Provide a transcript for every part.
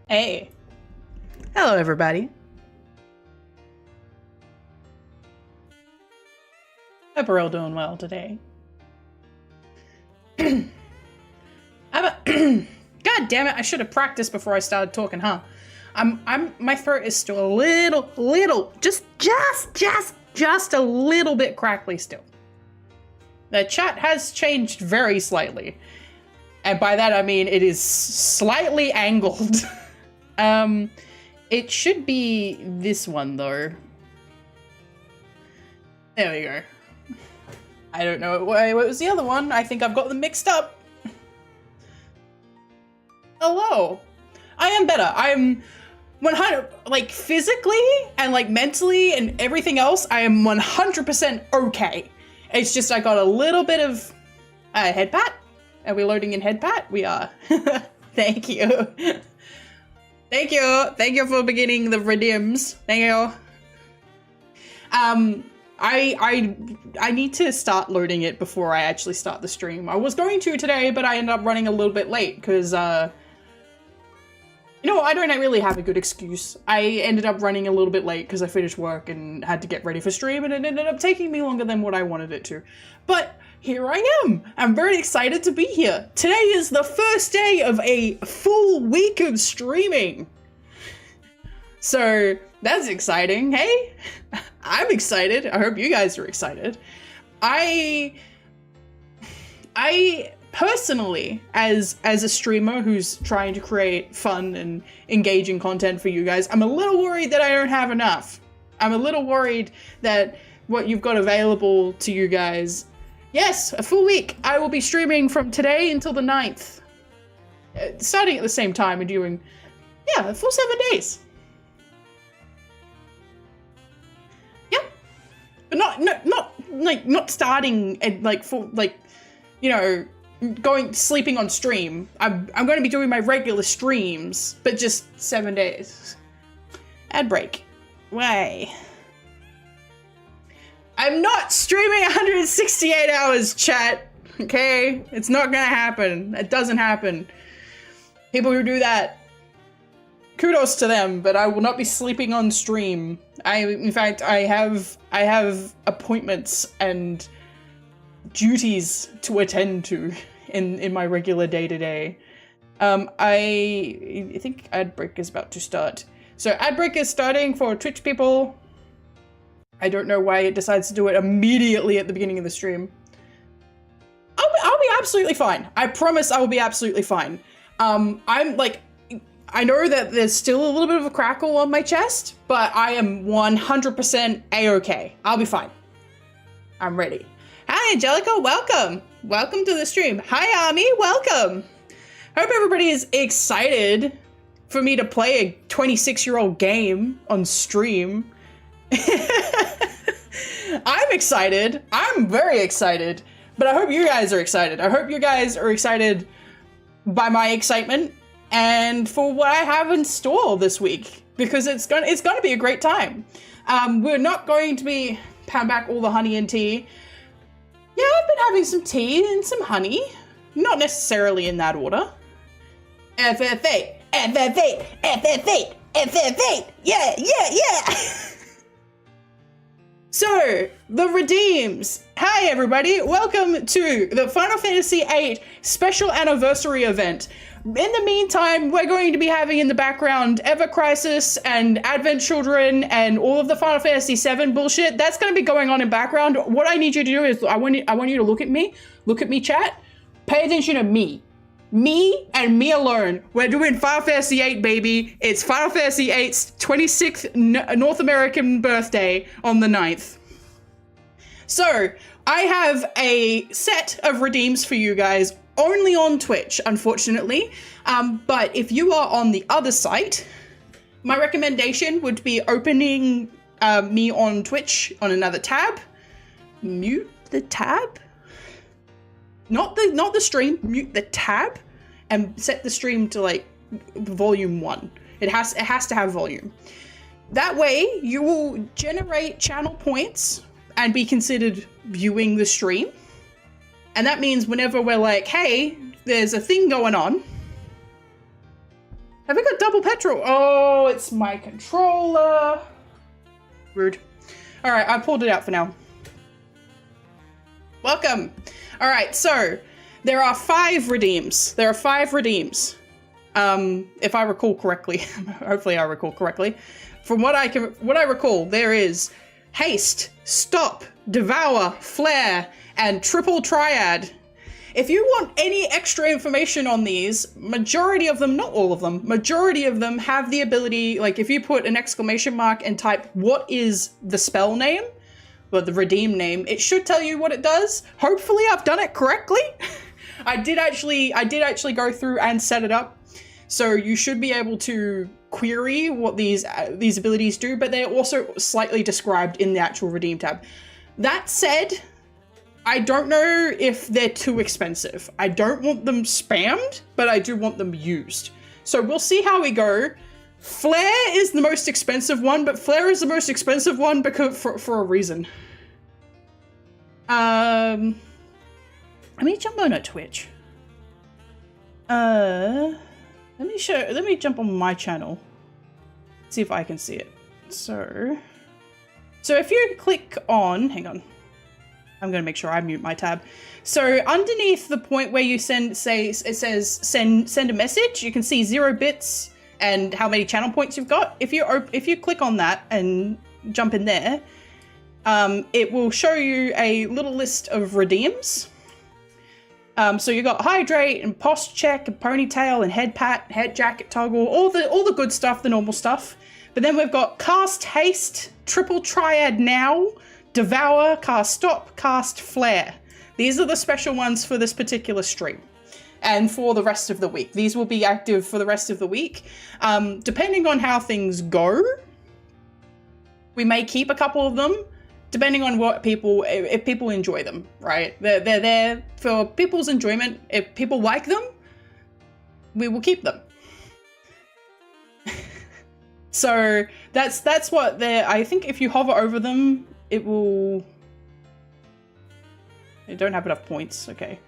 Hey. Hello, everybody. Hope we're all doing well today. God damn it, I should have practiced before I started talking, huh? My throat is still a little, just a little bit crackly still. The chat has changed very slightly. And by that I mean it is slightly angled. It should be this one though. There we go. I don't know what was the other one. I think I've got them mixed up. Hello. I am better. I'm 100, like physically and like mentally and everything else, I am 100% okay. It's just I got a little bit of head pat. Are we loading in head pat? We are. Thank you. Thank you. Thank you for beginning the redeems. Thank you. I need to start loading it before I actually start the stream. I was going to today, but I ended up running a little bit late because, you know, I don't really have a good excuse. I ended up running a little bit late because I finished work and had to get ready for stream, and it ended up taking me longer than what I wanted it to. But here I am. I'm very excited to be here. Today is the first day of a full week of streaming. So that's exciting, hey? I'm excited. I hope you guys are excited. I personally, as a streamer who's trying to create fun and engaging content for you guys, I'm a little worried that I don't have enough. I'm a little worried that what you've got available to you guys. Yes, a full week. I will be streaming from today until the 9th. Starting at the same time and doing, yeah, a full 7 days. But not starting at like full, like, you know, sleeping on stream. I'm going to be doing my regular streams, but just 7 days. Ad break. Why? I'm not streaming 168 hours, chat. Okay? It's not gonna happen. It doesn't happen. People who do that, kudos to them, but I will not be sleeping on stream. In fact, I have appointments and duties to attend to in my regular day-to-day. I think ad break is about to start. So ad break is starting for Twitch people. I don't know why it decides to do it immediately at the beginning of the stream. I'll be absolutely fine. I promise I will be absolutely fine. I'm like, I know that there's still a little bit of a crackle on my chest, but I am 100% a-okay. I'll be fine. I'm ready. Hi, Angelica, welcome. Welcome to the stream. Hi, Ami, welcome. Hope everybody is excited for me to play a 26-year-old game on stream. I'm excited. I'm very excited, but I hope you guys are excited. I hope you guys are excited by my excitement and for what I have in store this week, because it's gonna be a great time. We're not going to be pound back all the honey and tea. Yeah, I've been having some tea and some honey, not necessarily in that order. FF8, FF8, FF8, FF8, yeah. So, the redeems. Hi everybody, welcome to the Final Fantasy VIII special anniversary event. In the meantime, we're going to be having in the background Ever Crisis and Advent Children and all of the Final Fantasy VII bullshit. That's going to be going on in background. What I need you to do is, I want you to look at me, chat, pay attention to me. Me and me alone. We're doing Final Fantasy VIII, baby. It's Final Fantasy VIII's 26th North American birthday on the 9th. So, I have a set of redeems for you guys, only on Twitch, unfortunately. But if you are on the other site, my recommendation would be opening me on Twitch on another tab. Mute the tab? Not the stream, mute the tab and set the stream to like volume 1. It has to have volume. That way you will generate channel points and be considered viewing the stream. And that means whenever we're like, hey, there's a thing going on, Have we got double petrol? Oh, it's my controller. Rude. All right, I pulled it out for now. Welcome. All right, so there are 5 redeems. There are 5 redeems. If I recall correctly, hopefully I recall correctly. From what I recall, there is haste, stop, devour, flare, and triple triad. If you want any extra information on these, majority of them, not all of them, majority of them have the ability, like if you put an exclamation mark and type what is the spell name, or the redeem name, it should tell you what it does. Hopefully I've done it correctly. I did actually go through and set it up. So you should be able to query what these abilities do, but they're also slightly described in the actual redeem tab. That said, I don't know if they're too expensive. I don't want them spammed, but I do want them used. So we'll see how we go. Flare is the most expensive one, but Flare is the most expensive one because for a reason. Let me jump on a Twitch. Let me jump on my channel. See if I can see it. So if you click on, hang on. I'm going to make sure I mute my tab. So underneath the point where you send a message, you can see 0 bits and how many channel points you've got. If you click on that and jump in there, it will show you a little list of redeems. So you got hydrate and post check and ponytail and head pat, head jacket toggle, all the good stuff, the normal stuff. But then we've got cast haste, triple triad now, devour, cast stop, cast flare. These are the special ones for this particular stream and for the rest of the week. These will be active for the rest of the week. Depending on how things go, we may keep a couple of them, depending on if people enjoy them, right? They're there for people's enjoyment. If people like them, we will keep them. So that's what I think if you hover over them, it will... I don't have enough points, okay.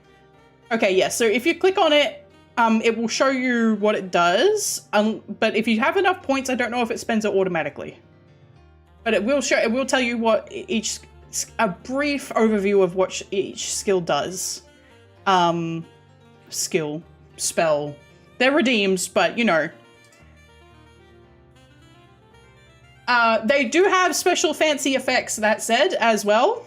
Okay, yeah, so if you click on it, it will show you what it does. But if you have enough points, I don't know if it spends it automatically. But it will tell you what a brief overview of what each skill does. Skill, spell. They're redeems, but you know. They do have special fancy effects, that said, as well.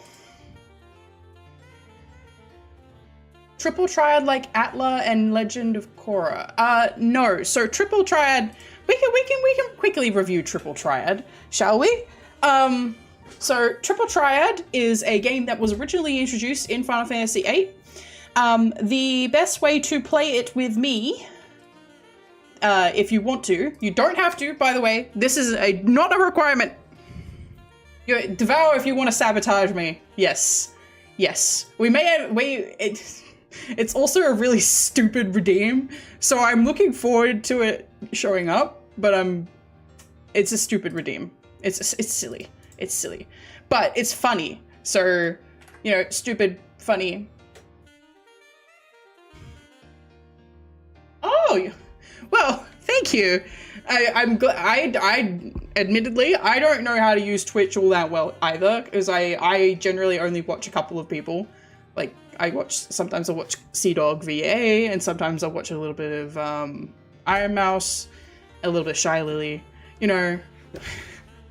Triple triad like Atla and Legend of Korra. No. So triple triad, we can quickly review triple triad, shall we? So triple triad is a game that was originally introduced in Final Fantasy VIII. The best way to play it with me, if you want to, you don't have to, by the way, this is not a requirement. You devour if you want to sabotage me. Yes. Yes. It's also a really stupid redeem, so I'm looking forward to it showing up, but it's a stupid redeem. It's silly. It's silly. But it's funny. So, you know, stupid, funny. Oh, well, thank you. I'm glad. I admittedly, I don't know how to use Twitch all that well either, because I generally only watch a couple of people. Like, sometimes I watch Sea-Dog VA, and sometimes I watch a little bit of Iron Mouse, a little bit of Shy Lily, you know.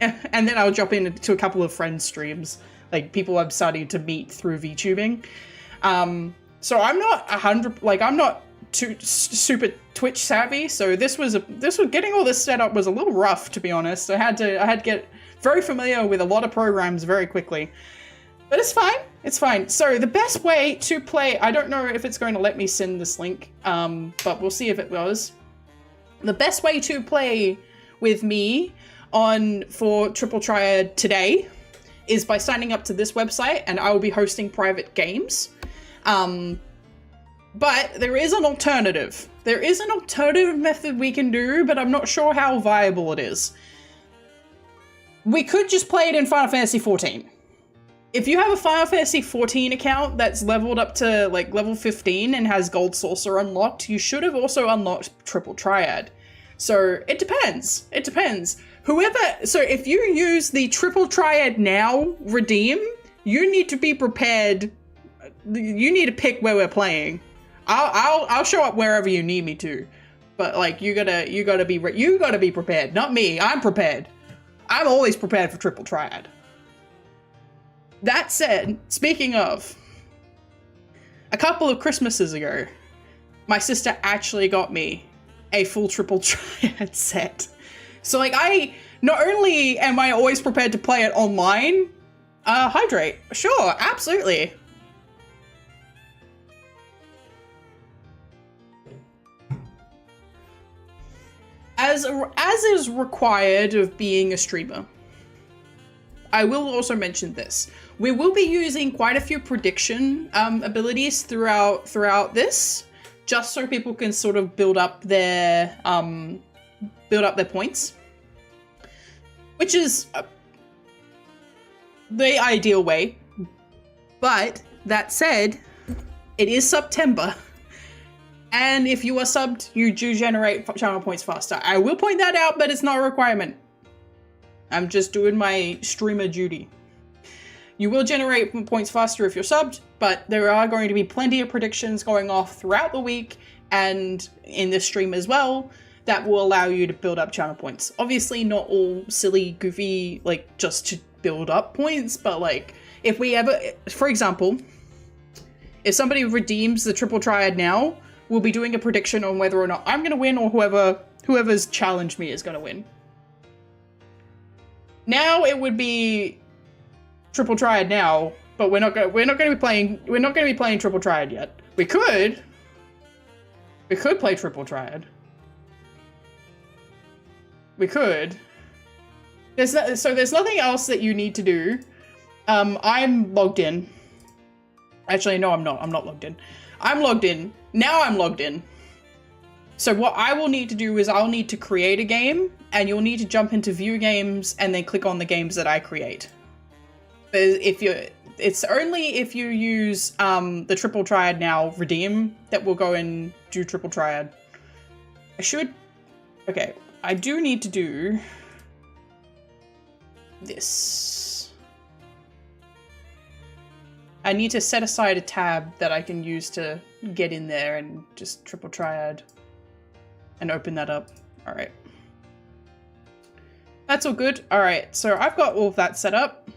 And then I'll drop into a couple of friends' streams, like people I'm starting to meet through VTubing. So I'm not I'm not too super Twitch savvy. So getting all this set up was a little rough, to be honest. I had to get very familiar with a lot of programs very quickly, but it's fine. It's fine. So the best way to play, I don't know if it's going to let me send this link, but we'll see if it was. The best way to play with me for Triple Triad today is by signing up to this website, and I will be hosting private games. But there is an alternative. There is an alternative method we can do, but I'm not sure how viable it is. We could just play it in Final Fantasy XIV. If you have a Final Fantasy XIV account that's leveled up to like level 15 and has Gold Saucer unlocked, you should have also unlocked Triple Triad. So it depends. It depends. So if you use the triple triad now redeem, you need to be prepared. You need to pick where we're playing. I'll show up wherever you need me to, but like you gotta be prepared. Not me. I'm prepared. I'm always prepared for triple triad. That said, speaking of, a couple of Christmases ago, my sister actually got me a full triple triad set. So like not only am I always prepared to play it online, hydrate, sure, absolutely. As is required of being a streamer, I will also mention this. We will be using quite a few prediction abilities throughout this, just so people can sort of build up their points, which is the ideal way. But that said, it is September, and if you are subbed, you do generate channel points faster. I will point that out, but it's not a requirement. I'm just doing my streamer duty. You will generate points faster if you're subbed, but there are going to be plenty of predictions going off throughout the week and in this stream as well that will allow you to build up channel points. Obviously not all silly, goofy, like just to build up points, but like if we ever, for example, if somebody redeems the triple triad now, we'll be doing a prediction on whether or not I'm going to win or whoever's challenged me is going to win. Now it would be triple triad now, but we're not going to be playing triple triad yet. We could play triple triad. We could. There's nothing else that you need to do. I'm logged in. Actually, no, I'm not. I'm not logged in. I'm logged in. Now I'm logged in. So what I will need to do is I'll need to create a game, and you'll need to jump into view games and then click on the games that I create. It's only if you use the triple triad now redeem that will go and do triple triad. Okay, I do need to do this. I need to set aside a tab that I can use to get in there and just triple triad and open that up. All right. That's all good. All right, so I've got all of that set up.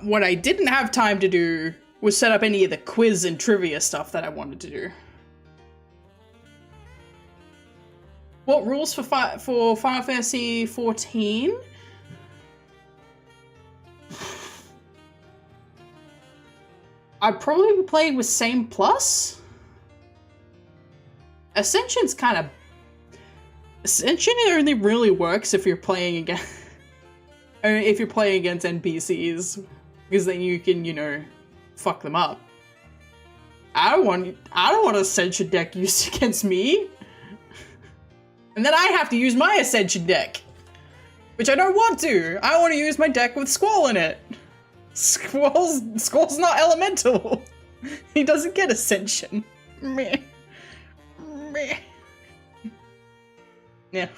What I didn't have time to do was set up any of the quiz and trivia stuff that I wanted to do. What rules for Final Fantasy 14? I'd probably be playing with same plus. Ascension only really works if you're playing against NPCs, because then you can, you know, fuck them up. I don't want Ascension deck used against me. And then I have to use my Ascension deck, which I don't want to. I want to use my deck with Squall in it. Squall's not elemental. He doesn't get Ascension. Meh. Meh. Yeah.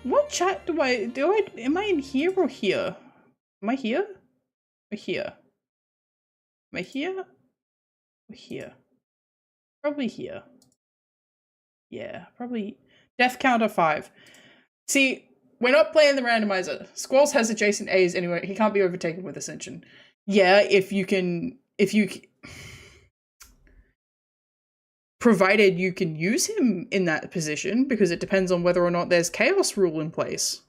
What chat do I am I in here or here? Am I here? Or here? Am I here? Or here? Probably here. Yeah, probably. Death counter 5. See, we're not playing the randomizer. Squalls has adjacent A's anyway. He can't be overtaken with Ascension. Yeah, provided you can use him in that position, because it depends on whether or not there's chaos rule in place.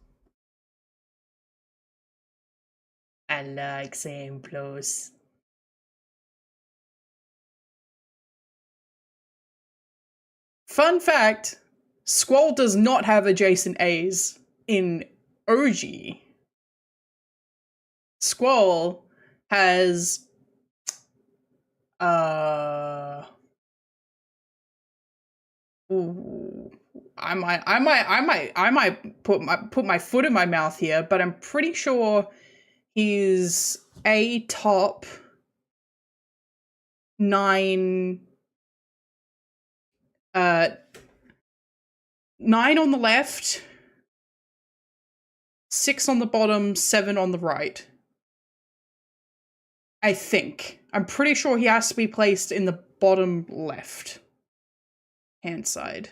I like same plus. Fun fact, Squall does not have adjacent A's in OG. Squall has ooh, I might put my foot in my mouth here, but I'm pretty sure he's A top 9 9 on the left, 6 on the bottom, 7 on the right. I think. I'm pretty sure he has to be placed in the bottom left hand side.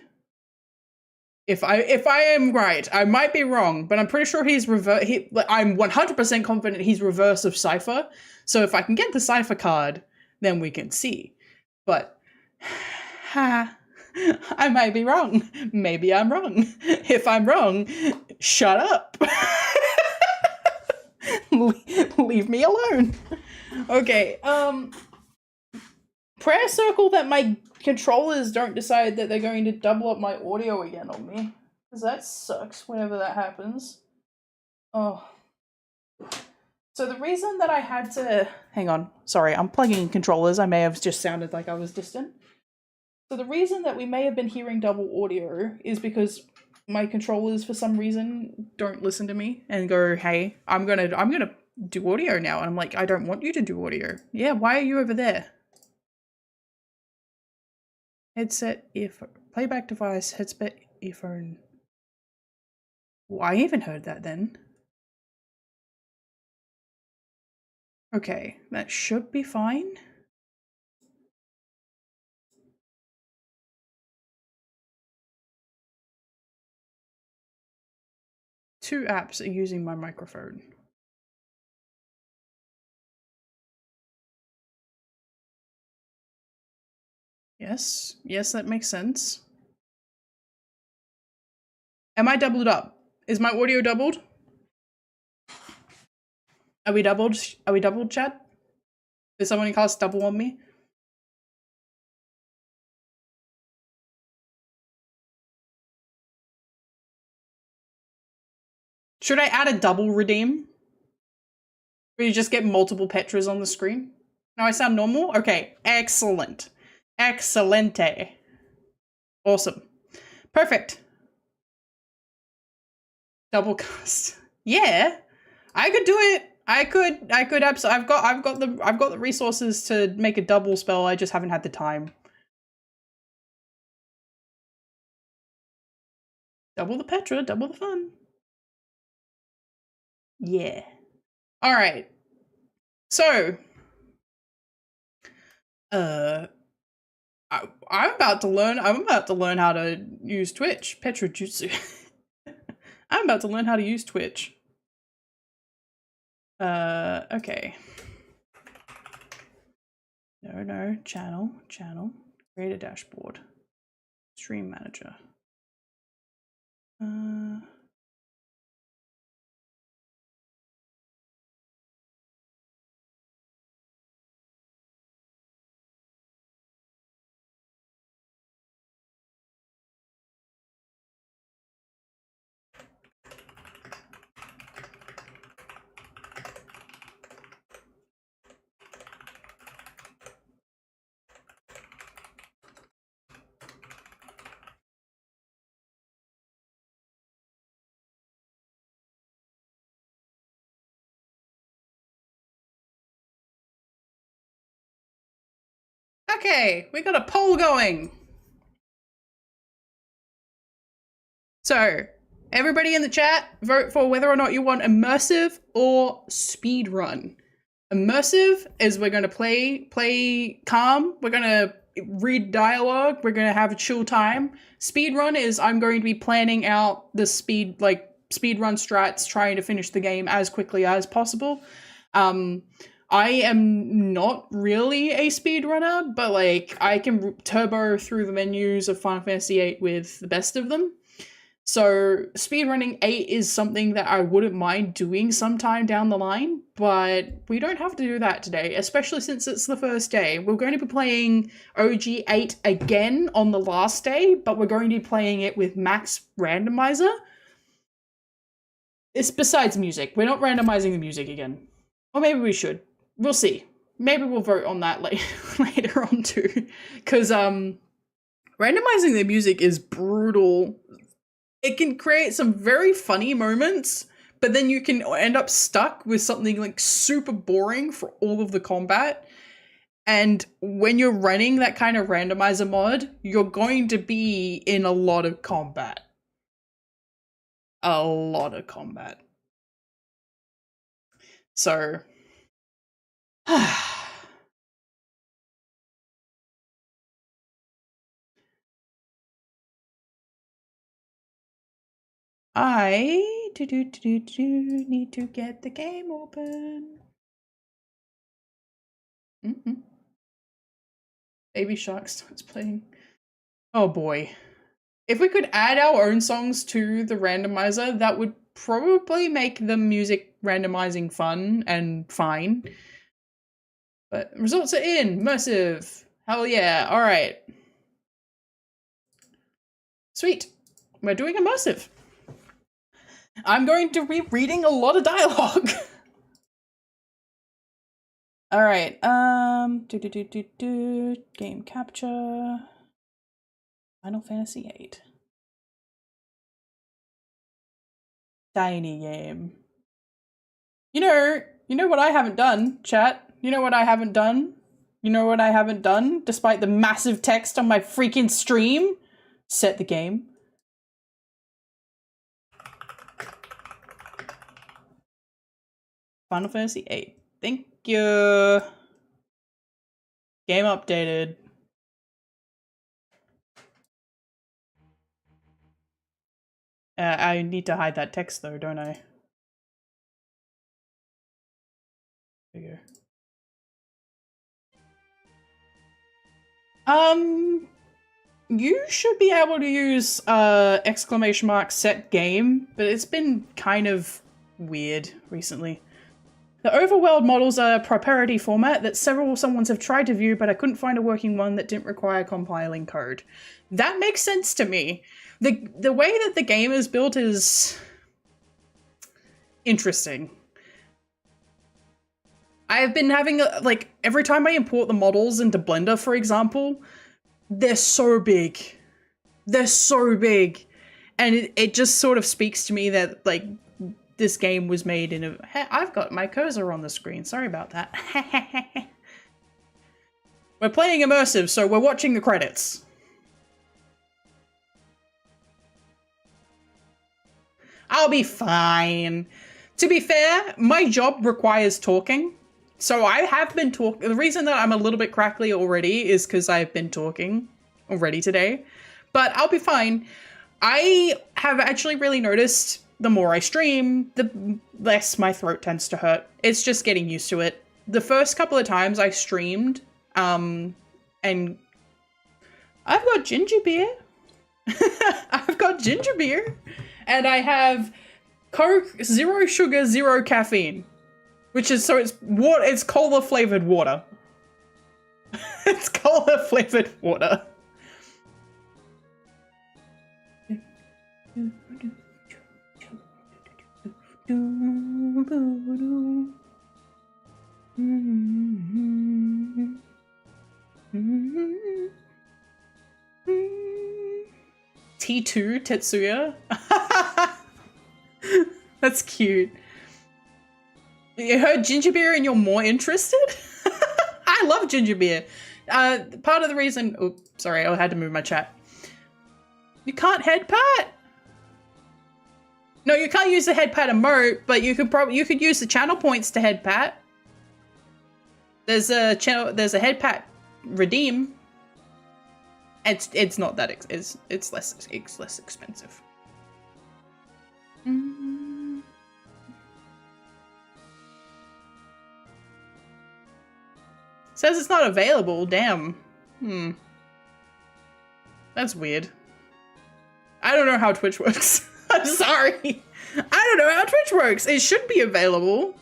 If I am right, I might be wrong, but I'm pretty sure he's I'm 100% confident he's reverse of Cypher. So if I can get the Cypher card, then we can see. But I might be wrong. Maybe I'm wrong. If I'm wrong, shut up. Leave me alone. Okay, prayer circle that my controllers don't decide that they're going to double up my audio again on me. Because that sucks whenever that happens. Oh. So the reason that I had to... Hang on. Sorry, I'm plugging in controllers. I may have just sounded like I was distant. So the reason that we may have been hearing double audio is because my controllers, for some reason, don't listen to me and go, hey, I'm gonna do audio now. And I'm like, I don't want you to do audio. Yeah, why are you over there? Headset, earphone, playback device, headset, earphone. Well, I even heard that then. Okay, that should be fine. Two apps are using my microphone. Yes, yes, that makes sense. Am I doubled up? Is my audio doubled? Are we doubled? Are we doubled, chat? Did someone cast double on me? Should I add a double redeem? Where you just get multiple Petras on the screen? No, I sound normal? Okay, excellent. Excelente. Awesome. Perfect. Double cast. Yeah, I could do it. I could absolutely. I've got the resources to make a double spell. I just haven't had the time. Double the Petra, double the fun. Yeah. All right. So, I'm about to learn how to use Twitch. Petrojutsu. I'm about to learn how to use Twitch. Okay. No, channel, create a dashboard, stream manager. Okay, we got a poll going. So, everybody in the chat, vote for whether or not you want immersive or speedrun. Immersive is we're going to play calm. We're going to read dialogue. We're going to have a chill time. Speedrun is I'm going to be planning out the speedrun strats, trying to finish the game as quickly as possible. I am not really a speedrunner, but like I can turbo through the menus of Final Fantasy VIII with the best of them. So speedrunning 8 is something that I wouldn't mind doing sometime down the line, but we don't have to do that today, especially since it's the first day. We're going to be playing OG 8 again on the last day, but we're going to be playing it with max randomizer. It's besides music. We're not randomizing the music again. Or maybe we should. We'll see. Maybe we'll vote on that later on too. Because randomizing the music is brutal. It can create some very funny moments, but then you can end up stuck with something like super boring for all of the combat. And when you're running that kind of randomizer mod, you're going to be in a lot of combat. A lot of combat. So, I need to get the game open. Baby Shark starts playing. Oh boy. If we could add our own songs to the randomizer, that would probably make the music randomizing fun and fine. But results are in. Immersive. Hell yeah. All right. Sweet. We're doing immersive. I'm going to be reading a lot of dialogue. All right. Game capture. Final Fantasy VIII. Tiny game. You know what I haven't done, chat? You know what I haven't done? You know what I haven't done, despite the massive text on my freaking stream? Set the game. Final Fantasy VIII. Thank you. Game updated. I need to hide that text though, don't I? There you go. You should be able to use ! set game, but it's been kind of weird recently. The overworld models are a proprietary format that several someones have tried to view, but I couldn't find a working one that didn't require compiling code. That makes sense to me. The way that the game is built is interesting. I've been having, like, every time I import the models into Blender, for example, they're so big. They're so big. And it just sort of speaks to me that, like, this game was made in a... Hey, I've got my cursor on the screen. Sorry about that. We're playing immersive, so we're watching the credits. I'll be fine. To be fair, my job requires talking. So I have been talking. The reason that I'm a little bit crackly already is because I've been talking already today. But I'll be fine. I have actually really noticed the more I stream, the less my throat tends to hurt. It's just getting used to it. The first couple of times I streamed, and I've got ginger beer. I've got ginger beer. And I have Coke, 0 sugar, 0 caffeine. Which is, so it's cola flavored water. It's cola flavored water. T2 Tetsuya. That's cute. You heard ginger beer and you're more interested? I love ginger beer. Part of the reason... Oh, sorry, I had to move my chat. You can't head pat? No, you can't use the head pat emote, but you could use the channel points to head pat. There's a head pat redeem. It's not that it's less expensive. Says it's not available. Damn. That's weird. I don't know how Twitch works. I'm sorry. I don't know how Twitch works. It should be available.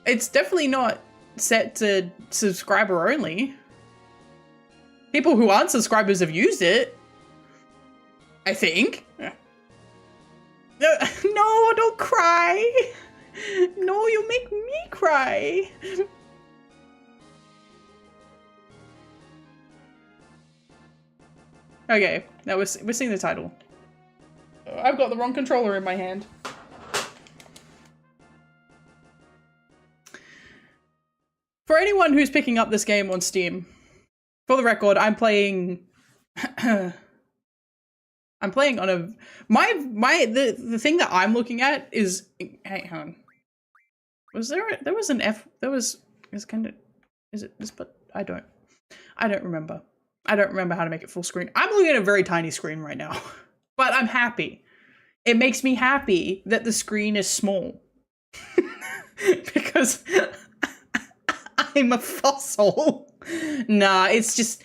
It's definitely not set to subscriber only. People who aren't subscribers have used it. I think. No, don't cry. No, you make me cry. Okay, now we're seeing the title. I've got the wrong controller in my hand. For anyone who's picking up this game on Steam, for the record, I'm playing I'm playing on a the thing that I'm looking at is, hang on. Was there was an F, there was, is kind of, is it this, but I don't remember. I don't remember how to make it full screen. I'm looking at a very tiny screen right now, but I'm happy. It makes me happy that the screen is small because I'm a fossil. Nah, it's just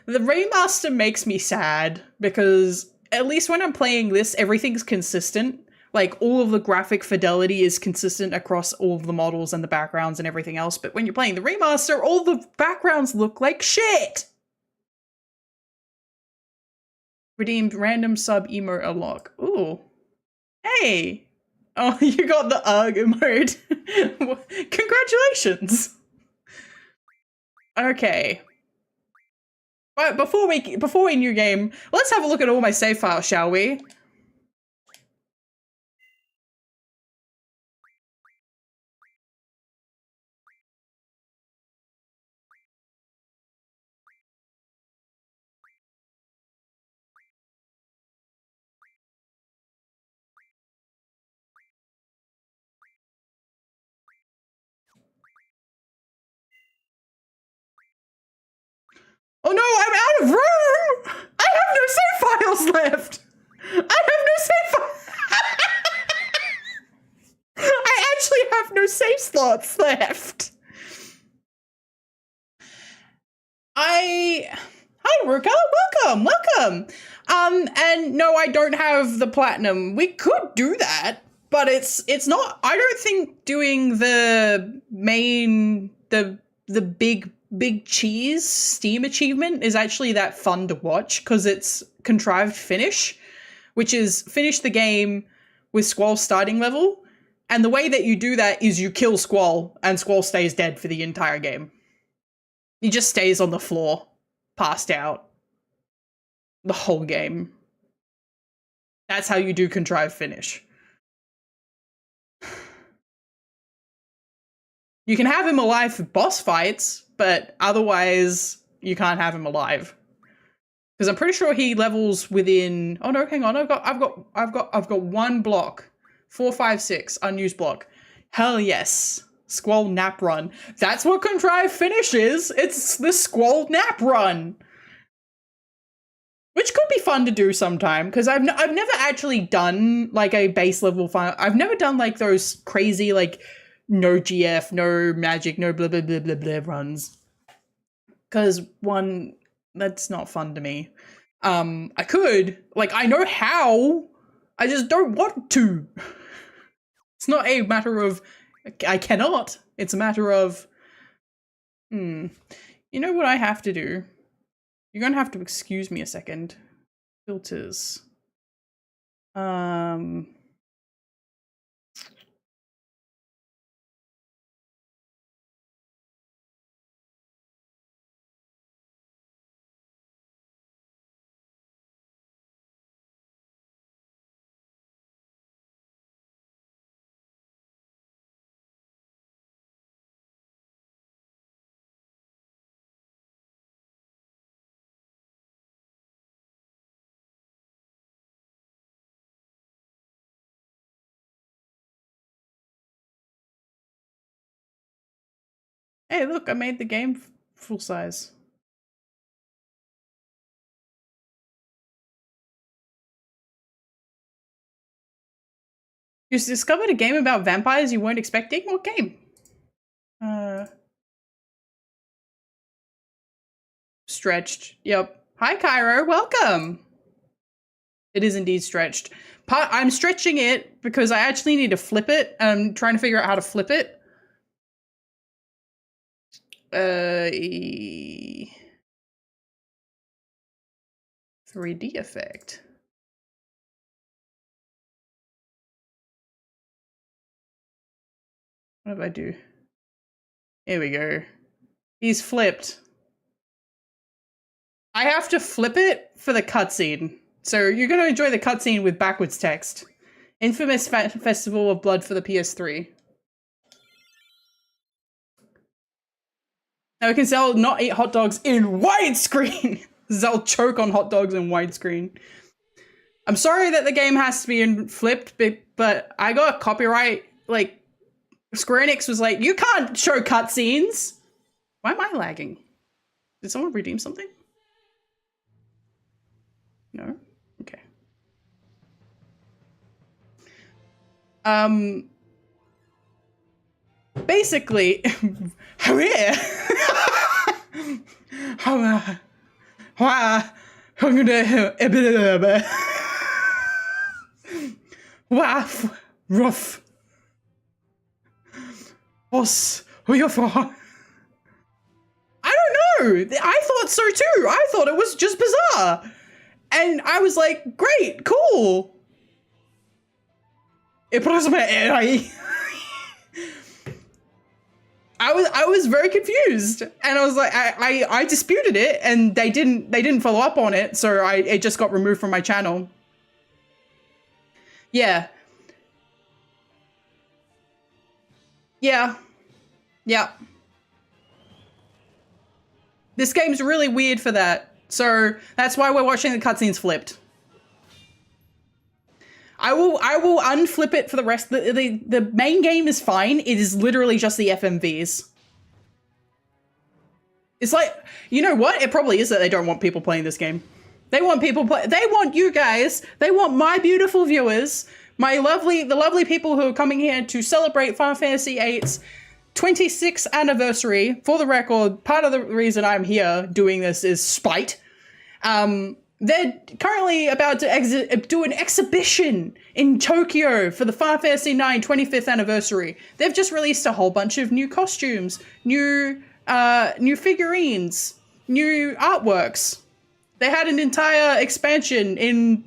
the remaster makes me sad because at least when I'm playing this, everything's consistent. Like, all of the graphic fidelity is consistent across all of the models and the backgrounds and everything else. But when you're playing the remaster, all the backgrounds look like shit. Redeemed random sub emote unlock. Ooh. Hey. Oh, you got the UG emote. Congratulations. Okay. But before we new game, let's have a look at all my save files, shall we? Oh no, I'm out of room! I have no save files left! I have no save files! I actually have no save slots left! Hi Ruka, welcome! And no, I don't have the platinum. We could do that, but it's not, I don't think doing the main, the big cheese Steam achievement is actually that fun to watch, because it's contrived finish, which is finish the game with Squall's starting level, and the way that you do that is you kill Squall, and Squall stays dead for the entire game. He just stays on the floor, passed out, the whole game. That's how you do contrived finish. You can have him alive for boss fights, but otherwise you can't have him alive. Because I'm pretty sure he levels within, oh no, hang on, I've got one block. 4, 5, 6, unused block. Hell yes. Squall nap run. That's what contrived finish is. It's the Squall nap run. Which could be fun to do sometime, because I've never actually done like a base level final. I've never done like those crazy like no GF, no magic, no blah blah blah blah blah runs. Because one, that's not fun to me. I could, like, I know how, I just don't want to. It's not a matter of I cannot. It's a matter of, you know what I have to do? You're gonna have to excuse me a second. Filters. Hey, look, I made the game full size. You discovered a game about vampires you weren't expecting? What game? Stretched. Yep. Hi, Cairo. Welcome. It is indeed stretched. I'm stretching it because I actually need to flip it, and I'm trying to figure out how to flip it. 3D effect. What do I do? Here we go. He's flipped. I have to flip it for the cutscene. So you're going to enjoy the cutscene with backwards text. Infamous Festival of Blood for the PS3. Now we can Zell not eat hot dogs in widescreen. Zell choke on hot dogs in widescreen. I'm sorry that the game has to be flipped, but I got copyright. Like, Square Enix was like, you can't show cutscenes. Why am I lagging? Did someone redeem something? No? Okay. Basically, rough. I don't know. I thought so too. I thought it was just bizarre. And I was like, great, cool. I was very confused, and I was like, I disputed it, and they didn't follow up on it, so it just got removed from my channel. Yeah. This game's really weird for that, so that's why we're watching the cutscenes flipped. I will unflip it for the rest. The main game is fine. It is literally just the FMVs. It's like, you know what? It probably is that they don't want people playing this game. They want people they want you guys. They want my beautiful viewers, the lovely people who are coming here to celebrate Final Fantasy VIII's 26th anniversary. For the record, part of the reason I'm here doing this is spite. They're currently about to do an exhibition in Tokyo for the Final Fantasy IX 25th anniversary. They've just released a whole bunch of new costumes, new figurines, new artworks. They had an entire expansion in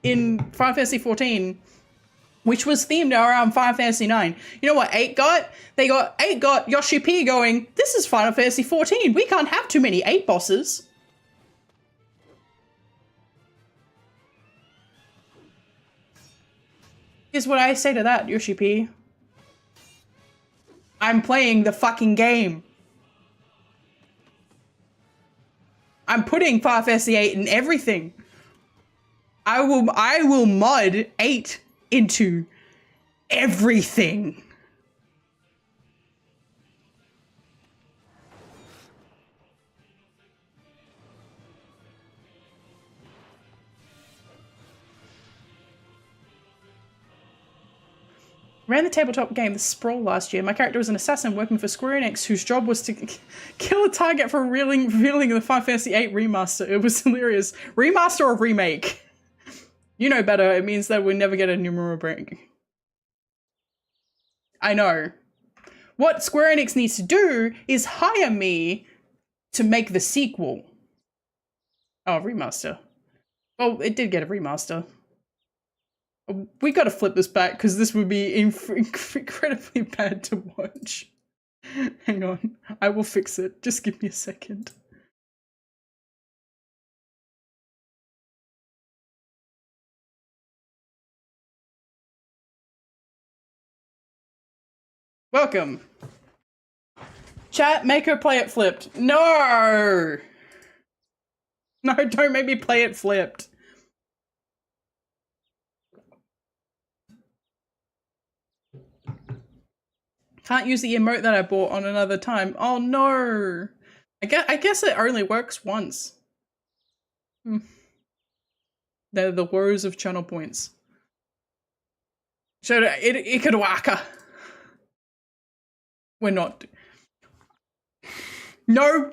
Final Fantasy XIV, which was themed around Final Fantasy IX. You know what 8 got? 8 got Yoshi P going, this is Final Fantasy XIV. We can't have too many 8 bosses. Here's what I say to that, Yoshi P. I'm playing the fucking game. I'm putting Final Fantasy VIII in everything. I will mod 8 into everything. Ran the tabletop game The Sprawl last year. My character was an assassin working for Square Enix, whose job was to kill a target for revealing the Final Fantasy VIII remaster. It was hilarious. Remaster or remake? You know better. It means that we never get a numeral break. I know. What Square Enix needs to do is hire me to make the sequel. Oh, remaster. Well, it did get a remaster. We gotta flip this back because this would be incredibly bad to watch. Hang on, I will fix it. Just give me a second. Welcome. Chat, make her play it flipped. No! No, don't make me play it flipped. Can't use the emote that I bought on another time. Oh no! I guess it only works once. They're the woes of channel points. So it could work. We're not. No.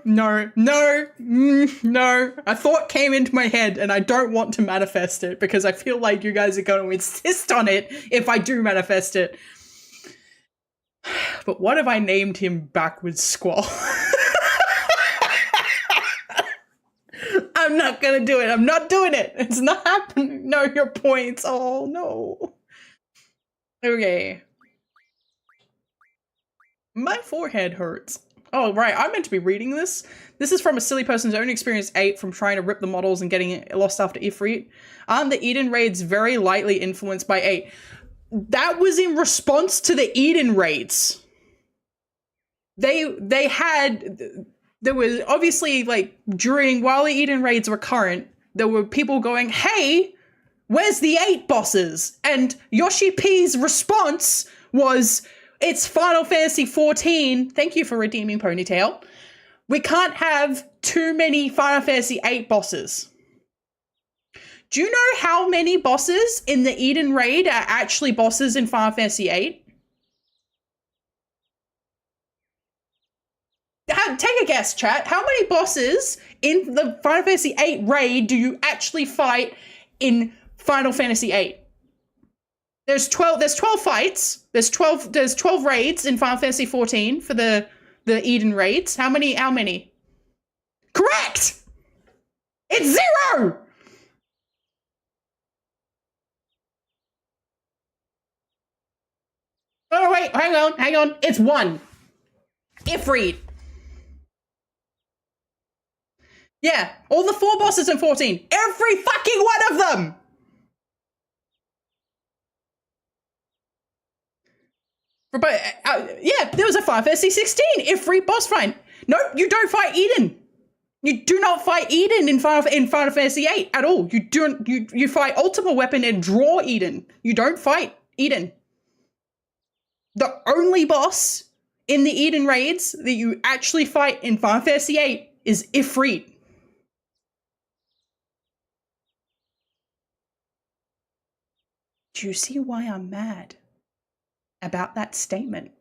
A thought came into my head and I don't want to manifest it because I feel like you guys are going to insist on it if I do manifest it. But what if I named him Backwards Squall? I'm not gonna do it. I'm not doing it. It's not happening. No, your points. Oh, no. Okay. My forehead hurts. Oh, right. I'm meant to be reading this. This is from a silly person's own experience 8 from trying to rip the models and getting lost after Ifrit. Aren't the Eden raids very lightly influenced by 8? That was in response to the Eden raids. they had, there was obviously, like, while the Eden raids were current, there were people going, hey, where's the 8 bosses? And Yoshi P's response was, it's Final Fantasy 14. Thank you for redeeming Ponytail. We can't have too many Final Fantasy 8 bosses. Do you know how many bosses in the Eden raid are actually bosses in Final Fantasy 8? Take a guess, chat. How many bosses in the Final Fantasy 8 raid do you actually fight in Final Fantasy 8? There's 12 fights. There's 12 raids in Final Fantasy 14 for the Eden raids. How many? Correct! It's 0! Oh, wait, hang on. It's 1. Ifrit. Yeah, all the 4 bosses in 14. Every fucking one of them! But, yeah, there was a Final Fantasy 16 Ifrit boss fight. No, you don't fight Eden. You do not fight Eden in Final Fantasy 8 at all. You fight Ultimate Weapon and draw Eden. You don't fight Eden. The only boss in the Eden raids that you actually fight in Final Fantasy 8 is Ifrit. Do you see why I'm mad about that statement?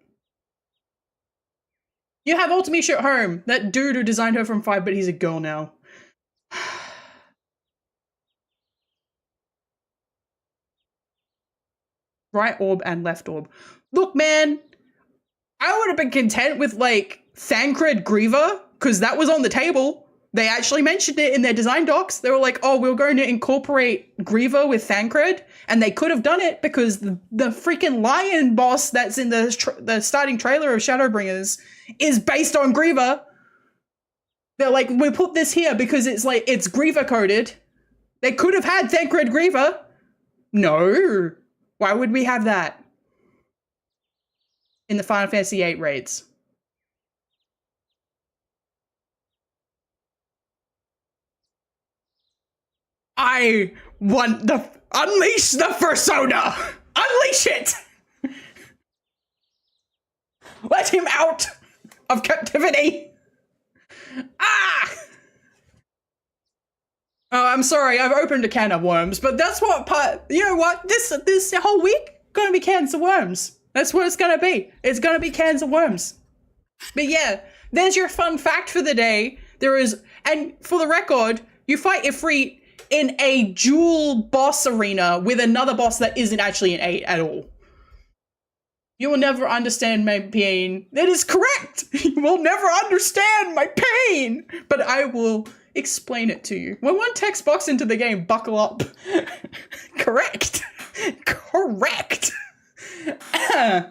You have Ultimisha at home. That dude who designed her from 5, but he's a girl now. Right orb and left orb. Look, man, I would have been content with, like, Thancred Griever, because that was on the table. They actually mentioned it in their design docs. They were like, oh, we're going to incorporate Griever with Thancred. And they could have done it because the freaking lion boss that's in the starting trailer of Shadowbringers is based on Griever. They're like, we put this here because it's Griever coded. They could have had Thancred Griever. No. Why would we have that in the Final Fantasy VIII raids? I want unleash the Fursona! Unleash it! Let him out of captivity! Ah! Oh, I'm sorry, I've opened a can of worms, but that's what you know what? This whole week, gonna be cans of worms. That's what it's gonna be. It's gonna be cans of worms. But yeah, there's your fun fact for the day. And for the record, you fight Ifrit in a dual boss arena with another boss that isn't actually an 8 at all. You will never understand my pain. That is correct! You will never understand my pain! But I will explain it to you. When one text box into the game, buckle up. Correct. Correct. I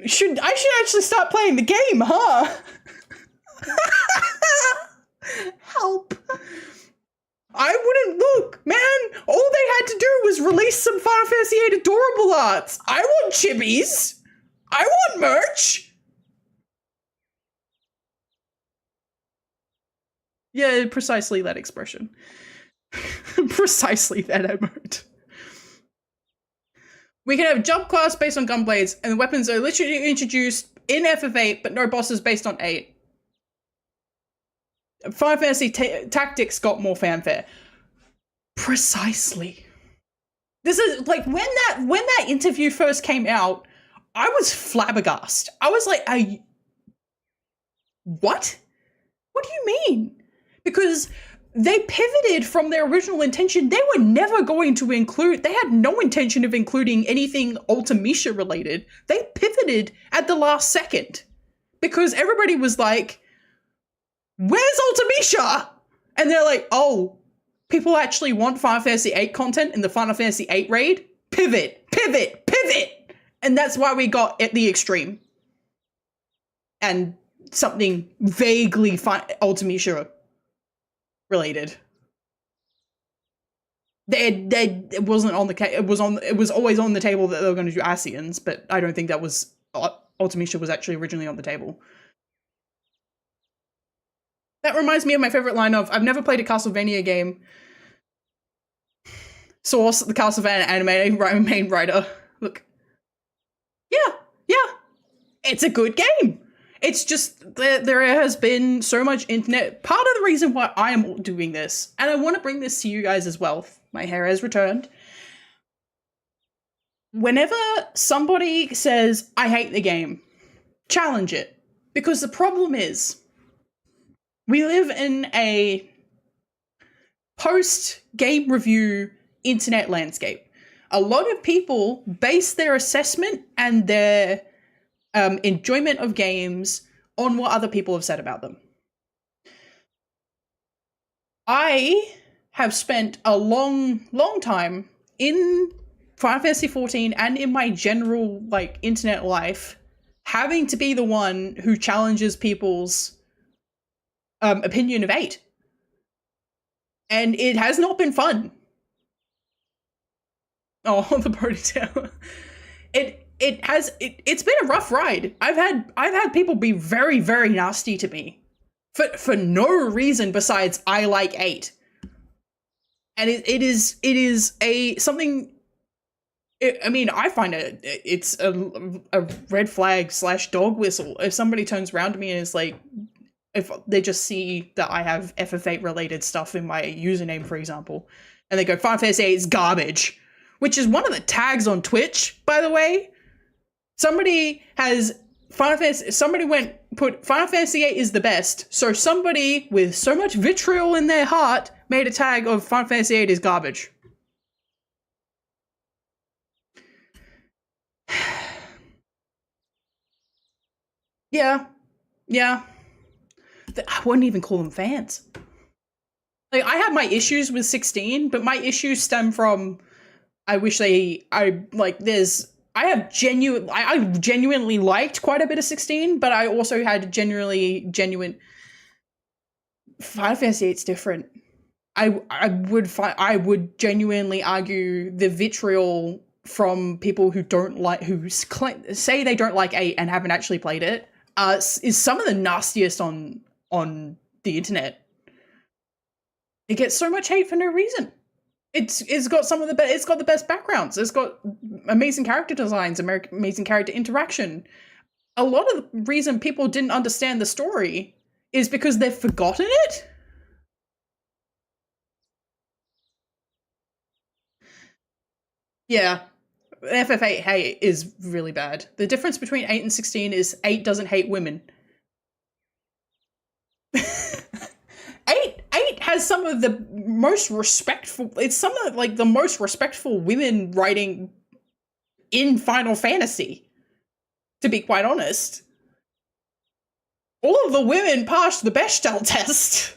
should actually start playing the game, huh? Help. I wouldn't look, man. All they had to do was release some Final Fantasy VIII adorable arts. I want chibis. I want merch. Yeah, precisely that expression. Precisely that emote. We can have jump class based on gunblades, and the weapons are literally introduced in FF8, but no bosses based on 8. Final Fantasy Tactics got more fanfare. Precisely. This is like when that interview first came out, I was flabbergasted. I was like, what? What do you mean? Because they pivoted from their original intention. They were never going to include, they had no intention of including anything Ultimisha related. They pivoted at the last second because everybody was like, where's Ultimisha? And they're like, oh, people actually want Final Fantasy VIII content in the Final Fantasy VIII raid? Pivot, pivot, pivot! And that's why we got at the extreme. And something vaguely Ultimisha related. It wasn't on the it was always on the table that they were going to do Ascians, but I don't think that was Ultimisha was actually originally on the table. That reminds me of my favorite line of, I've never played a Castlevania game. Source, the Castlevania anime main writer. Look. Yeah, yeah. It's a good game. It's just there has been so much internet. Part of the reason why I am doing this, and I want to bring this to you guys as well. My hair has returned. Whenever somebody says, I hate the game, challenge it. Because the problem is, we live in a post-game review internet landscape. A lot of people base their assessment and their enjoyment of games on what other people have said about them. I have spent a long time in Final Fantasy XIV and in my general internet life having to be the one who challenges people's opinion of 8. And it has not been fun. Oh, the ponytail. It's been a rough ride. I've had people be very, very nasty to me for no reason besides I like 8. And it is a something. I mean, I find it's a red flag / dog whistle if somebody turns around to me and is like, if they just see that I have FF8 related stuff in my username, for example, and they go, Final Fantasy 8 is garbage, which is one of the tags on Twitch, by the way. Somebody has put Final Fantasy 8 is the best. So somebody with so much vitriol in their heart made a tag of Final Fantasy 8 is garbage. Yeah. I wouldn't even call them fans. Like, I have my issues with 16, but my issues stem from I genuinely liked quite a bit of 16, but I also had genuine Final Fantasy 8's different. I would genuinely argue the vitriol from people who say they don't like 8 and haven't actually played it is some of the nastiest on the internet. It gets so much hate for no reason. It's got it's got the best backgrounds. It's got amazing character designs, amazing character interaction. A lot of the reason people didn't understand the story is because they've forgotten it. Yeah. FF8 hate is really bad. The difference between 8 and 16 is 8 doesn't hate women. 8 has some of the most respectful. It's some of the most respectful women writing in Final Fantasy. To be quite honest, all of the women passed the Bechdel test,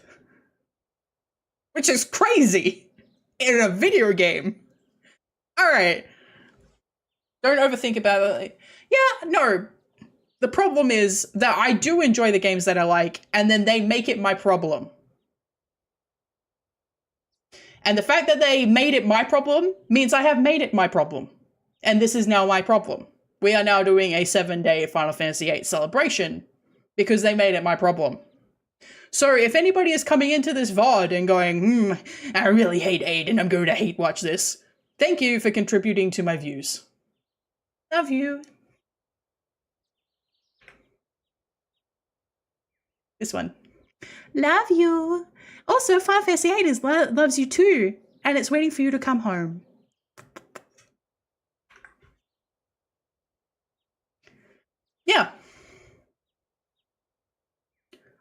which is crazy in a video game. All right, don't overthink about it. Yeah, no. The problem is that I do enjoy the games that I like, and then they make it my problem. And the fact that they made it my problem means I have made it my problem. And this is now my problem. We are now doing a 7-day Final Fantasy VIII celebration because they made it my problem. So if anybody is coming into this VOD and going, I really hate 8 and I'm going to hate watch this, thank you for contributing to my views. Love you. This one. Love you. Also, Final Fantasy VIII loves you too, and it's waiting for you to come home. Yeah.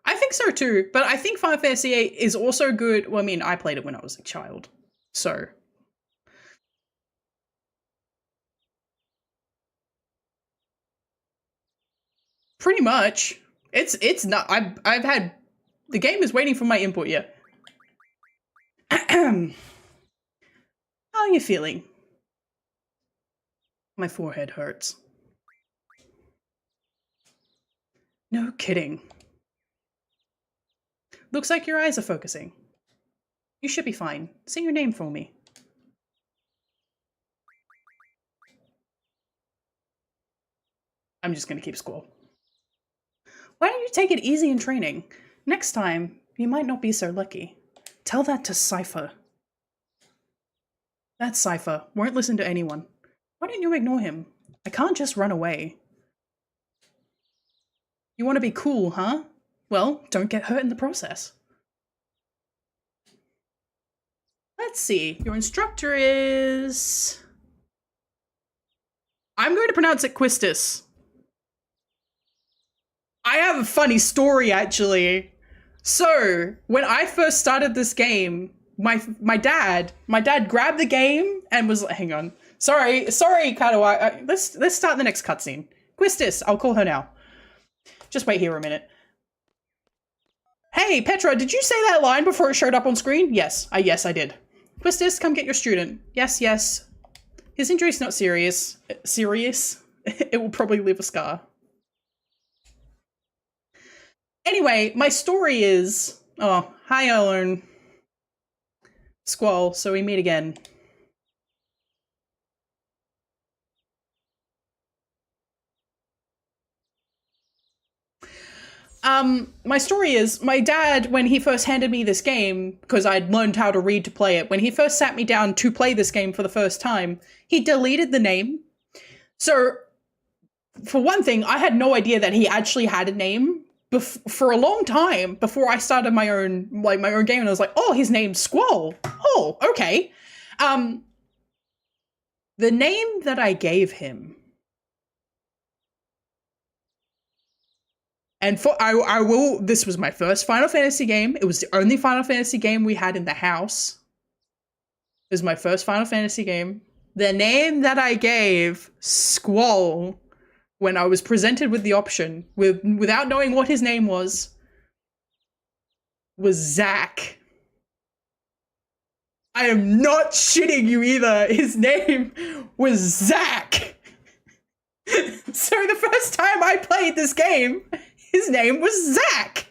I think so too, but I think Final Fantasy VIII is also good. Well, I mean, I played it when I was a child, so. Pretty much. It's not, I've had, the game is waiting for my input, yeah. How are you feeling? My forehead hurts. No kidding. Looks like your eyes are focusing. You should be fine. Say your name for me. I'm just gonna keep score. Why don't you take it easy in training? Next time, You might not be so lucky. Tell that to Cypher. That Cypher won't listen to anyone. Why don't you ignore him? I can't just run away. You want to be cool, huh? Well, don't get hurt in the process. Let's see. Your instructor is... I'm going to pronounce it Quistis. I have a funny story, actually. So, when I first started this game, my dad grabbed the game and was like, hang on. Sorry, Katawa. Let's start the next cutscene. Quistis, I'll call her now. Just wait here a minute. Hey, Petra, did you say that line before it showed up on screen? Yes, I did. Quistis, come get your student. Yes. His injury's not serious. Serious? It will probably leave a scar. Anyway, my story is... Oh, hi, Ellen. Squall, so we meet again. My story is, my dad, when he first handed me this game, because I'd learned how to read to play it, when he first sat me down to play this game for the first time, he deleted the name. So, for one thing, I had no idea that he actually had a name for a long time before I started my own game, and I was like, oh, his name's Squall. Oh, okay. The name that I gave him, and I will, this was my first Final Fantasy game. It was the only Final Fantasy game we had in the house. It was my first Final Fantasy game. The name that I gave Squall, when I was presented with the option, without knowing what his name was Zach. I am not shitting you either. His name was Zach. So the first time I played this game, his name was Zach.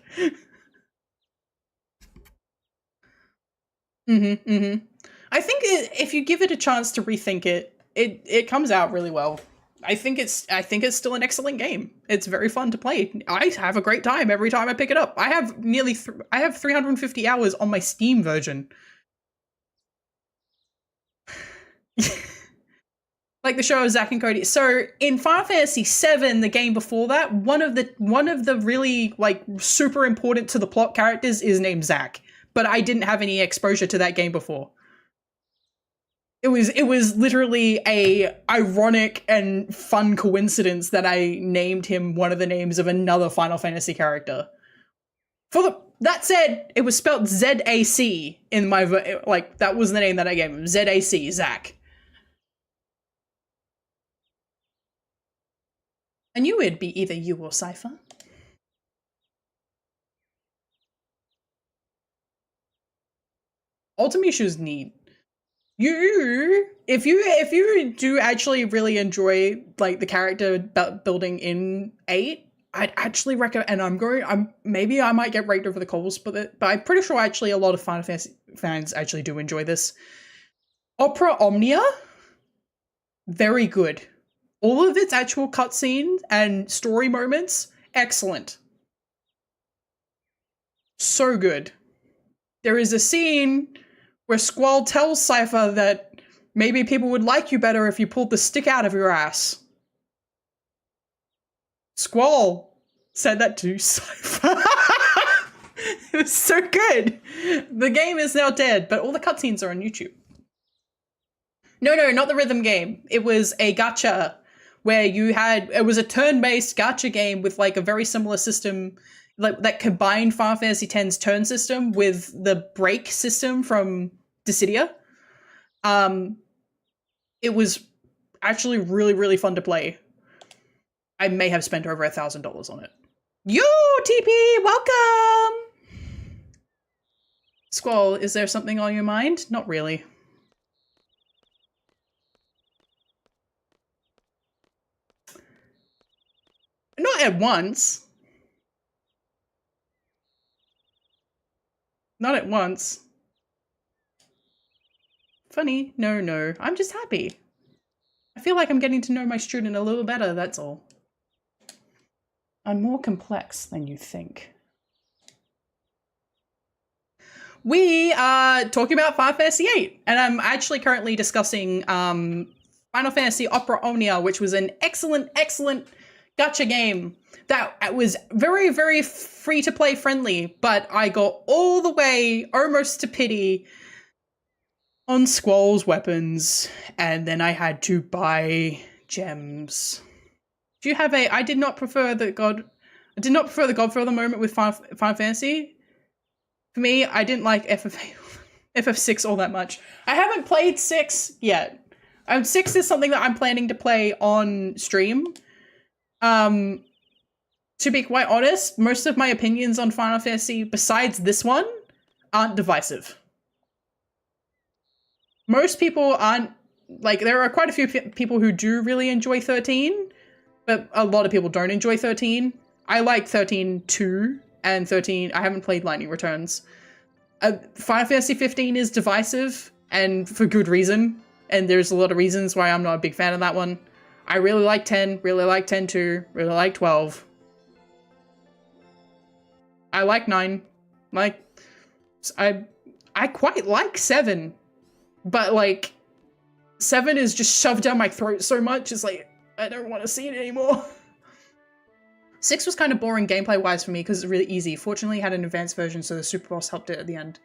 I think if you give it a chance to rethink it, it comes out really well. I think it's still an excellent game. It's very fun to play. I have a great time every time I pick it up. I have I have 350 hours on my Steam version. Like the show of Zack and Cody. So in Final Fantasy VII, the game before that, one of the really like super important to the plot characters is named Zack. But I didn't have any exposure to that game before. It was literally a ironic and fun coincidence that I named him one of the names of another Final Fantasy character. That said, it was spelled Z-A-C in my that was the name that I gave him. Z-A-C, Zack. I knew it'd be either you or Cypher. Ultimisha's neat. If you do actually really enjoy like the character building in 8, I'd actually recommend, and maybe I might get raked over the coals, but I'm pretty sure actually a lot of Final Fantasy fans actually do enjoy this. Opera Omnia, very good. All of its actual cutscenes and story moments, excellent. So good. There is a scene where Squall tells Cypher that maybe people would like you better if you pulled the stick out of your ass. Squall said that to Cypher. It was so good. The game is now dead, but all the cutscenes are on YouTube. No, not the rhythm game. It was a gacha where it was a turn-based gacha game with like a very similar system that combined Final Fantasy X's turn system with the break system from Dissidia. It was actually really, really fun to play. I may have spent over $1,000 on it. Yo, TP, welcome! Squall, is there something on your mind? Not really. Not at once. Not at once. Funny. No. I'm just happy. I feel like I'm getting to know my student a little better, that's all. I'm more complex than you think. We are talking about Final Fantasy VIII, and I'm actually currently discussing Final Fantasy Opera Omnia, which was an excellent gacha game that was very, very free-to-play friendly, but I got all the way almost to pity on Squall's weapons, and then I had to buy gems. Do you have I did not prefer the Godfather moment with Final Fantasy. For me, I didn't like FF6 all that much. I haven't played 6 yet. 6 is something that I'm planning to play on stream. To be quite honest, most of my opinions on Final Fantasy, besides this one, aren't divisive. Most people aren't, like, there are quite a few people who do really enjoy 13, but a lot of people don't enjoy 13. I like 13 too, and 13, I haven't played Lightning Returns. Final Fantasy 15 is divisive, and for good reason, and there's a lot of reasons why I'm not a big fan of that one. I really like 10, really like 10-2, really like 12. I like 9. Like, I quite like 7. But, like, 7 is just shoved down my throat so much, it's like, I don't want to see it anymore. 6 was kind of boring gameplay-wise for me because it's really easy. Fortunately, it had an advanced version, so the super boss helped it at the end.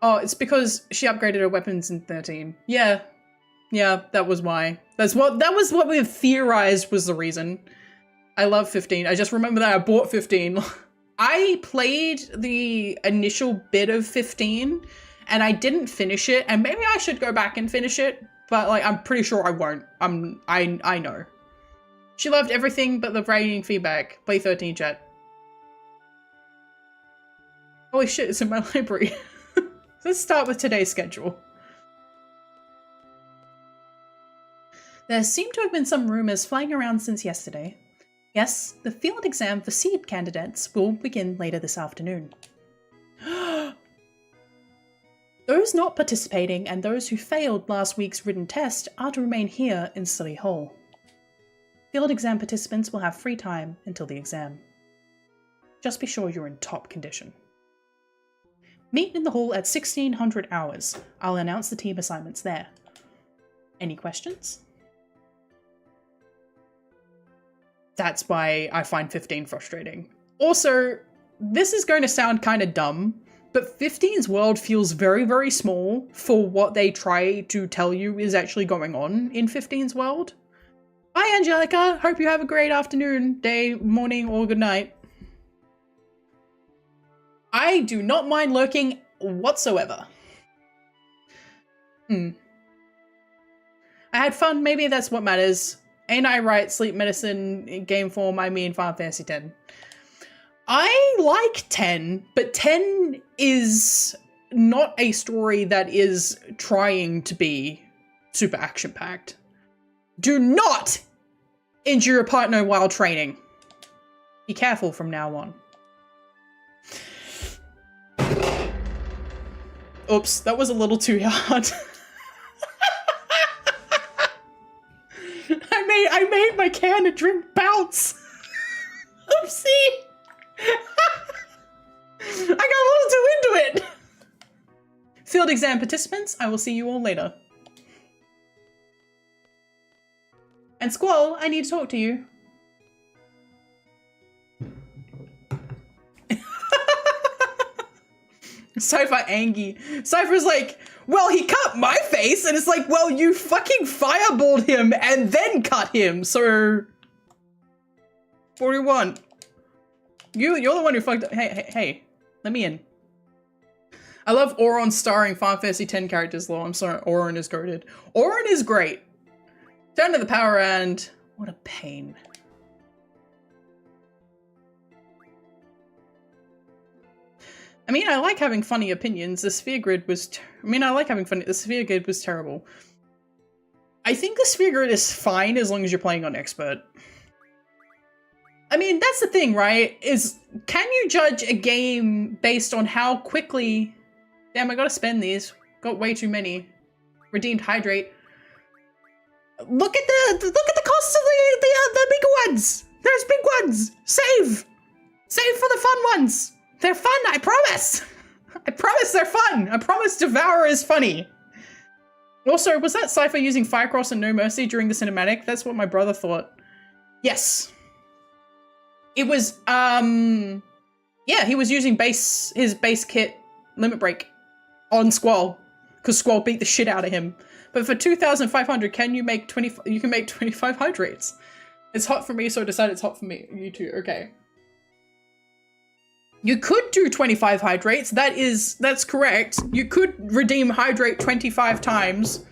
Oh, it's because she upgraded her weapons in 13. Yeah, that was why. That was what we theorized was the reason. I love 15. I just remember that I bought 15. I played the initial bit of 15, and I didn't finish it, and maybe I should go back and finish it, but, like, I'm pretty sure I won't. I know. She loved everything but the rating feedback. Play 13, chat. Holy shit, it's in my library. Let's start with today's schedule. There seem to have been some rumors flying around since yesterday. Yes, the field exam for seed candidates will begin later this afternoon. Those not participating and those who failed last week's written test are to remain here in Study Hall. Field exam participants will have free time until the exam. Just be sure you're in top condition. Meet in the hall at 1600 hours. I'll announce the team assignments there. Any questions? That's why I find 15 frustrating. Also, this is going to sound kind of dumb, but 15's world feels very, very small for what they try to tell you is actually going on in 15's world. Bye, Angelica. Hope you have a great afternoon, day, morning, or good night. I do not mind lurking whatsoever. I had fun. Maybe that's what matters. Ain't I right? Sleep medicine in game form. I mean Final Fantasy X. I like 10, but 10 is not a story that is trying to be super action-packed. Do not injure a partner while training. Be careful from now on. Oops, that was a little too hard. I made my can of drink bounce. Oopsie. I got a little too into it. Field exam participants, I will see you all later. And Squall, I need to talk to you. Cypher angry. Cypher's like, well, he cut my face, and it's like, well, you fucking fireballed him and then cut him, so 41. You're the one who fucked up. Hey, let me in. I love Auron starring Final Fantasy X characters, though. I'm sorry, Auron is goated. Auron is great. Down to the power and what a pain. I mean, I like having funny opinions. The sphere grid was, the sphere grid was terrible. I think the sphere grid is fine as long as you're playing on expert. I mean, that's the thing, right? Is, can you judge a game based on how quickly... Damn, I gotta spend these. Got way too many. Redeemed hydrate. Look at the costs of the big ones! There's big ones! Save! Save for the fun ones! They're fun, I promise! I promise they're fun. I promise Devour is funny. Also, was that Cypher using Firecross and No Mercy during the cinematic? That's what my brother thought. Yes. It was, yeah, he was using his base kit Limit Break on Squall, because Squall beat the shit out of him. But for 2,500, you can make 25 hydrates. It's hot for me, so I decided it's hot for me. You too, okay. You could do 25 hydrates, that's correct. You could redeem hydrate 25 times.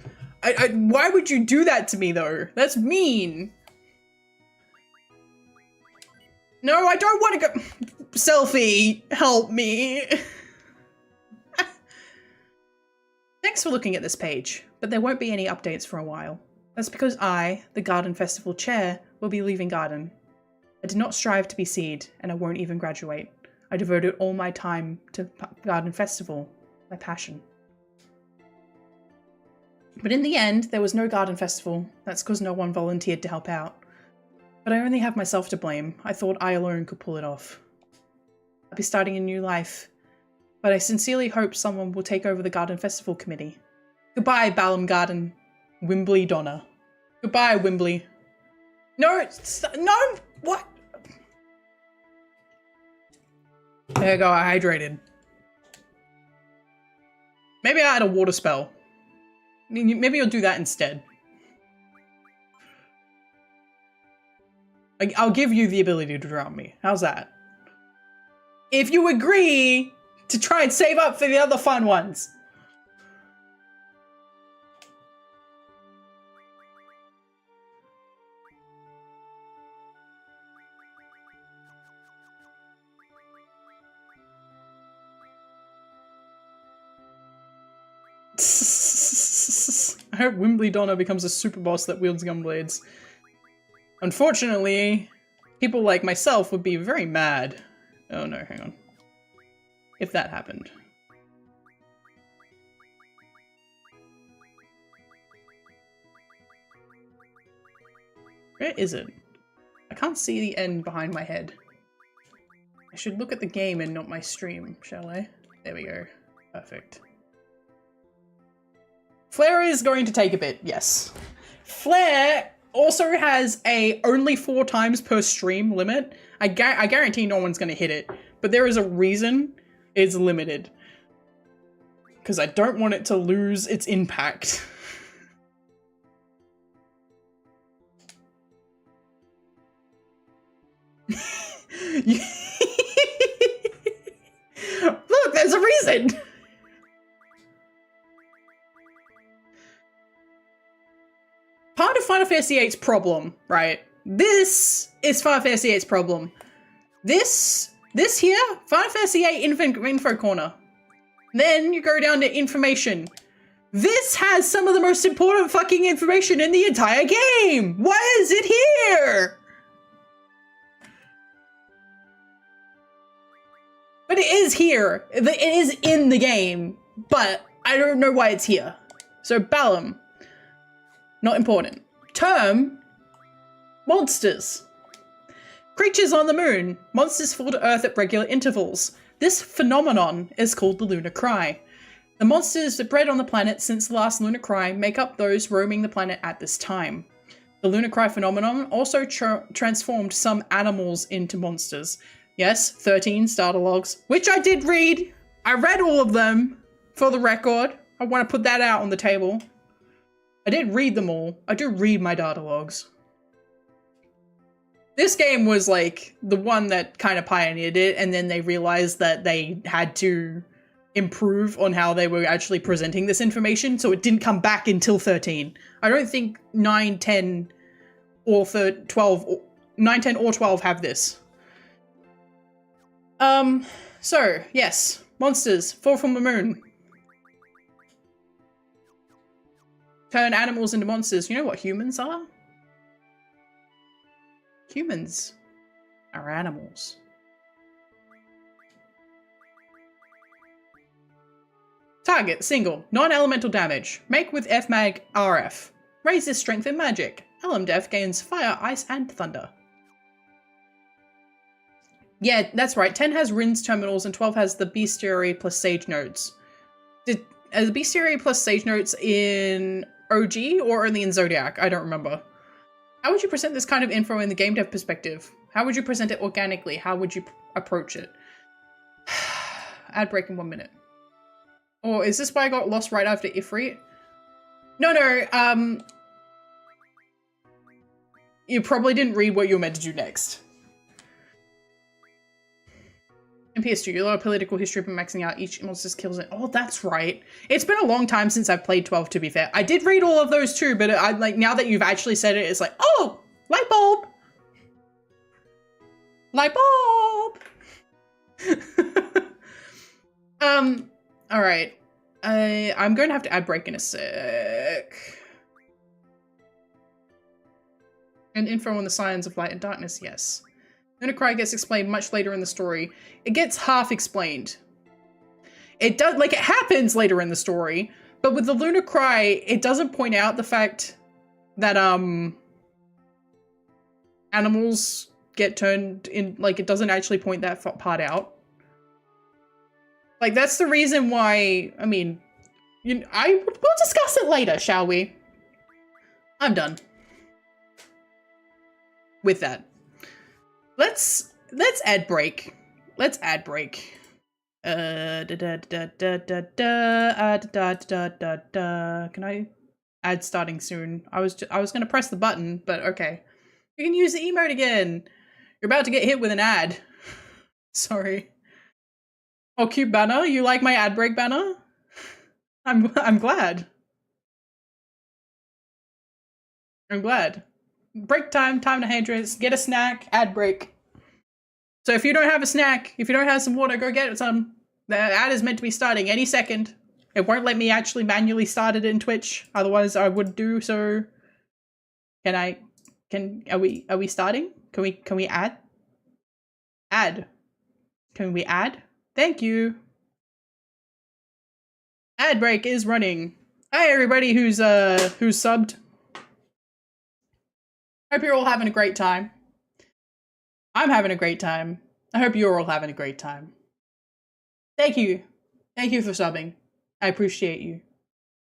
Why would you do that to me though? That's mean. No, I don't want to go. Selfie, help me. Thanks for looking at this page, but there won't be any updates for a while. That's because I, the Garden Festival chair, will be leaving Garden. I did not strive to be Seed, and I won't even graduate. I devoted all my time to Garden Festival, my passion. But in the end, there was no Garden Festival. That's because no one volunteered to help out. But I only have myself to blame. I thought I alone could pull it off. I'll be starting a new life, but I sincerely hope someone will take over the Garden Festival committee. Goodbye, Balam Garden. Wimbley Donna. Goodbye, Wimbley. No, no, what? There you go, I hydrated. Maybe I had a water spell. Maybe you'll do that instead. I'll give you the ability to drown me. How's that? If you agree to try and save up for the other fun ones. I hope Wimbley Donna becomes a super boss that wields gunblades. Unfortunately, people like myself would be very mad. Oh no, hang on. If that happened. Where is it? I can't see the end behind my head. I should look at the game and not my stream, shall I? There we go. Perfect. Flare is going to take a bit, yes. Flare also has a only 4 times per stream limit. I guarantee no one's going to hit it, but there is a reason it's limited. Because I don't want it to lose its impact. Look, there's a reason! Part of Final Fantasy VIII's problem, right? This is Final Fantasy VIII's problem. This here, Final Fantasy VIII info corner. Then you go down to information. This has some of the most important fucking information in the entire game. Why is it here? But it is here. It is in the game, but I don't know why it's here. So Balam. Not important. Term. Monsters. Creatures on the moon. Monsters fall to Earth at regular intervals. This phenomenon is called the lunar cry. The monsters that bred on the planet since the last lunar cry make up those roaming the planet at this time. The lunar cry phenomenon also transformed some animals into monsters. Yes, 13 starter logs, which I did read. I read all of them for the record. I want to put that out on the table. I did read them all. I do read my data logs. This game was like the one that kind of pioneered it, and then they realized that they had to improve on how they were actually presenting this information, so it didn't come back until 13. I don't think 9, 10, or 12, 9, 10, or 12 have this. So, yes. Monsters fall from the moon. Turn animals into monsters. You know what humans are? Humans are animals. Target, single, non-elemental damage. Make with FMAG RF. Raises strength and magic. LMDef gains fire, ice, and thunder. Yeah, that's right. 10 has Rin's terminals and 12 has the bestiary plus sage nodes. Are the bestiary plus sage nodes in OG or only in Zodiac? I don't remember. How would you present this kind of info in the game dev perspective? How would you present it organically? How would you approach it? Ad break in 1 minute. Or is this why I got lost right after Ifrit? No, you probably didn't read what you were meant to do next. In PS2, you lower political history by maxing out each monster's kills. Oh, that's right. It's been a long time since I've played 12, to be fair. I did read all of those too, but I like now that you've actually said it, it's like, oh, light bulb. Light bulb. All right. I'm going to have to ad break in a sec. And info on the science of light and darkness, yes. Lunar Cry gets explained much later in the story. It gets half explained. It does, like, it happens later in the story, but with the Lunar Cry, it doesn't point out the fact that, animals get turned in, like, it doesn't actually point that part out. Like, that's the reason why, I mean, we'll discuss it later, shall we? I'm done with that. Let's ad break. Let's ad break. Can I ad starting soon? I was gonna press the button, but okay. You can use the emote again. You're about to get hit with an ad. Sorry. Oh, cute banner. You like my ad break banner? I'm glad. I'm glad. Break time, time to hydrate, get a snack, ad break. So if you don't have a snack, if you don't have some water, go get some. The ad is meant to be starting any second. It won't let me actually manually start it in Twitch, otherwise I would do so. Are we starting? Can we add? Add. Can we add? Thank you. Ad break is running. Hi everybody who's subbed. Hope you're all having a great time. I'm having a great time. I hope you're all having a great time. Thank you. Thank you for subbing. I appreciate you.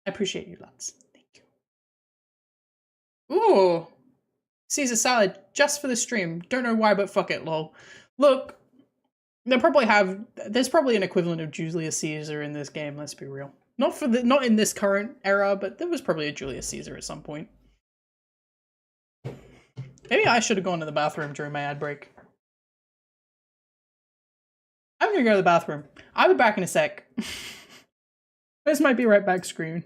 I appreciate you lots. Thank you. Ooh. Caesar salad just for the stream. Don't know why, but fuck it, lol. Look, there's probably an equivalent of Julius Caesar in this game, let's be real. Not in this current era, but there was probably a Julius Caesar at some point. Maybe I should have gone to the bathroom during my ad break. I'm gonna go to the bathroom. I'll be back in a sec. This might be right back screen.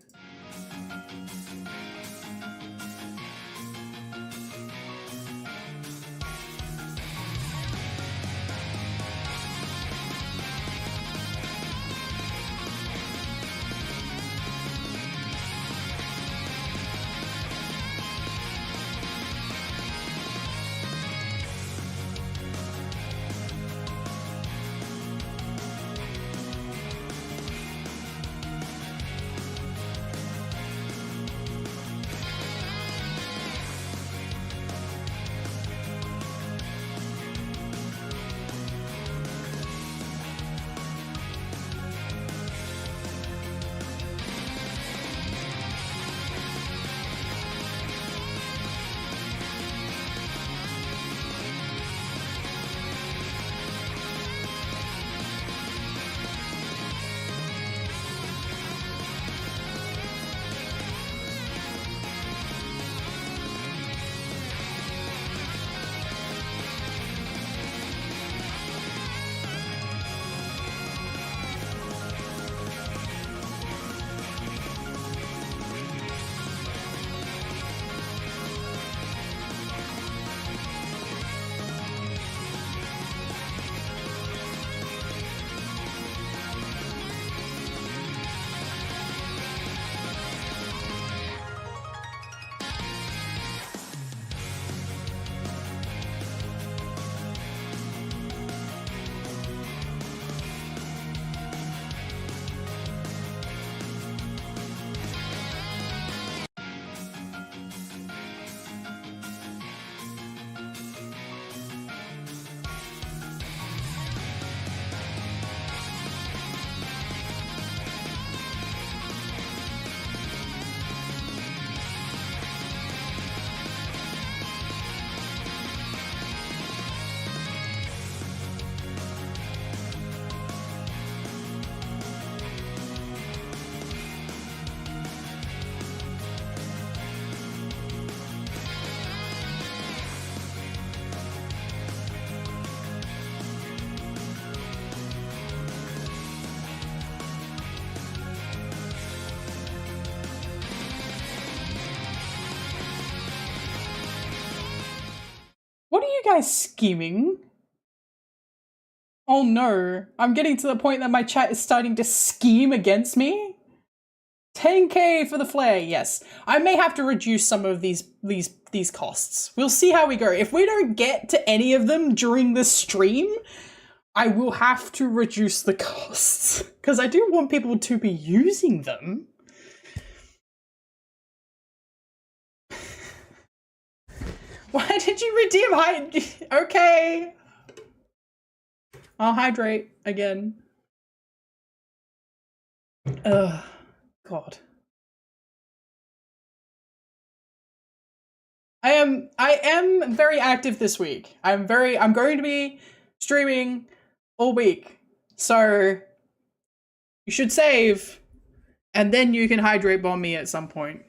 guys scheming? Oh no, I'm getting to the point that my chat is starting to scheme against me. 10k for the flare, yes. I may have to reduce some of these costs. We'll see how we go. If we don't get to any of them during this stream, I will have to reduce the costs. Because I do want people to be using them. Why did you redeem okay. I'll hydrate again. Ugh. God. I am very active this week. I'm going to be streaming all week. So you should save and then you can hydrate bomb me at some point,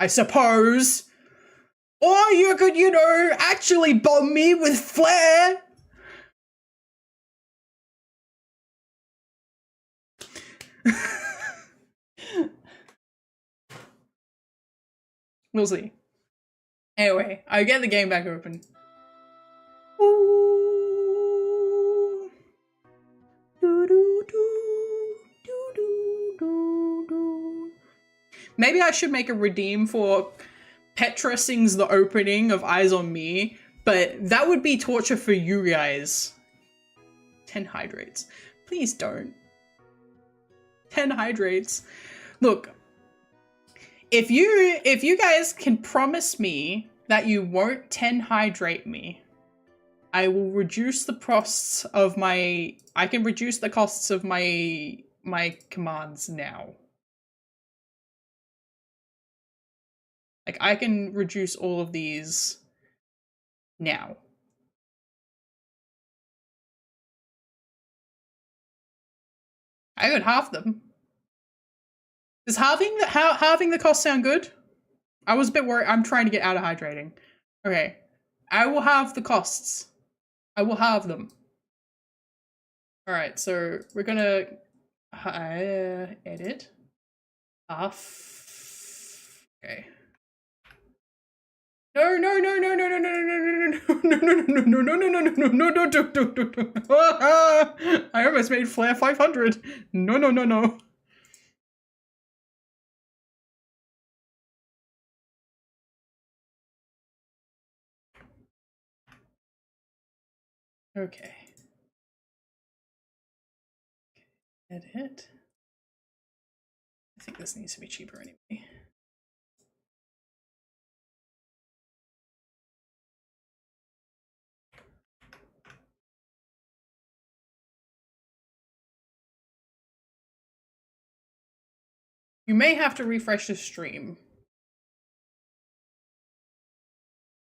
I suppose. Or you could, you know, actually bomb me with flare. We'll see. Anyway, I get the game back open. Ooh. Do, do, do, do, do, do, do. Maybe I should make a redeem for Petra sings the opening of Eyes on Me, but that would be torture for you guys. 10 hydrates. Please don't. 10 hydrates. Look, if you guys can promise me that you won't 10 hydrate me, I will reduce the costs of my my commands now. Like, I can reduce all of these now. I got half them. Does halving the cost sound good? I was a bit worried. I'm trying to get out of hydrating. Okay. I will halve the costs. I will halve them. Alright, so we're gonna edit. Half. Okay. No, no, no, no, no, no, no, no, no, no, no, no, no, no, no, no, no, no, no. I almost made flare 500. No, no, no, no. Okay. Edit. I think this needs to be cheaper anyway. You may have to refresh the stream.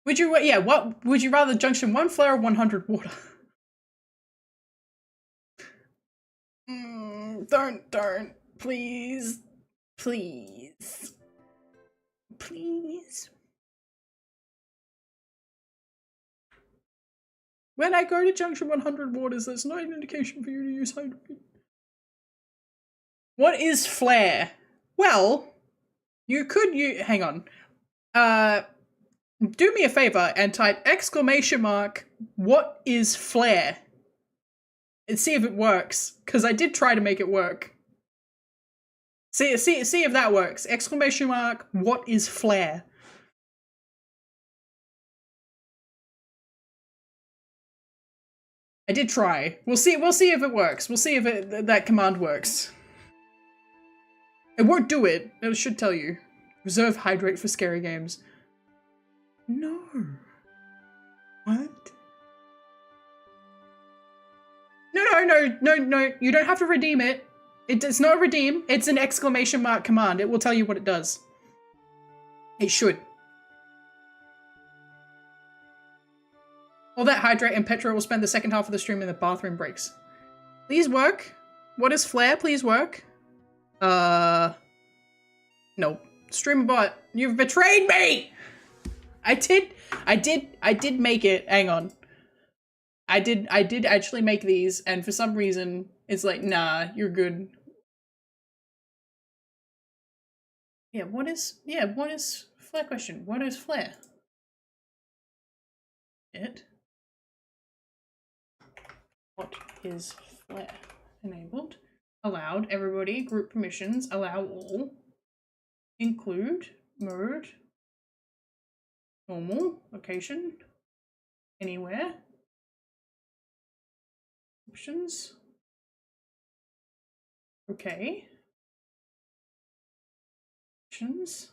Would you, yeah, what would you rather, junction 1 flare or 100 water? Don't, please. Please. Please. When I go to junction 100 waters, that's not an indication for you to use hydrate. What is flare? Well, you could use, hang on. Do me a favor and type exclamation mark, what is flare? And see if it works, because I did try to make it work. See if that works. Exclamation mark, what is flare? I did try. We'll see if it works. We'll see if that command works. It won't do it. It should tell you. Reserve hydrate for scary games. No. What? No. You don't have to redeem it. It's not a redeem. It's an exclamation mark command. It will tell you what it does. It should. All that hydrate and Petra will spend the second half of the stream in the bathroom breaks. Please work. What is flare? Please work. Nope. Streamer bot, you've betrayed me! I did make it. Hang on. I did actually make these, and for some reason, it's like, nah, you're good. Yeah, what is flare question? What is flare? It? What is flare? Enabled. Allowed. Everybody. Group permissions. Allow all. Include. Mode. Normal. Location. Anywhere. Options. Okay. Options.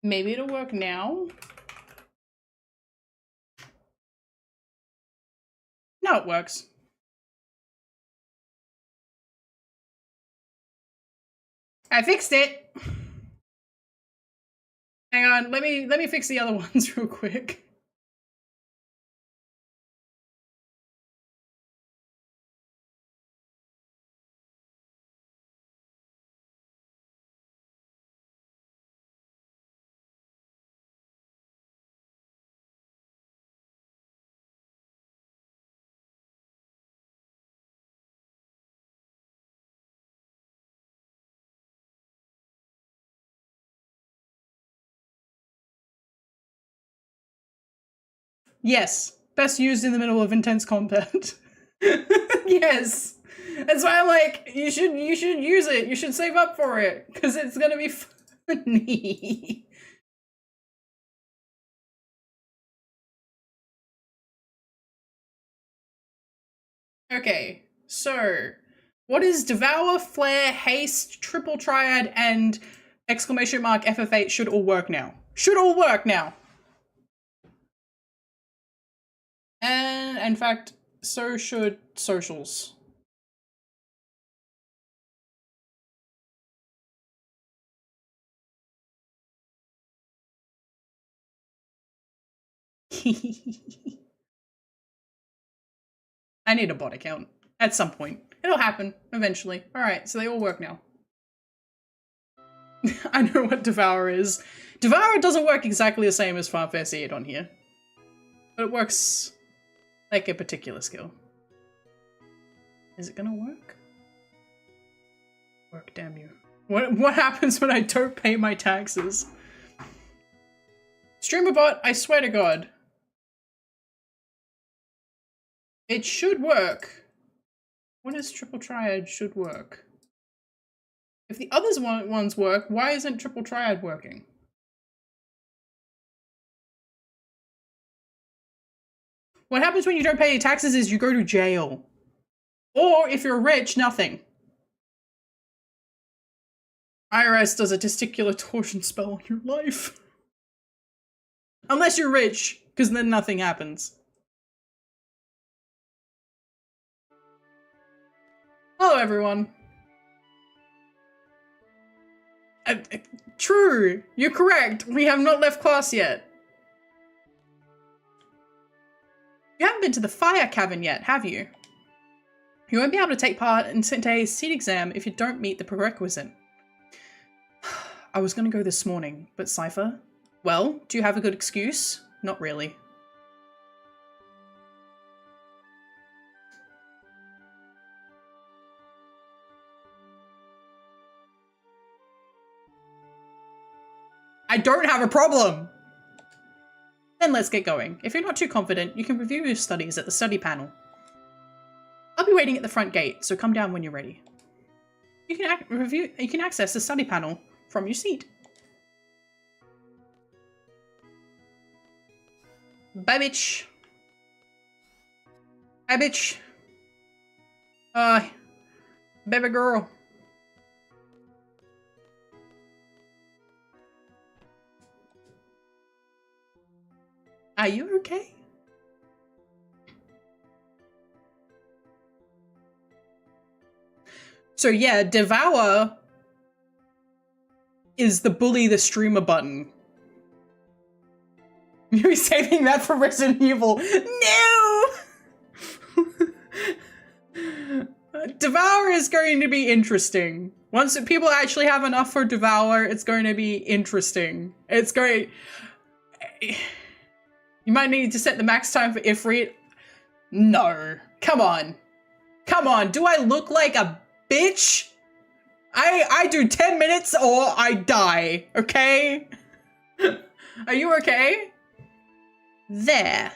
Maybe it'll work now. No, it works. I fixed it. Hang on, let me fix the other ones real quick. Yes, best used in the middle of intense combat. Yes, that's why I'm like, you should use it. You should save up for it because it's gonna be funny. Okay, so what is Devour, Flare, Haste, Triple Triad, and exclamation mark FF8 should all work now? Should all work now. And in fact, so should socials. I need a bot account at some point. It'll happen eventually. All right, so they all work now. I know what Devour is. Devour doesn't work exactly the same as Final Fantasy VIII on here, but it works like a particular skill. Is it gonna work? Work, damn you. What happens when I don't pay my taxes? Streamerbot, I swear to God. It should work. What is Triple Triad should work? If the others ones work, why isn't Triple Triad working? What happens when you don't pay your taxes is you go to jail. Or if you're rich, nothing. IRS does a testicular torsion spell on your life. Unless you're rich, because then nothing happens. Hello, everyone. True, you're correct. We have not left class yet. You haven't been to the fire cavern yet, have you? You won't be able to take part in today's seat exam if you don't meet the prerequisite. I was going to go this morning, but Cypher? Well, do you have a good excuse? Not really. I don't have a problem! Then let's get going. If you're not too confident, you can review your studies at the study panel. I'll be waiting at the front gate, so come down when you're ready. You can access the study panel from your seat. Bye, bitch. Hi, bitch. Baby girl. Are you okay? So yeah, Devour is the bully the streamer button. You're saving that for Resident Evil. No! Devour is going to be interesting. Once people actually have enough for Devour, it's going to be interesting. It's going... You might need to set the max time for Ifrit. No. Come on. Come on. Do I look like a bitch? I do 10 minutes or I die, okay? Are you okay? There.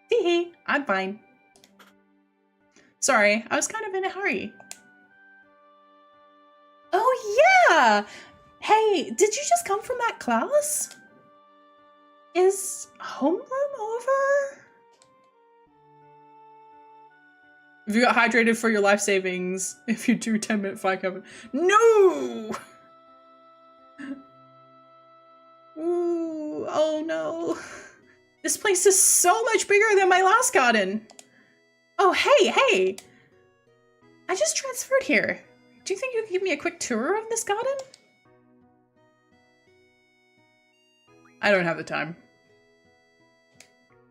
Hee, I'm fine. Sorry, I was kind of in a hurry. Oh yeah! Hey, did you just come from that class? Is homeroom over? Have you got hydrated for your life savings if you do 10-minute fire cover? No! Ooh, oh no. This place is so much bigger than my last garden. Oh, hey! I just transferred here. Do you think you could give me a quick tour of this garden? I don't have the time.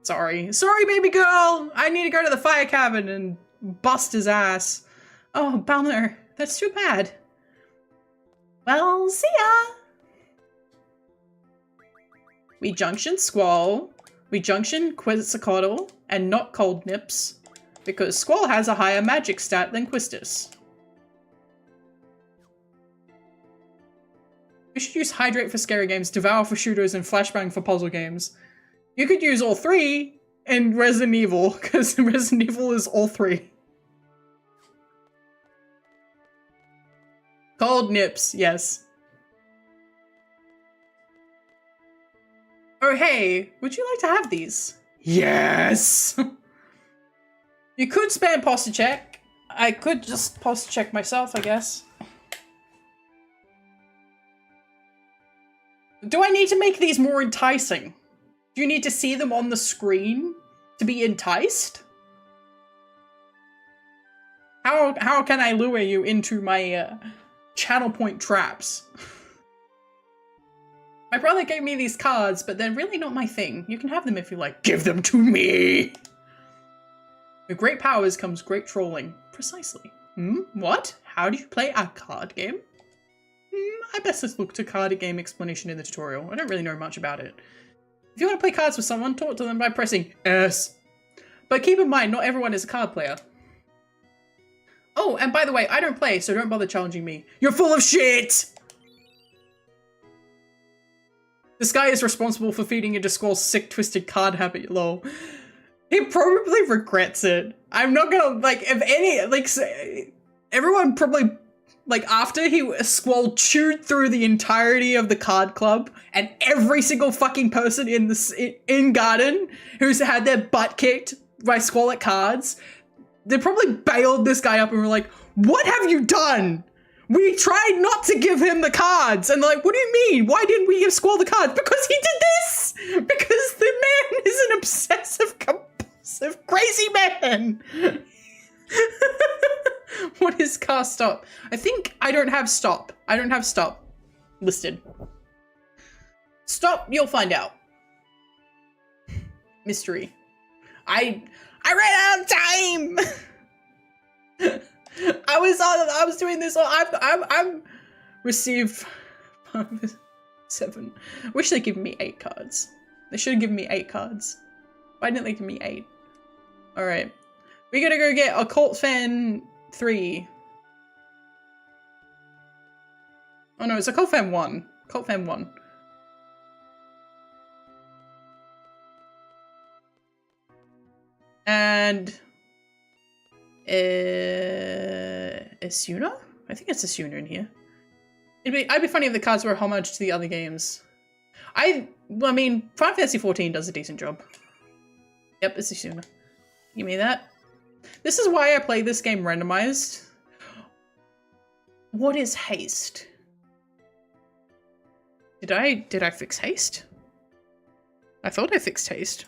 Sorry, baby girl! I need to go to the fire cabin and bust his ass. Oh, bummer. That's too bad. Well, see ya! We junction Squall. We junction Quetzalcoatl and not Cold Nips, because Squall has a higher magic stat than Quistis. We should use Hydrate for scary games, Devour for shooters, and Flashbang for puzzle games. You could use all three in Resident Evil, because Resident Evil is all three. Cold Nips, yes. Oh hey, would you like to have these? Yes! You could spam posture check. I could just posture check myself, I guess. Do I need to make these more enticing? Do you need to see them on the screen to be enticed? How can I lure you into my channel point traps? My brother gave me these cards, but they're really not my thing. You can have them if you like. Give them to me! With great powers comes great trolling. Precisely. What? How do you play a card game? I best just look to card game explanation in the tutorial. I don't really know much about it. If you want to play cards with someone, talk to them by pressing S. But keep in mind, not everyone is a card player. Oh, and by the way, I don't play, so don't bother challenging me. You're full of shit! This guy is responsible for feeding into Squall's sick, twisted card habit, lol. He probably regrets it. I'm not gonna, like, if any, like, everyone probably, like, after Squall chewed through the entirety of the card club, and every single fucking person in Garden who's had their butt kicked by Squall at cards, they probably bailed this guy up and were like, what have you done? We tried not to give him the cards. And they're like, what do you mean? Why didn't we give Squall the cards? Because he did this! Because the man is an obsessive, compulsive, crazy man! What is car stop? I think I don't have stop. I don't have stop listed. Stop, you'll find out. Mystery. I ran out of time! I was doing this. I'm received 7. Wish they'd given me 8 cards. They should have given me 8 cards. Why didn't they give me 8? All right, we gotta go get Occult Fan 3. Oh no, it's Occult Fan 1. Occult Fan 1. And Asuna? I think it's Asuna in here. I'd be funny if the cards were a homage to the other games. I mean, Final Fantasy XIV does a decent job. Yep, it's Asuna. Give me that. This is why I play this game randomized. What is haste? Did I fix haste? I thought I fixed haste.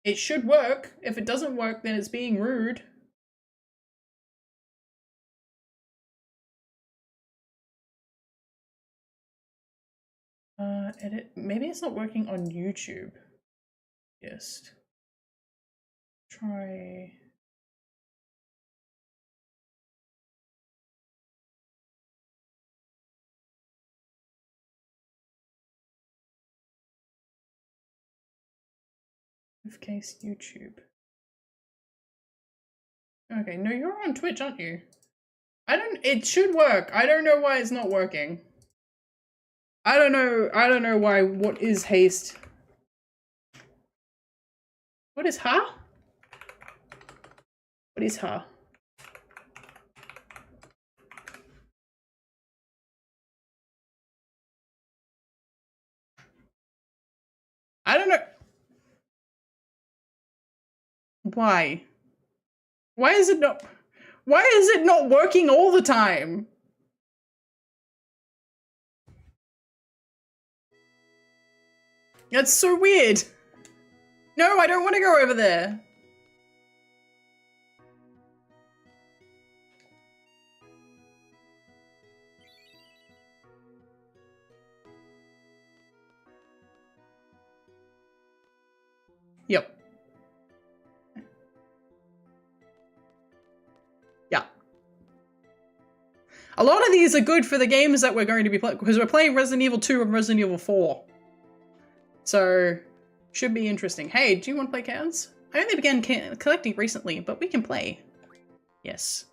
It should work. If it doesn't work, then it's being rude. Edit. Maybe it's not working on YouTube. Yes. Try. Case YouTube. Okay, no, you're on Twitch, aren't you? It should work. I don't know why it's not working. I don't know why. What is haste? What is ha? What is ha? I don't know. Why? Why is it not working all the time? That's so weird. No, I don't want to go over there. Yep. Yeah. A lot of these are good for the games that we're going to be playing, because we're playing Resident Evil 2 and Resident Evil 4. So, should be interesting. Hey, do you want to play cards? I only began collecting recently, but we can play. Yes.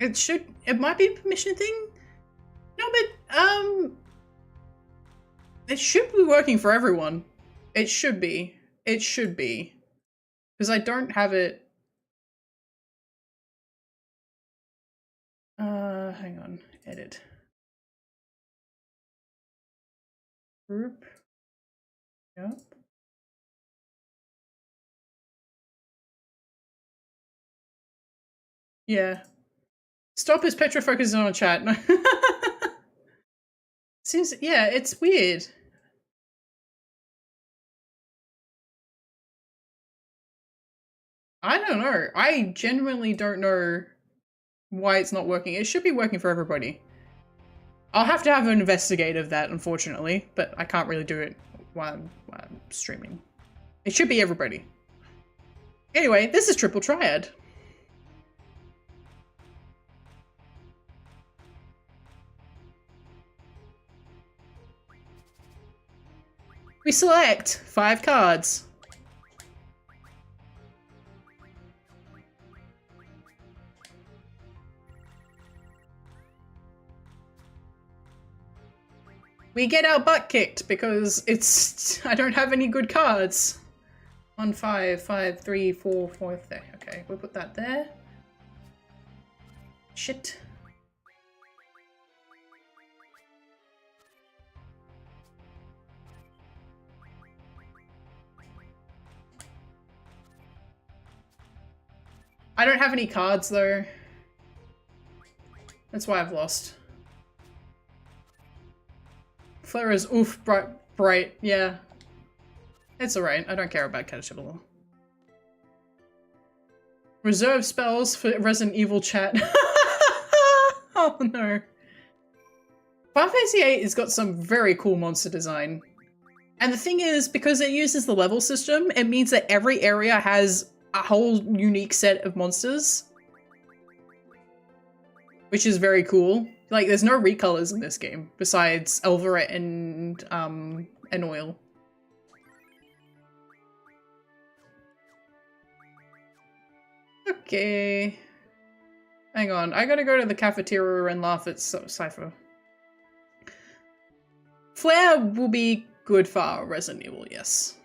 It might be a permission thing? No, but, it should be working for everyone. It should be. It should be. Because I don't have it. Hang on. Edit. Group. Yep. Yeah. Stop as Petra focuses on a chat. Seems, yeah, it's weird. I don't know. I genuinely don't know why it's not working. It should be working for everybody. I'll have to have an investigate of that, unfortunately, but I can't really do it while I'm streaming. It should be everybody. Anyway, this is Triple Triad. We select 5 cards. We get our butt kicked because I don't have any good cards. 1, 5, 5, 3, 4, 4 there. Okay, we'll put that there. Shit. I don't have any cards though. That's why I've lost. Flare is oof bright, yeah. It's alright, I don't care about Caterpillar. Reserve spells for Resident Evil chat. Oh no. Final Fantasy VIII has got some very cool monster design. And the thing is, because it uses the level system, it means that every area has a whole unique set of monsters. Which is very cool. Like, there's no recolors in this game, besides Elveret and Oil. Okay. Hang on, I gotta go to the cafeteria and laugh at Cypher. Flare will be good for Resident Evil, yes.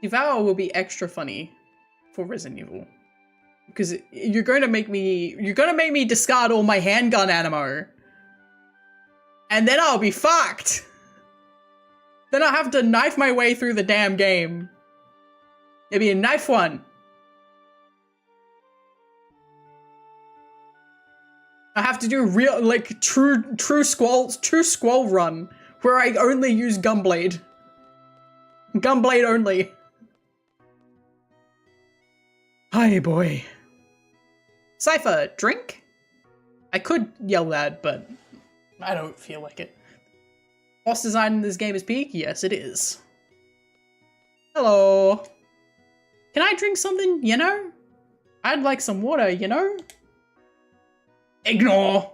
Devour will be extra funny for Resident Evil. Because you're gonna make me discard all my handgun ammo. And then I'll be fucked! Then I'll have to knife my way through the damn game. It'll be a knife one. I have to do real, like, true squall run, where I only use Gunblade. Gunblade only. Hi, boy. Cypher, drink? I could yell that, but I don't feel like it. Boss design in this game is peak? Yes, it is. Hello. Can I drink something, you know? I'd like some water, you know? Ignore.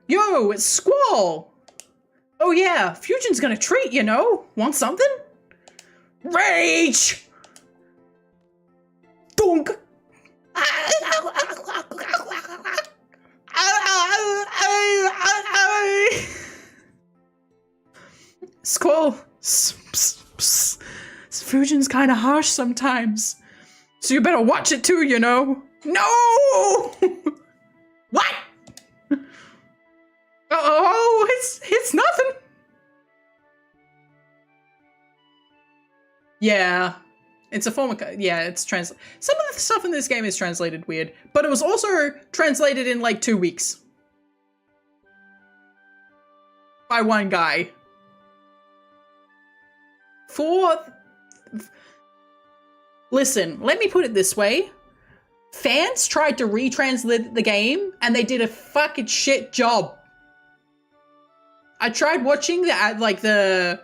Yo, it's Squall! Oh yeah, Fusion's gonna treat, you know? Want something? Rage! Dunk! Squall! Fusion's kinda harsh sometimes. So you better watch it too, you know? No! What? Oh, it's nothing. Yeah, it's a form of, yeah, it's some of the stuff in this game is translated weird, but it was also translated in like 2 weeks. By one guy. Listen, let me put it this way. Fans tried to retranslate the game and they did a fucking shit job. I tried watching the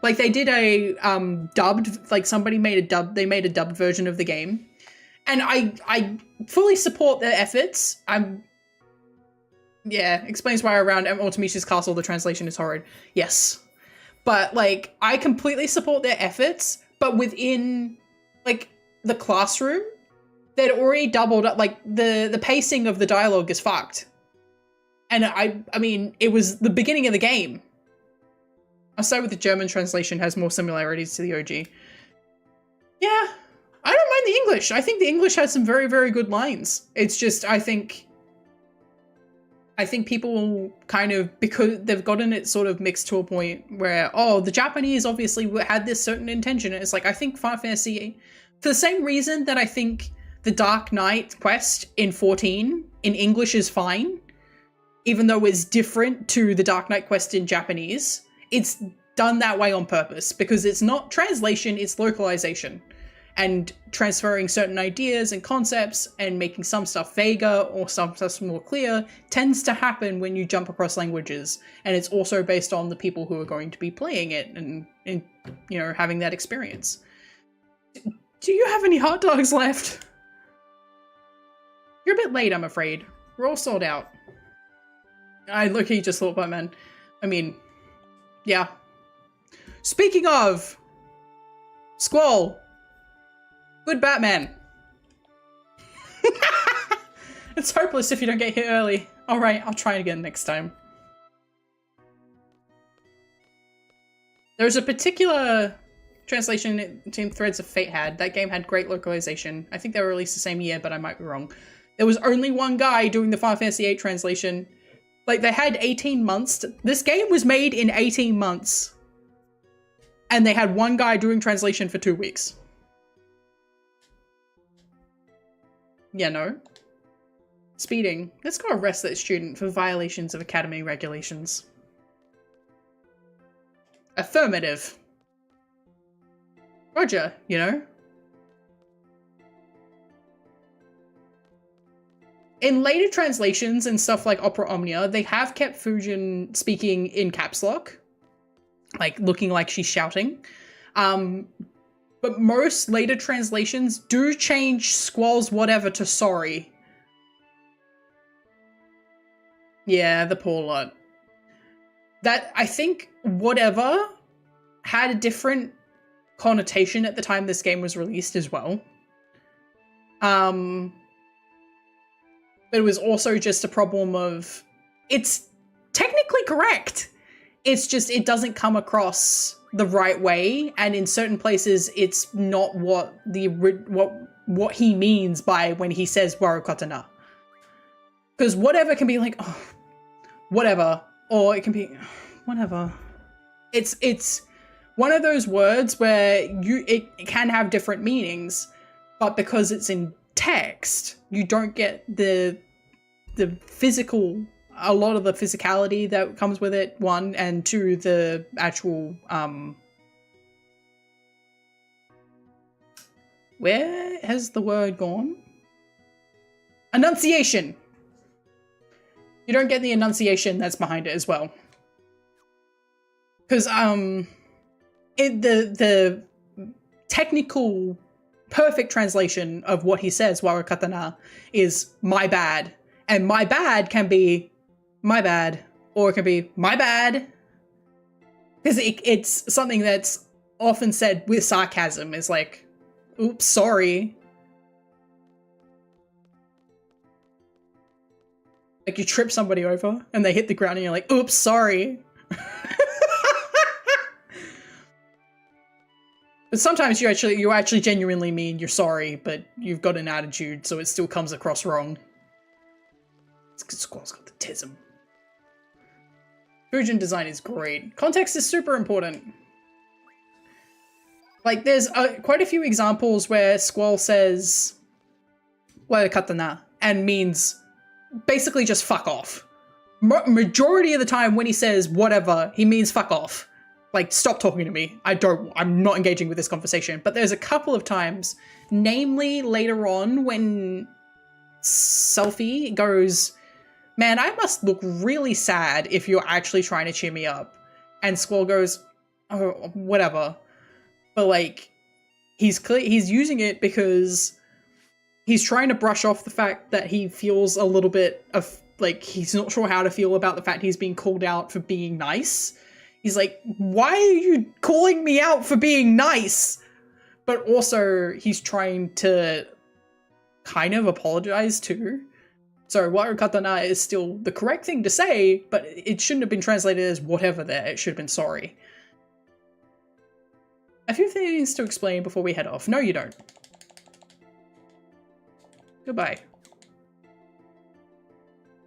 they did a dubbed, like somebody made a dubbed version of the game. And I fully support their efforts. Yeah, explains why around Ultimicia's castle the translation is horrid. Yes. But like I completely support their efforts, but within like the classroom, they'd already doubled up, like the pacing of the dialogue is fucked. And I mean, it was the beginning of the game. I'll say with the German translation has more similarities to the OG. Yeah, I don't mind the English. I think the English has some very, very good lines. It's just, I think people kind of, because they've gotten it sort of mixed to a point where, oh, the Japanese obviously had this certain intention. And it's like, I think Final Fantasy, for the same reason that I think the Dark Knight quest in 14 in English is fine, even though it's different to the Dark Knight quest in Japanese, it's done that way on purpose because it's not translation, it's localization. And transferring certain ideas and concepts and making some stuff vaguer or some stuff more clear tends to happen when you jump across languages. And it's also based on the people who are going to be playing it and you know, having that experience. Do you have any hot dogs left? You're a bit late, I'm afraid. We're all sold out. I look-y just thought about, man. I mean, yeah. Speaking of Squall, good Batman. It's hopeless if you don't get here early. Alright, I'll try again next time. There's a particular translation Team Threads of Fate had. That game had great localization. I think they were released the same year, but I might be wrong. There was only one guy doing the Final Fantasy VIII translation. Like, they had 18 months. This game was made in 18 months. And they had one guy doing translation for 2 weeks. Yeah, no. Speeding. Let's go arrest that student for violations of academy regulations. Affirmative. Roger, you know. In later translations and stuff like Opera Omnia, they have kept Fusion speaking in caps lock. Like, looking like she's shouting. But most later translations do change Squall's whatever to sorry. Yeah, the poor lot. That, I think, whatever had a different connotation at the time this game was released as well. But it was also just a problem of, it's technically correct. It's just, it doesn't come across the right way. And in certain places, it's not what what he means by when he says Warukatana. Because whatever can be like, oh, whatever. Or it can be, whatever. It's one of those words where it can have different meanings, but because it's in text, you don't get the physical, a lot of the physicality that comes with it, one, and two, the actual, where has the word gone? Enunciation. You don't get the enunciation that's behind it as well. Because, the technical perfect translation of what he says, Warakatana, is my bad. And my bad can be my bad, or it can be my bad. Because it's something that's often said with sarcasm. It's like, oops, sorry. Like you trip somebody over and they hit the ground and you're like, oops, sorry. But sometimes you actually genuinely mean you're sorry, but you've got an attitude, so it still comes across wrong. It's because Squall's got the tism. Fujin design is great. Context is super important. Like, there's quite a few examples where Squall says "Warakatana" and means basically just fuck off. Majority of the time when he says whatever, he means fuck off. Like, stop talking to me. I'm not engaging with this conversation. But there's a couple of times, namely later on when Selfie goes, man, I must look really sad if you're actually trying to cheer me up. And Squall goes, oh, whatever. But like, he's using it because he's trying to brush off the fact that he feels a little bit of, like, he's not sure how to feel about the fact he's being called out for being nice. He's like, why are you calling me out for being nice? But also, he's trying to kind of apologize too. So, Warakatana is still the correct thing to say, but it shouldn't have been translated as whatever there. It should have been sorry. A few things to explain before we head off. No, you don't. Goodbye.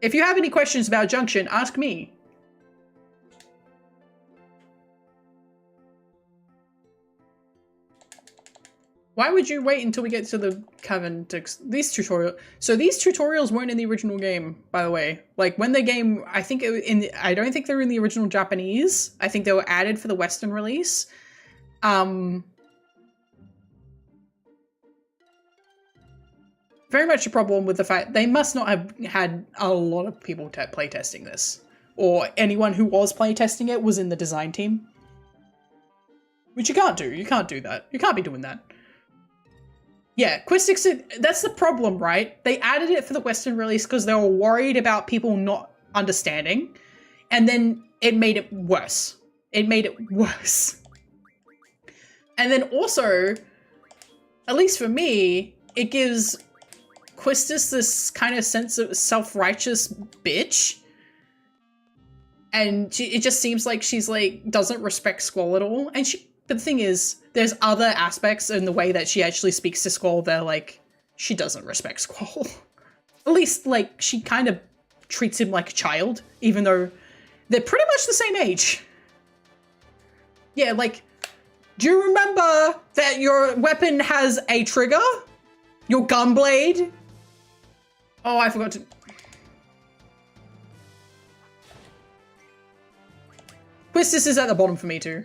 If you have any questions about Junction, ask me. Why would you wait until we get to the cavern to these tutorials? So these tutorials weren't in the original game, by the way. Like when the game, I think I don't think they're in the original Japanese. I think they were added for the Western release. Very much a problem with the fact they must not have had a lot of people playtesting this, or anyone who was playtesting it was in the design team. Which you can't do. You can't do that. You can't be doing that. Yeah, Quiztix, that's the problem, right? They added it for the Western release because they were worried about people not understanding, and then it made it worse. It made it worse. And then also, at least for me, it gives Quistis this kind of sense of self-righteous bitch. And it just seems like she's like, doesn't respect Squall at all. And but the thing is, there's other aspects in the way that she actually speaks to Squall that like, she doesn't respect Squall. At least like, she kind of treats him like a child, even though they're pretty much the same age. Yeah, like, do you remember that your weapon has a trigger? Your gun blade? Oh, I forgot to... Quistis is at the bottom for me too.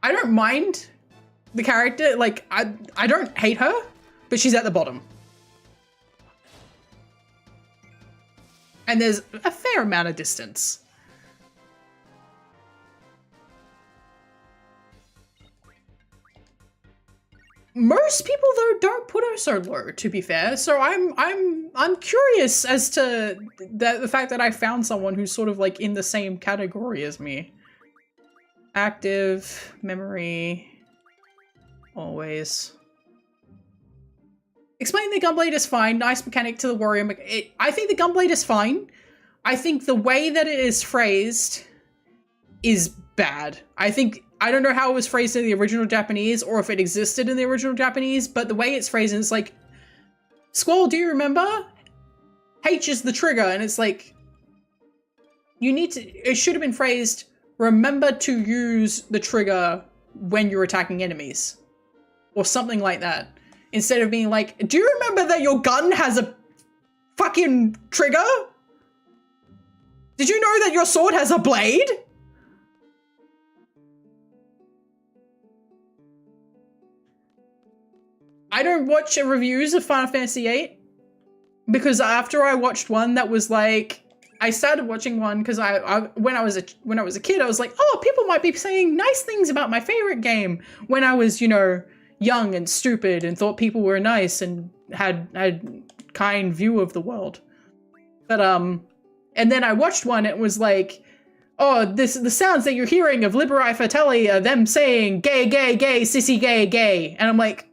I don't mind the character, like, I don't hate her, but she's at the bottom. And there's a fair amount of distance. Most people though don't put her so low, to be fair. So I'm curious as to the fact that I found someone who's sort of like in the same category as me. Active, memory, always. Explain the gunblade is fine. Nice mechanic to the warrior. I think the gunblade is fine. I think the way that it is phrased is bad. I don't know how it was phrased in the original Japanese or if it existed in the original Japanese, but the way it's phrased is like, Squall, do you remember? H is the trigger, and it's like, it should have been phrased, remember to use the trigger when you're attacking enemies. Or something like that. Instead of being like, do you remember that your gun has a fucking trigger? Did you know that your sword has a blade? I don't watch reviews of Final Fantasy VIII because after I watched one that was like, I started watching one because when I was a kid, I was like, oh, people might be saying nice things about my favorite game when I was, you know, young and stupid and thought people were nice and had kind view of the world. But and then I watched one, it was like, oh, the sounds that you're hearing of Liberi Fratelli are them saying gay, gay, gay, sissy, gay, gay. And I'm like,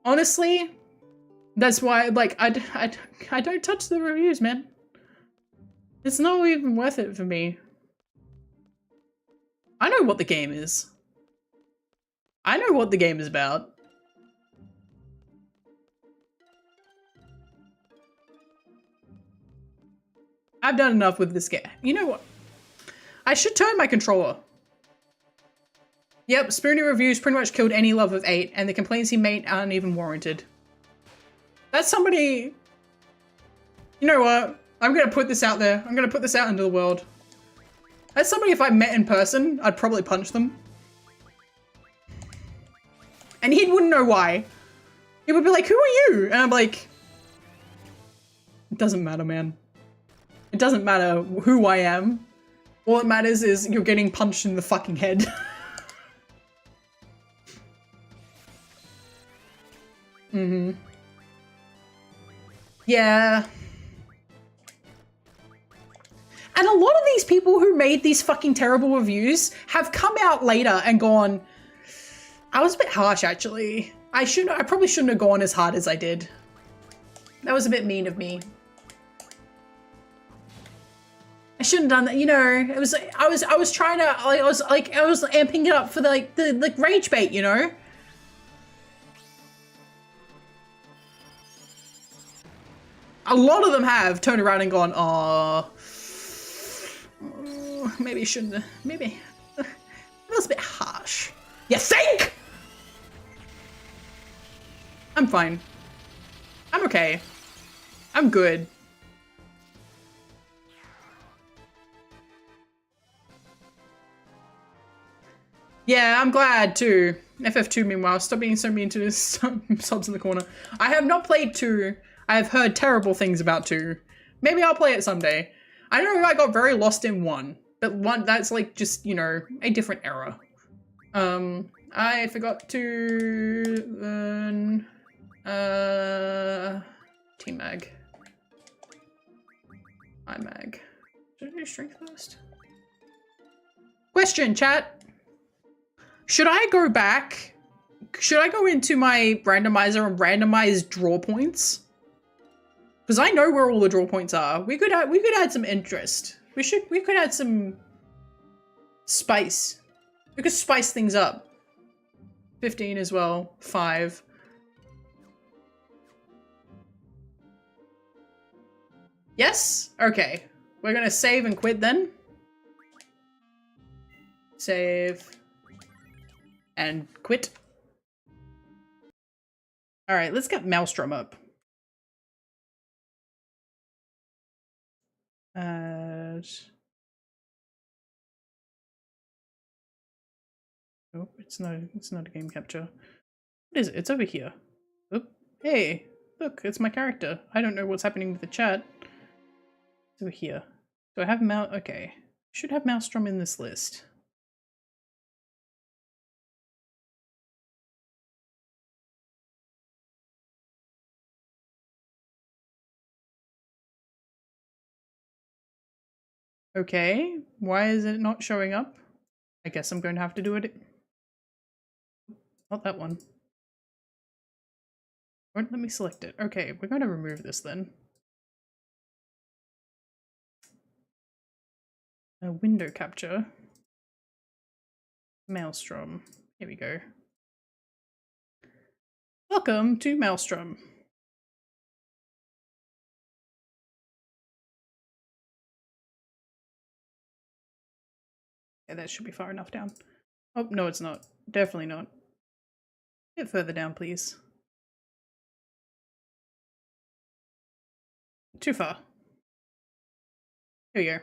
honestly, that's why, like, I don't touch the reviews, man. It's not even worth it for me. I know what the game is. I know what the game is about. I've done enough with this game. You know what? I should turn my controller. Yep, Spoony Reviews pretty much killed any love of 8, and the complaints he made aren't even warranted. That's somebody... You know what? I'm gonna put this out there. I'm gonna put this out into the world. That's somebody, if I met in person, I'd probably punch them. And he wouldn't know why. He would be like, who are you? And I'm like... It doesn't matter, man. It doesn't matter who I am. All that matters is you're getting punched in the fucking head. Mm-hmm. Yeah. And a lot of these people who made these fucking terrible reviews have come out later and gone, I was a bit harsh, actually. I probably shouldn't have gone as hard as I did. That was a bit mean of me. I shouldn't have done that, you know. It was I was trying to I was amping it up for the rage bait, you know. A lot of them have turned around and gone, oh, maybe shouldn't have, maybe that was a bit harsh. You think? I'm fine. I'm okay. I'm good. Yeah, I'm glad too. FF2 meanwhile, stop being so mean to this subs in the corner. I have not played 2. I have heard terrible things about 2. Maybe I'll play it someday. I know I got very lost in 1, but 1 that's like just, you know, a different era. I forgot to learn T-Mag. I-Mag. Should I do strength first? Question, chat. Should I go back? Should I go into my randomizer and randomize draw points? Because I know where all the draw points are. We could add some interest. We could add some spice. We could spice things up. 15 as well. 5. Yes? Okay. We're gonna save and quit then. Save. And quit. Alright, let's get Maelstrom up. Oh, it's not a game capture. What is it? It's over here. Oh, hey, look, it's my character. I don't know what's happening with the chat. It's over here. Do I have okay. Should have Maelstrom in this list. Okay, why is it not showing up? I guess I'm going to have to do it. Not that one. Won't let me select it. Okay, we're going to remove this then. A window capture. Maelstrom. Here we go. Welcome to Maelstrom. Yeah, that should be far enough down. Oh, no, it's not. Definitely not. A bit further down, please. Too far. Here we go.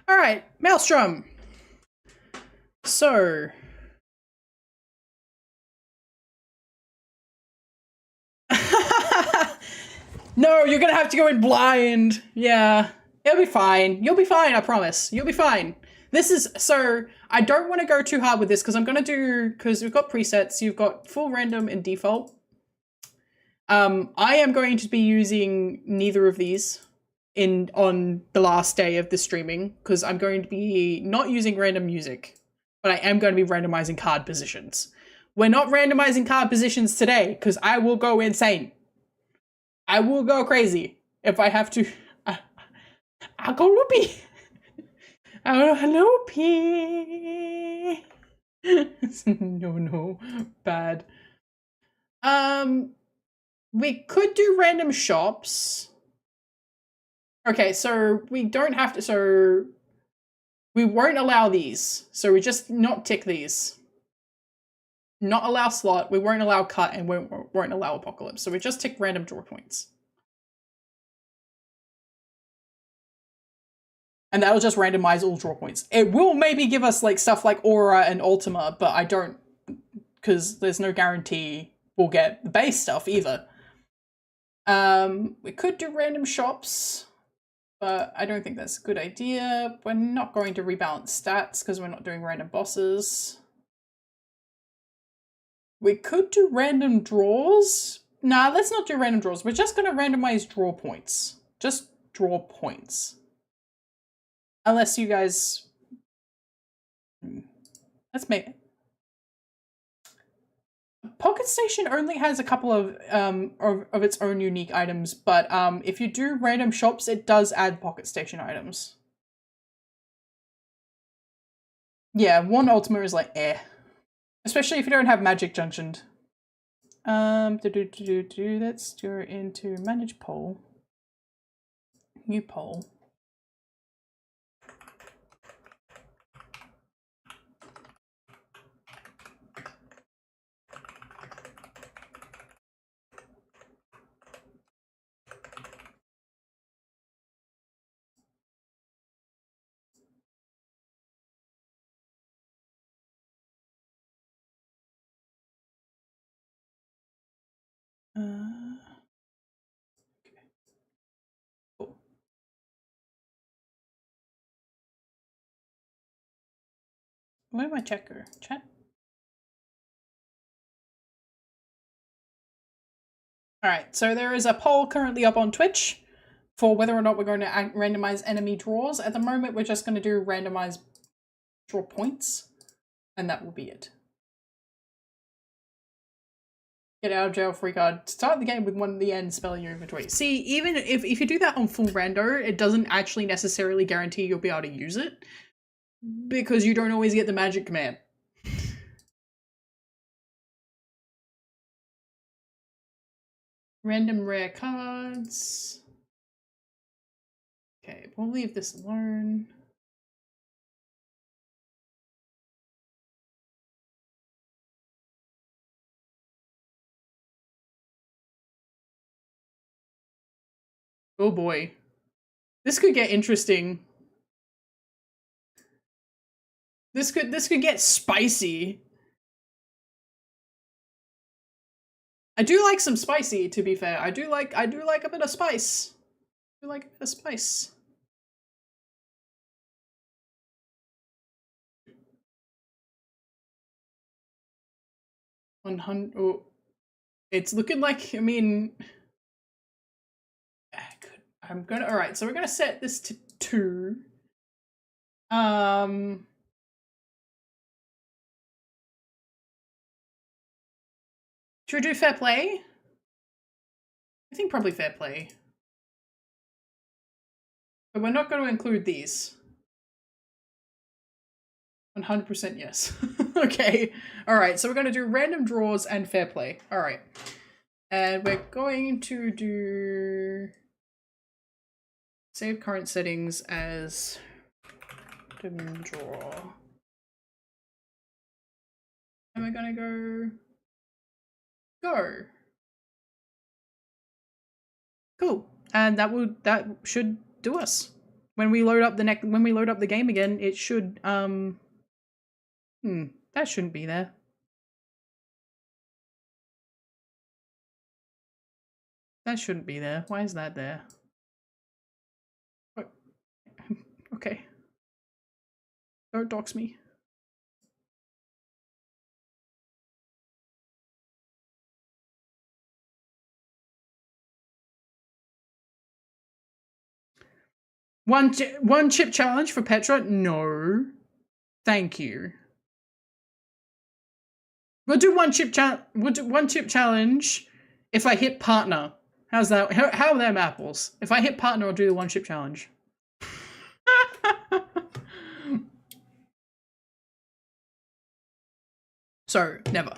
Alright, Maelstrom! So... No, you're gonna have to go in blind. Yeah. It'll be fine. You'll be fine, I promise. You'll be fine. This is, so, I don't want to go too hard with this because I'm gonna do, because we've got presets, you've got full random and default. I am going to be using neither of these on the last day of the streaming because I'm going to be not using random music, but I am going to be randomizing card positions. We're not randomizing card positions today because I will go insane. I will go crazy if I have to. I'll go loopy. I'll go loopy. No, bad. We could do random shops. Okay, so we don't have to. So we won't allow these. So we just not tick these. Not allow slot, we won't allow cut, and won't allow apocalypse. So we just tick random draw points. And that'll just randomize all draw points. It will maybe give us like stuff like Aura and Ultima, but I don't, because there's no guarantee we'll get the base stuff either. We could do random shops, but I don't think that's a good idea. We're not going to rebalance stats because we're not doing random bosses. We could do random draws. Nah, let's not do random draws. We're just going to randomize draw points. Just draw points. Unless you guys... Let's make... Pocket Station only has a couple of its own unique items, but if you do random shops, it does add Pocket Station items. Yeah, one Ultima is like, eh. Especially if you don't have Magic Junctioned. Let's go into Manage Poll. New poll. Okay. Cool. Where my checker? Chat? Alright, so there is a poll currently up on Twitch for whether or not we're going to randomize enemy draws. At the moment, we're just going to do randomize draw points, and that will be it. Get out of jail free card. Start the game with one at the end, spell in your inventory. See, even if you do that on full rando, it doesn't actually necessarily guarantee you'll be able to use it, because you don't always get the magic command. Random rare cards. Okay, we'll leave this alone. Oh boy. This could get interesting. This could get spicy. I do like some spicy, to be fair. I do like a bit of spice. I do like a bit of spice. Oh, it's looking like, I mean, I'm gonna, all right, so we're gonna set this to 2. Should we do fair play? I think probably fair play. But we're not going to include these. 100% yes. Okay. All right. So we're going to do random draws and fair play. All right. And we're going to do save current settings as random draw. And we're going to go. Cool. And that should do us. When we load up the game again, it should that shouldn't be there. That shouldn't be there. Why is that there? What? Okay. Don't dox me. One chip challenge for Petra? No. Thank you. We'll do one chip challenge if I hit partner. How's that? How are them apples? If I hit partner, I'll do the one chip challenge. So, never.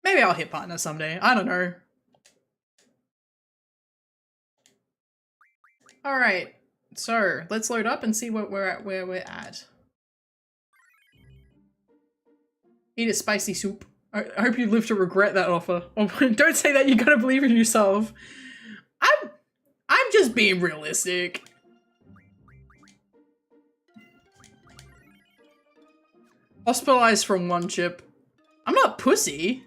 Maybe I'll hit partner someday. I don't know. All right. So, let's load up and see what where we're at. Eat a spicy soup. I hope you live to regret that offer. Oh, don't say that, you gotta believe in yourself. I'm just being realistic. Hospitalized from one chip. I'm not pussy.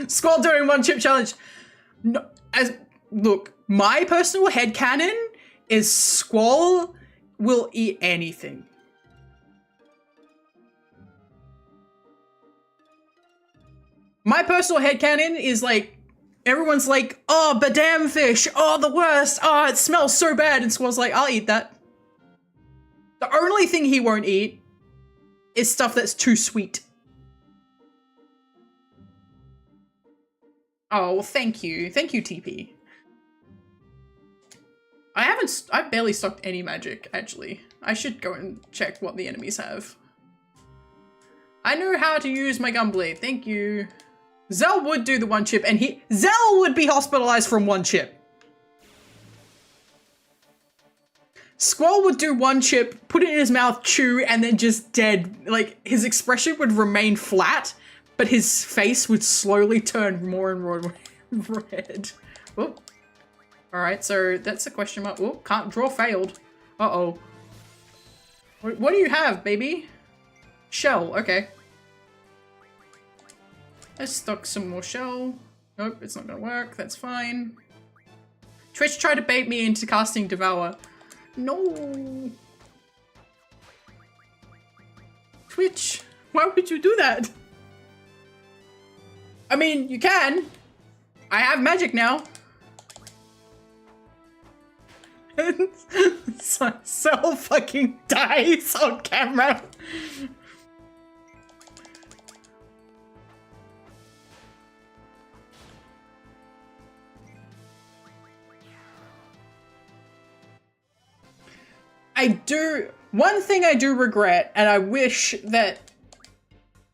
Squall doing one chip challenge. No, look, my personal headcanon is Squall will eat anything. My personal headcanon is like, everyone's like, oh, badam fish, oh, the worst, oh, it smells so bad, and Squall's like, I'll eat that. The only thing he won't eat is stuff that's too sweet. Oh, well, thank you. Thank you, TP. I've barely stocked any magic, actually. I should go and check what the enemies have. I know how to use my gunblade, thank you. Zell would do the one chip, and Zell would be hospitalized from one chip. Squall would do one chip, put it in his mouth, chew, and then just dead. Like, his expression would remain flat, but his face would slowly turn more and more red. Oh. Alright, so that's a question mark. Oh, can't draw failed. Uh-oh. What do you have, baby? Shell, okay. Let's stock some more shell. Nope, it's not gonna work, that's fine. Twitch tried to bait me into casting Devour. No. Twitch, why would you do that? I mean, you can. I have magic now. So fucking dies on camera. One thing I do regret, and I wish that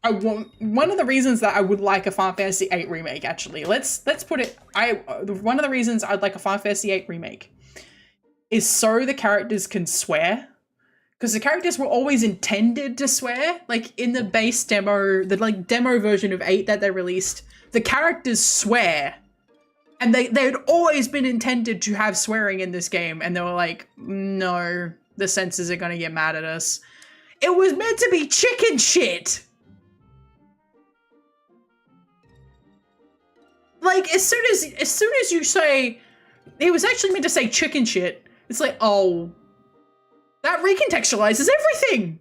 one of the reasons that I would like a Final Fantasy VIII remake, actually, let's put it, one of the reasons I'd like a Final Fantasy VIII remake is so the characters can swear, because the characters were always intended to swear. Like in the base demo, the like demo version of 8 that they released, the characters swear, and they'd always been intended to have swearing in this game, and they were like, no, the censors are gonna get mad at us. It was meant to be chicken shit. Like, as soon as you say, it was actually meant to say chicken shit, it's like, oh, that recontextualizes everything.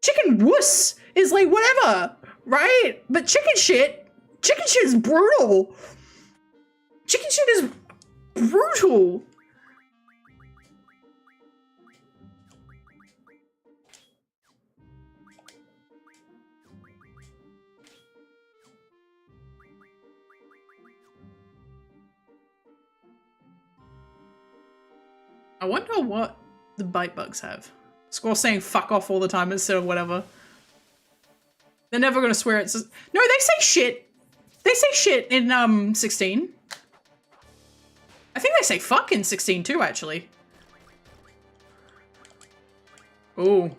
Chicken wuss is like, whatever, right? But chicken shit is brutal. Chicken shit is brutal. I wonder what the bite bugs have. Squirrel saying fuck off all the time instead of whatever. They're never gonna swear it. No, they say shit. They say shit in 16. I think they say fuck in 16 too, actually. Ooh.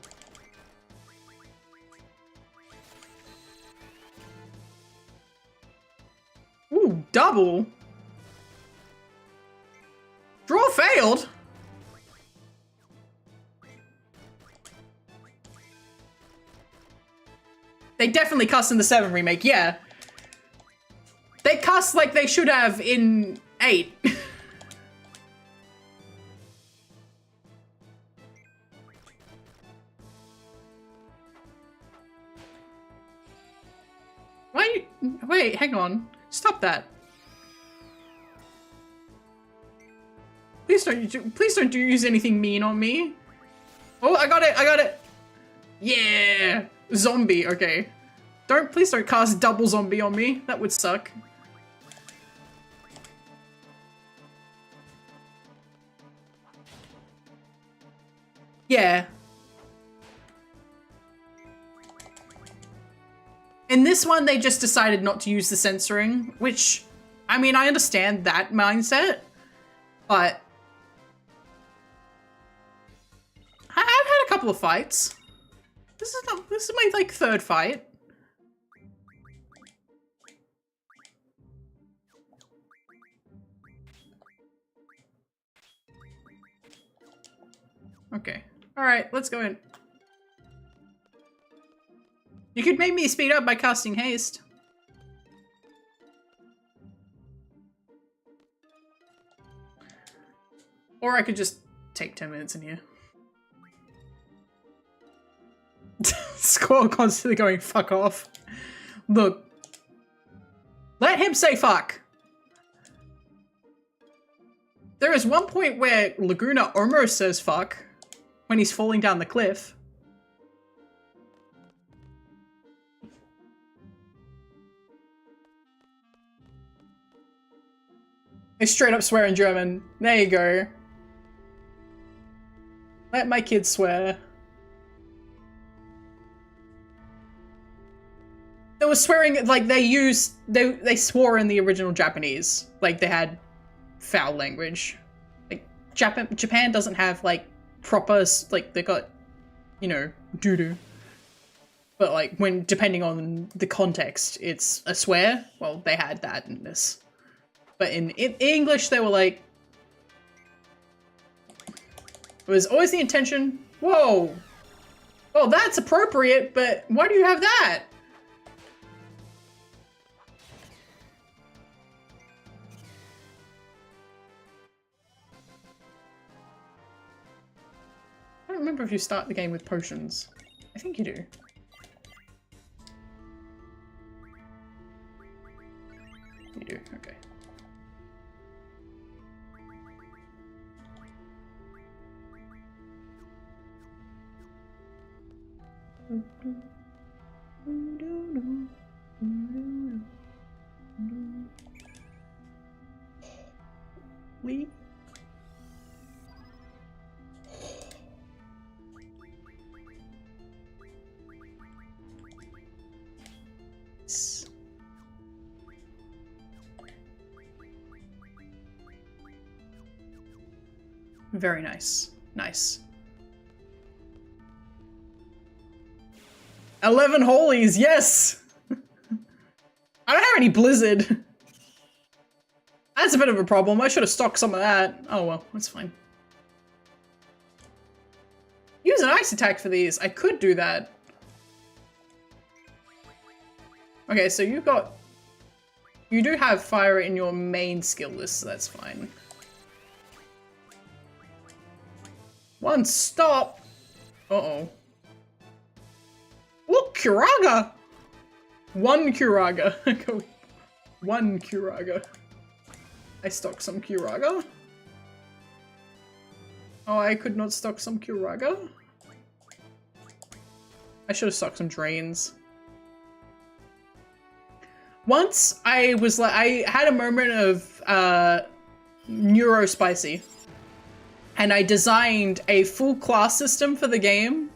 Ooh, double. Draw failed. They definitely cuss in the 7 remake, yeah. They cuss like they should have in 8. Wait, hang on. Stop that. Please don't use anything mean on me. Oh, I got it. Yeah. Zombie, okay. Please don't cast double zombie on me. That would suck. Yeah. In this one, they just decided not to use the censoring, which, I mean, I understand that mindset, but I've had a couple of fights. This is my, like, 3rd fight. Okay. Alright, let's go in. You could make me speed up by casting haste. Or I could just take 10 minutes in here. Squirrel constantly going fuck off. Look. Let him say fuck. There is one point where Laguna almost says fuck when he's falling down the cliff. They straight up swear in German. There you go. Let my kids swear. They were swearing, like, they swore in the original Japanese. Like, they had foul language. Like, Japan doesn't have, like, proper, like, they got, you know, doo-doo. But, like, depending on the context, it's a swear. Well, they had that in this. But in English, they were like... It was always the intention... Whoa! Well, that's appropriate, but why do you have that? I don't remember if you start the game with potions. I think you do. You do, okay. We very nice. Nice. 11 holies, yes! I don't have any blizzard. That's a bit of a problem. I should have stocked some of that. Oh well, that's fine. Use an ice attack for these. I could do that. Okay, so you do have fire in your main skill list, so that's fine. One stop! Uh-oh. Look, Curaga! One Curaga. Go. One Curaga. I stocked some Curaga. Oh, I could not stock some Curaga? I should have stocked some drains. Once I was like, I had a moment of neurospicy. and I designed a full class system for the game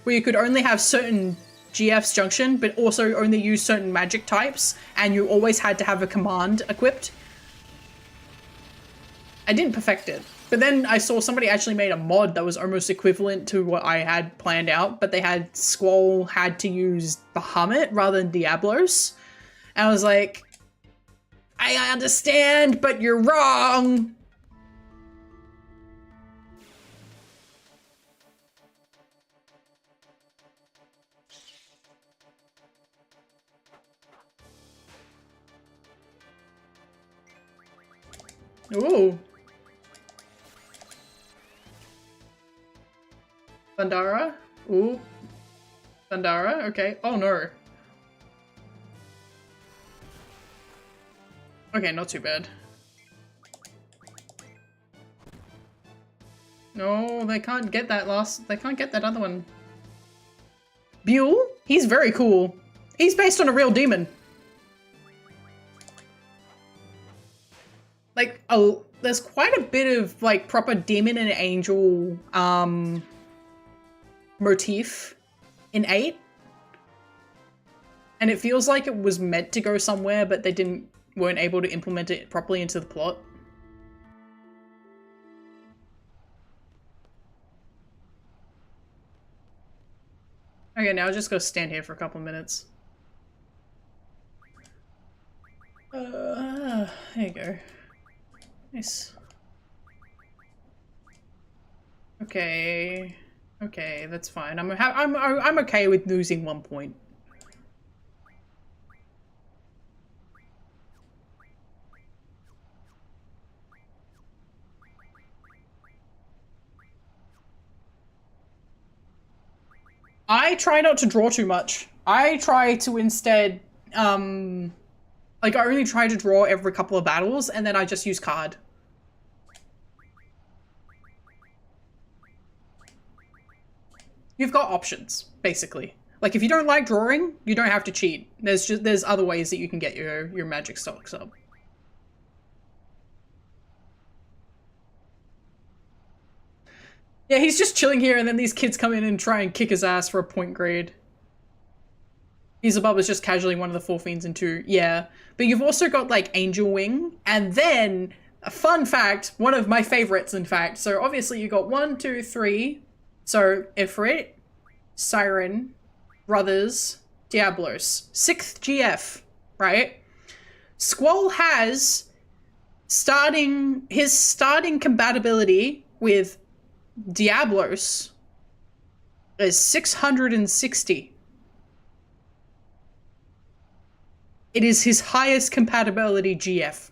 where you could only have certain GF's junction, but also only use certain magic types, and you always had to have a command equipped. I didn't perfect it, but then I saw somebody actually made a mod that was almost equivalent to what I had planned out, but they had Squall had to use Bahamut rather than Diablos. And I was like, I understand, but you're wrong. Ooh. Thundara? Ooh. Thundara? Okay. Oh no. Okay, not too bad. No, they can't get that they can't get that other one. Buell? He's very cool. He's based on a real demon. Like, oh, there's quite a bit of, like, proper demon and angel, motif in 8. And it feels like it was meant to go somewhere, but they weren't able to implement it properly into the plot. Okay, now I'll just go stand here for a couple minutes. There you go. Nice. Okay. Okay, that's fine. I'm okay with losing 1 point. I try not to draw too much. I try to instead, like, I only try to draw every couple of battles, and then I just use card. You've got options, basically. Like, if you don't like drawing, you don't have to cheat. There's other ways that you can get your magic stocks up. Yeah, he's just chilling here, and then these kids come in and try and kick his ass for a point grade. Beelzebub is just casually one of the 4 fiends in 2. Yeah. But you've also got, like, Angel Wing, and then, a fun fact, one of my favorites, in fact. So, obviously, you got 1, 2, 3. So, Ifrit, Siren, Brothers, Diablos. 6th GF, right? Squall has his starting compatibility with Diablos is 660. It is his highest compatibility GF.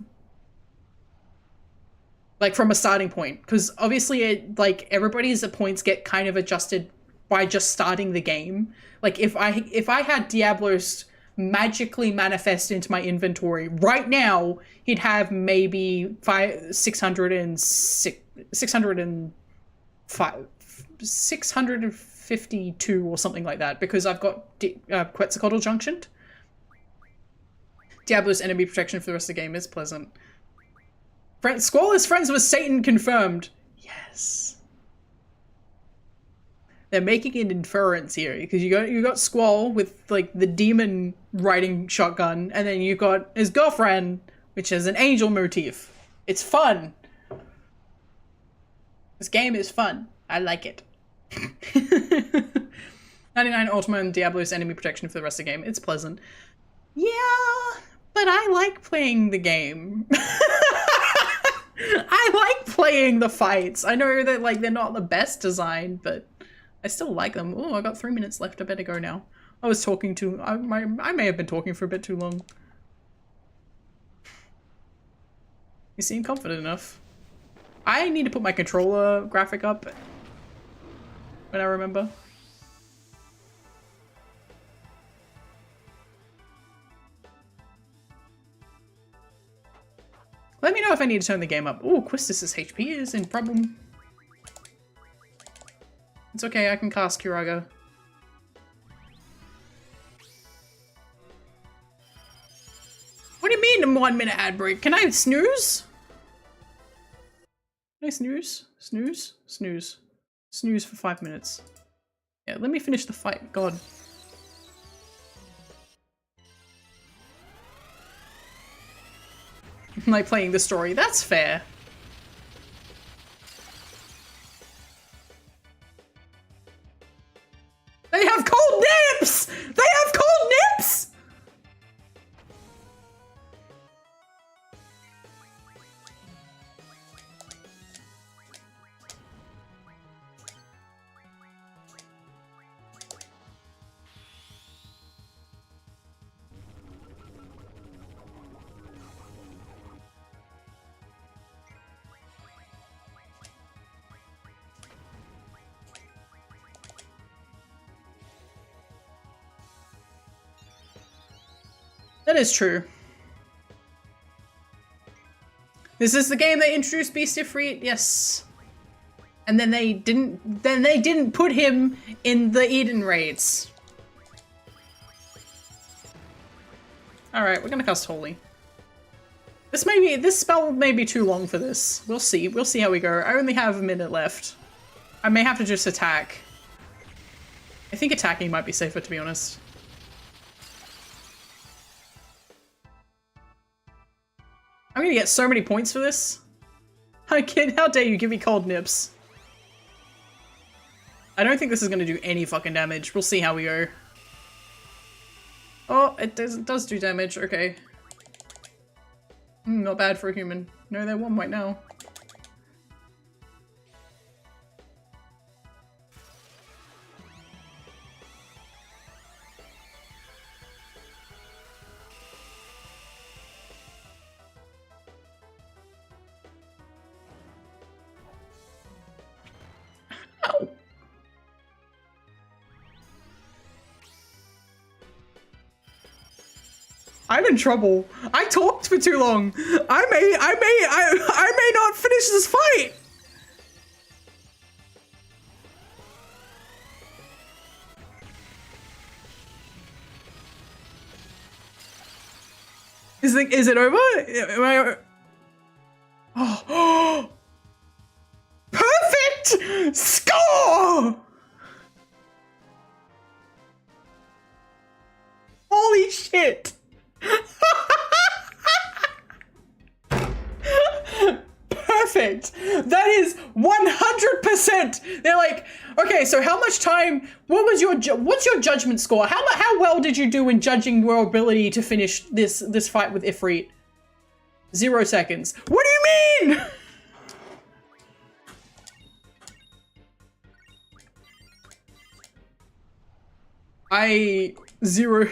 Like, from a starting point. Because obviously, like, everybody's points get kind of adjusted by just starting the game. Like, if I had Diablos magically manifest into my inventory right now, he'd have maybe 652 or something like that, because I've got Quetzalcoatl junctioned. Diablo's enemy protection for the rest of the game is pleasant. Squall is friends with Satan confirmed. Yes. They're making an inference here, because you got Squall with, like, the demon riding shotgun, and then you got his girlfriend, which has an angel motif. It's fun. This game is fun. I like it. 99 Ultima and Diablo's enemy protection for the rest of the game. It's pleasant. Yeah, but I like playing the game. I like playing the fights. I know that, like, they're not the best designed, but I still like them. Oh, I got 3 minutes left. I better go now. I was talking I may have been talking for a bit too long. You seem confident enough. I need to put my controller graphic up when I remember. Let me know if I need to turn the game up. Ooh, Quistis' HP is in problem. It's okay, I can cast Curaga. What do you mean a 1 minute ad break? Can I snooze? I snooze? Snooze? Snooze. Snooze for 5 minutes. Yeah, let me finish the fight. God. Like playing the story. That's fair. They have cold nips! They have cold nips! That is true. This is the game that introduced Beast Ifrit, yes. And then they didn't put him in the Eden raids. Alright, we're gonna cast Holy. This spell may be too long for this. We'll see. We'll see how we go. I only have a minute left. I may have to just attack. I think attacking might be safer, to be honest. I'm gonna get so many points for this. How dare you give me cold nips? I don't think this is gonna do any fucking damage. We'll see how we go. Oh, it does do damage. Okay. Not bad for a human. No, they're one right now. Ow. I'm in trouble. I talked for too long. I may not finish this fight. Is it over? Am I? Oh, perfect score! Holy shit! Perfect. That is 100%. They're like, okay, so how much time? What's your judgment score? How well did you do in judging your ability to finish this fight with Ifrit? 0 seconds. What do you mean? Zero.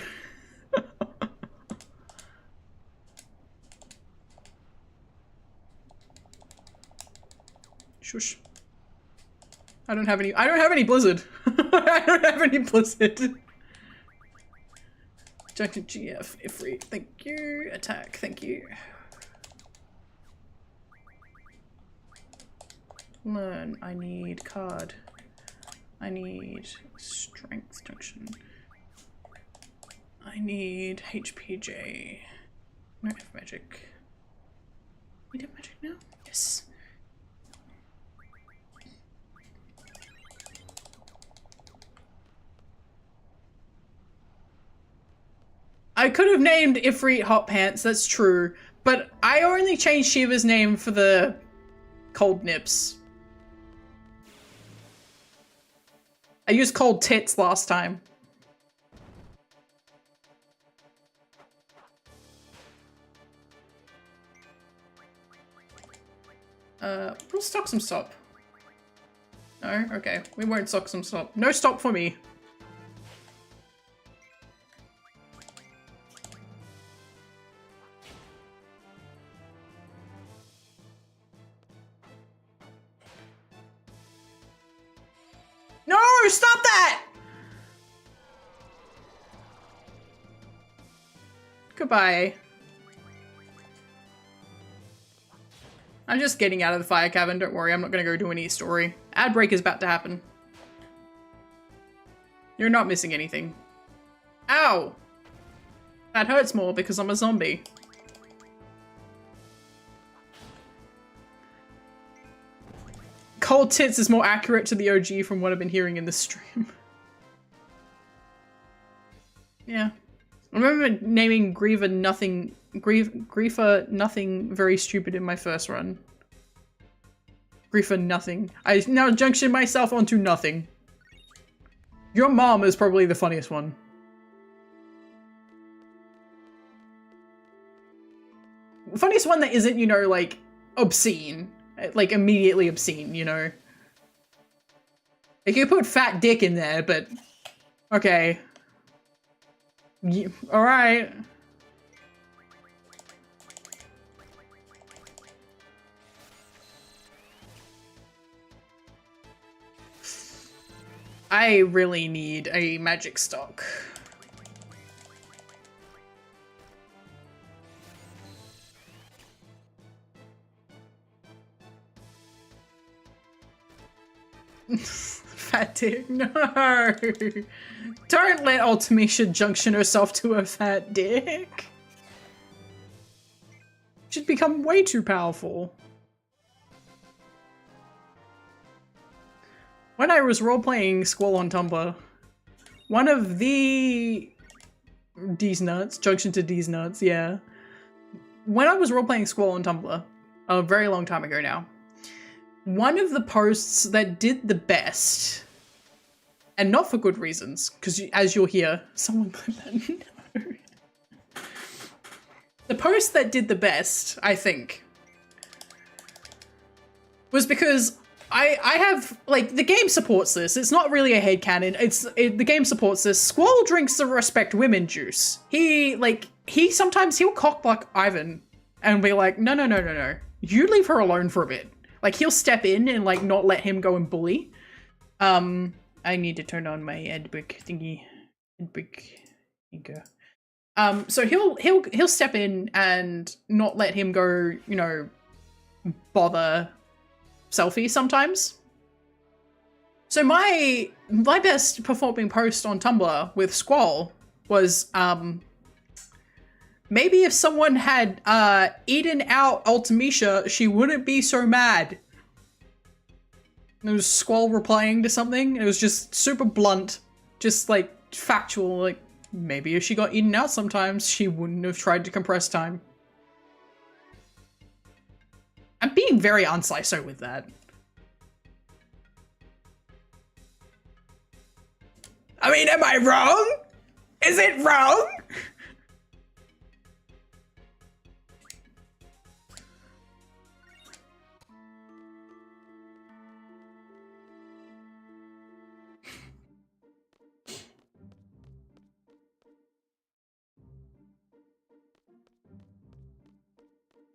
Shush. I don't have any blizzard. I don't have any blizzard. Junction GF, Ifrit, thank you. Attack, thank you. Learn, I need card. I need strength junction. I need HPJ. No F magic. Need F magic now? Yes. I could have named Ifrit Hot Pants, that's true, but I only changed Shiva's name for the cold nips. I used cold tits last time. We'll stock some stop. No? Okay, we won't stock some stop. No stop for me. No, stop that! Goodbye. I'm just getting out of the fire cavern, don't worry, I'm not gonna go do any story. Ad break is about to happen. You're not missing anything. Ow! That hurts more because I'm a zombie. Cold Tits is more accurate to the OG from what I've been hearing in the stream. Yeah. I remember naming Griefer nothing very stupid in my first run. Griefer nothing. I now junction myself onto nothing. Your mom is probably the funniest one. The funniest one that isn't, you know, like, obscene. Like, immediately obscene, you know? Like, you put fat dick in there, but... Okay. Alright. I really need a magic stock. Fat dick, no! Don't let Ultimecia junction herself to a fat dick. She'd become way too powerful. When I was role-playing Squall on Tumblr, one of the... D's nuts, junction to D's nuts, yeah. When I was role-playing Squall on Tumblr, a very long time ago now, one of the posts that did the best, and not for good reasons, because as you'll hear, someone clip that. No. The post that did the best, I think, was because I have, like, the game supports this. It's not really a headcanon. The game supports this. Squall drinks the respect women juice. Sometimes he'll cockblock Ivan and be like, no. You leave her alone for a bit. Like, he'll step in and, like, not let him go and bully. I need to turn on my Edbrick thingy. Edbrick. So he'll step in and not let him go, you know, bother Selfie sometimes. So my best performing post on Tumblr with Squall was, maybe if someone had eaten out Ultimecia, she wouldn't be so mad. It was Squall replying to something. It was just super blunt, just like factual. Like, maybe if she got eaten out sometimes, she wouldn't have tried to compress time. I'm being very unsiso with that. I mean, am I wrong? Is it wrong?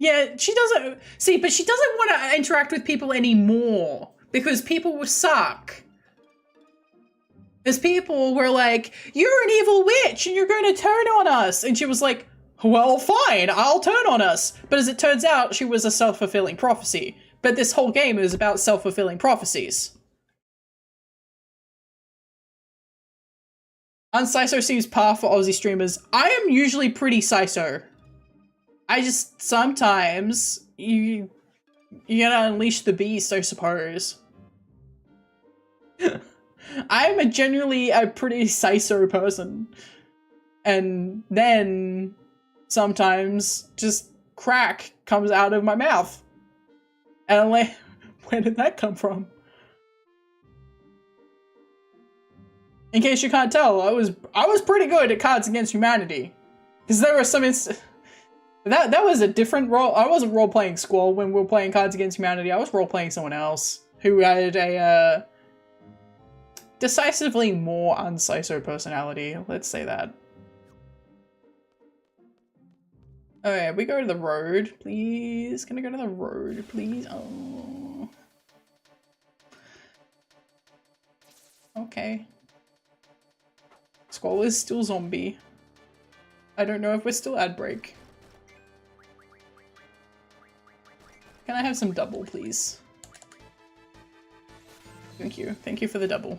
Yeah, she doesn't... See, but she doesn't want to interact with people anymore because people will suck. Because people were like, you're an evil witch and you're going to turn on us. And she was like, well, fine, I'll turn on us. But as it turns out, she was a self-fulfilling prophecy. But this whole game is about self-fulfilling prophecies. Unsiso seems par for Aussie streamers. I am usually pretty siso. I just, sometimes, you gotta unleash the beast, I suppose. I'm generally a pretty siso person. And then, sometimes, just crack comes out of my mouth. And I'm like, where did that come from? In case you can't tell, I was pretty good at Cards Against Humanity. Because there were some That was a different role. I wasn't role-playing Squall when we were playing Cards Against Humanity. I was role-playing someone else who had a decisively more unsiso personality. Let's say that. Okay, we go to the road, please. Can I go to the road, please? Oh. Okay. Squall is still zombie. I don't know if we're still ad break. Can I have some double, please? Thank you. Thank you for the double.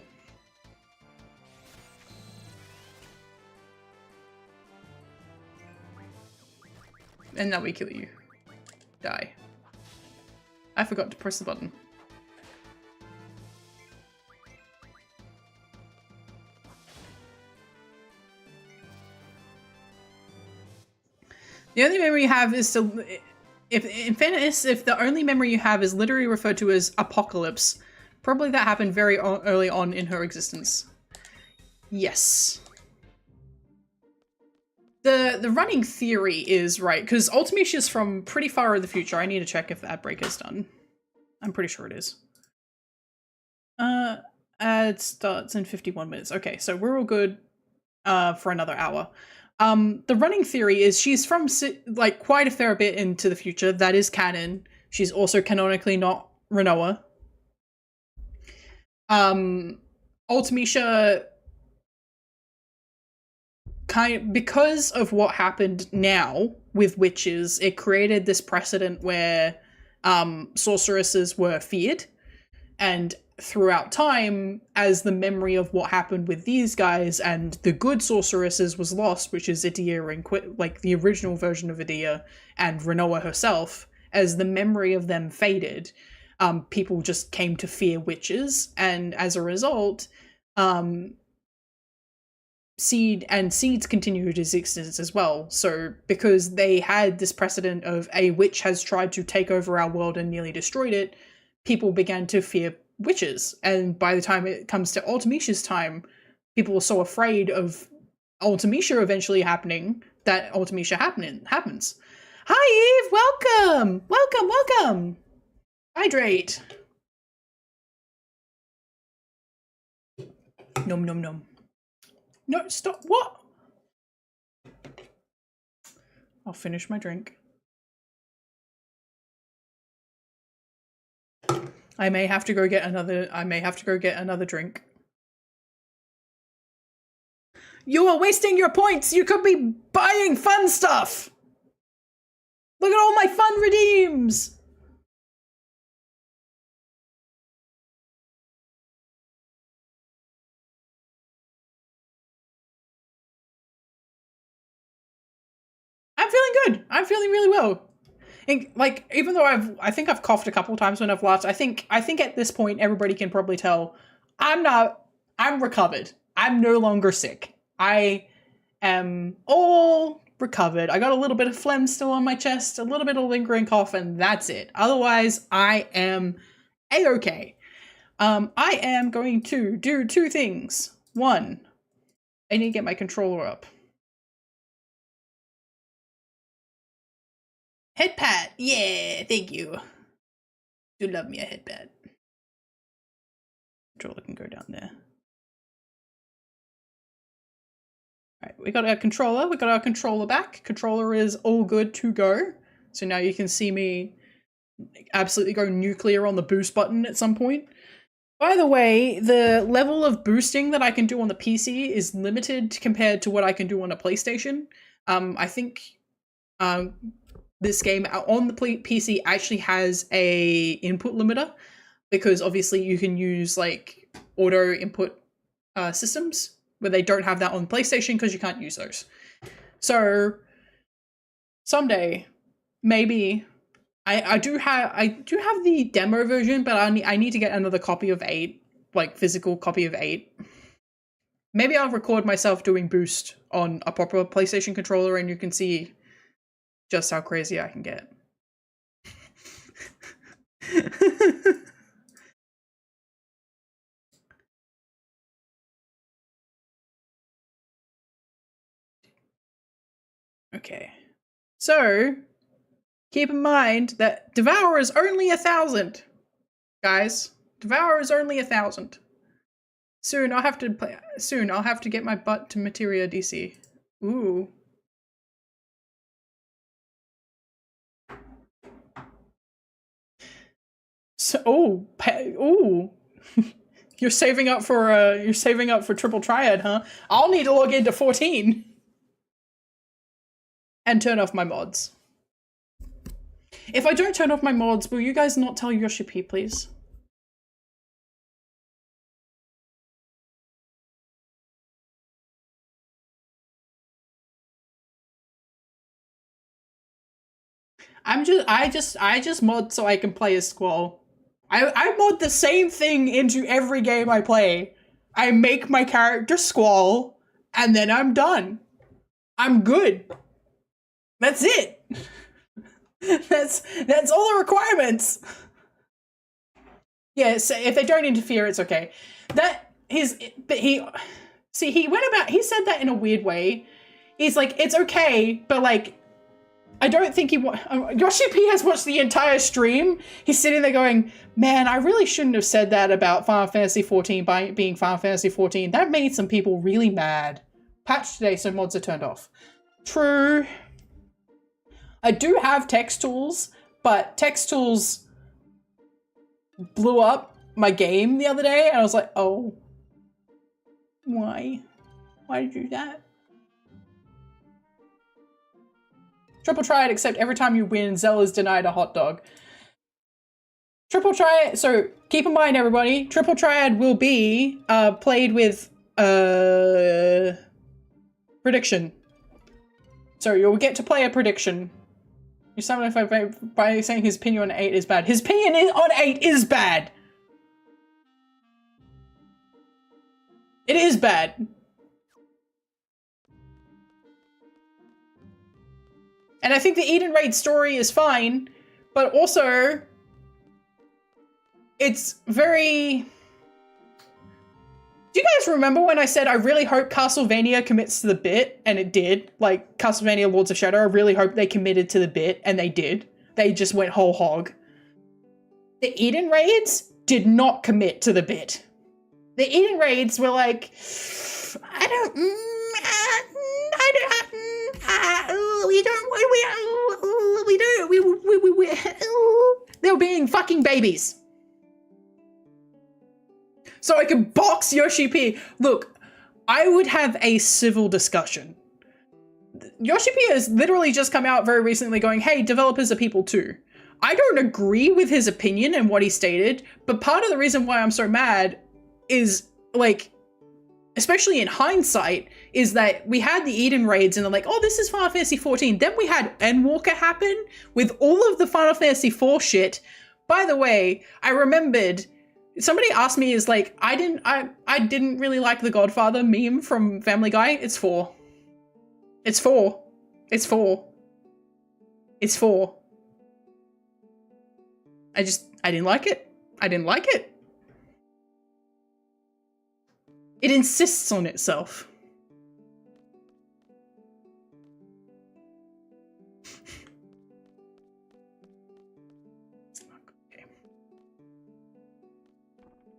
And now we kill you. Die. I forgot to press the button. The only memory you have is to, if in fairness, if the only memory you have is literally referred to as apocalypse, probably that happened very early on in her existence. Yes. The running theory is right, because Ultimecia is from pretty far in the future. I need to check if the ad break is done. I'm pretty sure it is. Ad starts in 51 minutes. Okay, so we're all good for another hour. The running theory is she's from like quite a fair bit into the future. That is canon. She's also canonically not Rinoa. Ultimecia, because of what happened now with witches, it created this precedent where sorceresses were feared, and throughout time, as the memory of what happened with these guys and the good sorceresses was lost, which is Idia and like the original version of Idia and Rinoa herself, as the memory of them faded, people just came to fear witches, and as a result, seeds continued its existence as well. So because they had this precedent of a witch has tried to take over our world and nearly destroyed it, people began to fear witches. And by the time it comes to Ultimecia's time, people were so afraid of Ultimecia eventually happening that Ultimecia happens. Hi Eve, welcome! Welcome! Hydrate. Nom nom nom. No, stop, what? I'll finish my drink. I may have to go get another drink. You are wasting your points! You could be buying fun stuff! Look at all my fun redeems! I'm feeling good. I'm feeling really well. And, like, even though I think I've coughed a couple times when I've laughed, I think at this point everybody can probably tell I'm recovered. I'm no longer sick. I am all recovered. I got a little bit of phlegm still on my chest, a little bit of lingering cough, and that's it. Otherwise, I am A-okay. I am going to do two things. One, I need to get my controller up. Head pat, yeah, thank you. Do love me a head pat. Controller can go down there. Alright, we got our controller back. Controller is all good to go. So now you can see me absolutely go nuclear on the boost button at some point. By the way, the level of boosting that I can do on the PC is limited compared to what I can do on a PlayStation. I think this game on the PC actually has a input limiter, because obviously you can use like auto input systems where they don't have that on PlayStation because you can't use those. So someday, maybe I do have the demo version, but I need to get another copy of 8, like physical copy of 8. Maybe I'll record myself doing boost on a proper PlayStation controller, and you can see just how crazy I can get. Okay, so keep in mind that Devour is only 1,000, guys. Devour is only 1,000. Soon I'll have to get my butt to Materia DC. Ooh. So, ooh. You're saving up for triple triad, huh? I'll need to log into 14 and turn off my mods. If I don't turn off my mods, will you guys not tell Yoshi P, please? I just mod so I can play as Squall. I mod the same thing into every game I play. I make my character Squall, and then I'm done. I'm good. That's it. That's all the requirements. Yeah, so if they don't interfere, it's okay. He said that in a weird way. He's like, it's okay, but like, I don't think Yoshi P has watched the entire stream. He's sitting there going, man, I really shouldn't have said that about Final Fantasy XIV by being Final Fantasy XIV. That made some people really mad. Patch today, so mods are turned off. True. I do have text tools, but text tools blew up my game the other day, and I was like, oh, why? Why did you do that? Triple Triad, except every time you win, Zella's denied a hot dog. Triple Triad, so keep in mind, everybody, Triple Triad will be played with prediction. So you'll get to play a prediction. You summon by saying his opinion on 8 is bad. His opinion on 8 is bad. It is bad. And I think the Eden Raid story is fine, but also it's very... Do you guys remember when I said I really hope Castlevania commits to the bit? And it did. Like, Castlevania Lords of Shadow, I really hope they committed to the bit, and they did. They just went whole hog. The Eden Raids did not commit to the bit. The Eden Raids were like, they were being fucking babies. So I could box Yoshi P. Look, I would have a civil discussion. Yoshi P has literally just come out very recently going, hey, developers are people too. I don't agree with his opinion and what he stated, but part of the reason why I'm so mad is, like, especially in hindsight, is that we had the Eden Raids and they're like, oh, this is Final Fantasy XIV. Then we had Endwalker happen with all of the Final Fantasy IV shit. By the way, I remembered... Somebody asked me, is like, I didn't really like the Godfather meme from Family Guy. It's 4. It's 4. It's 4. It's 4. I didn't like it. I didn't like it. It insists on itself.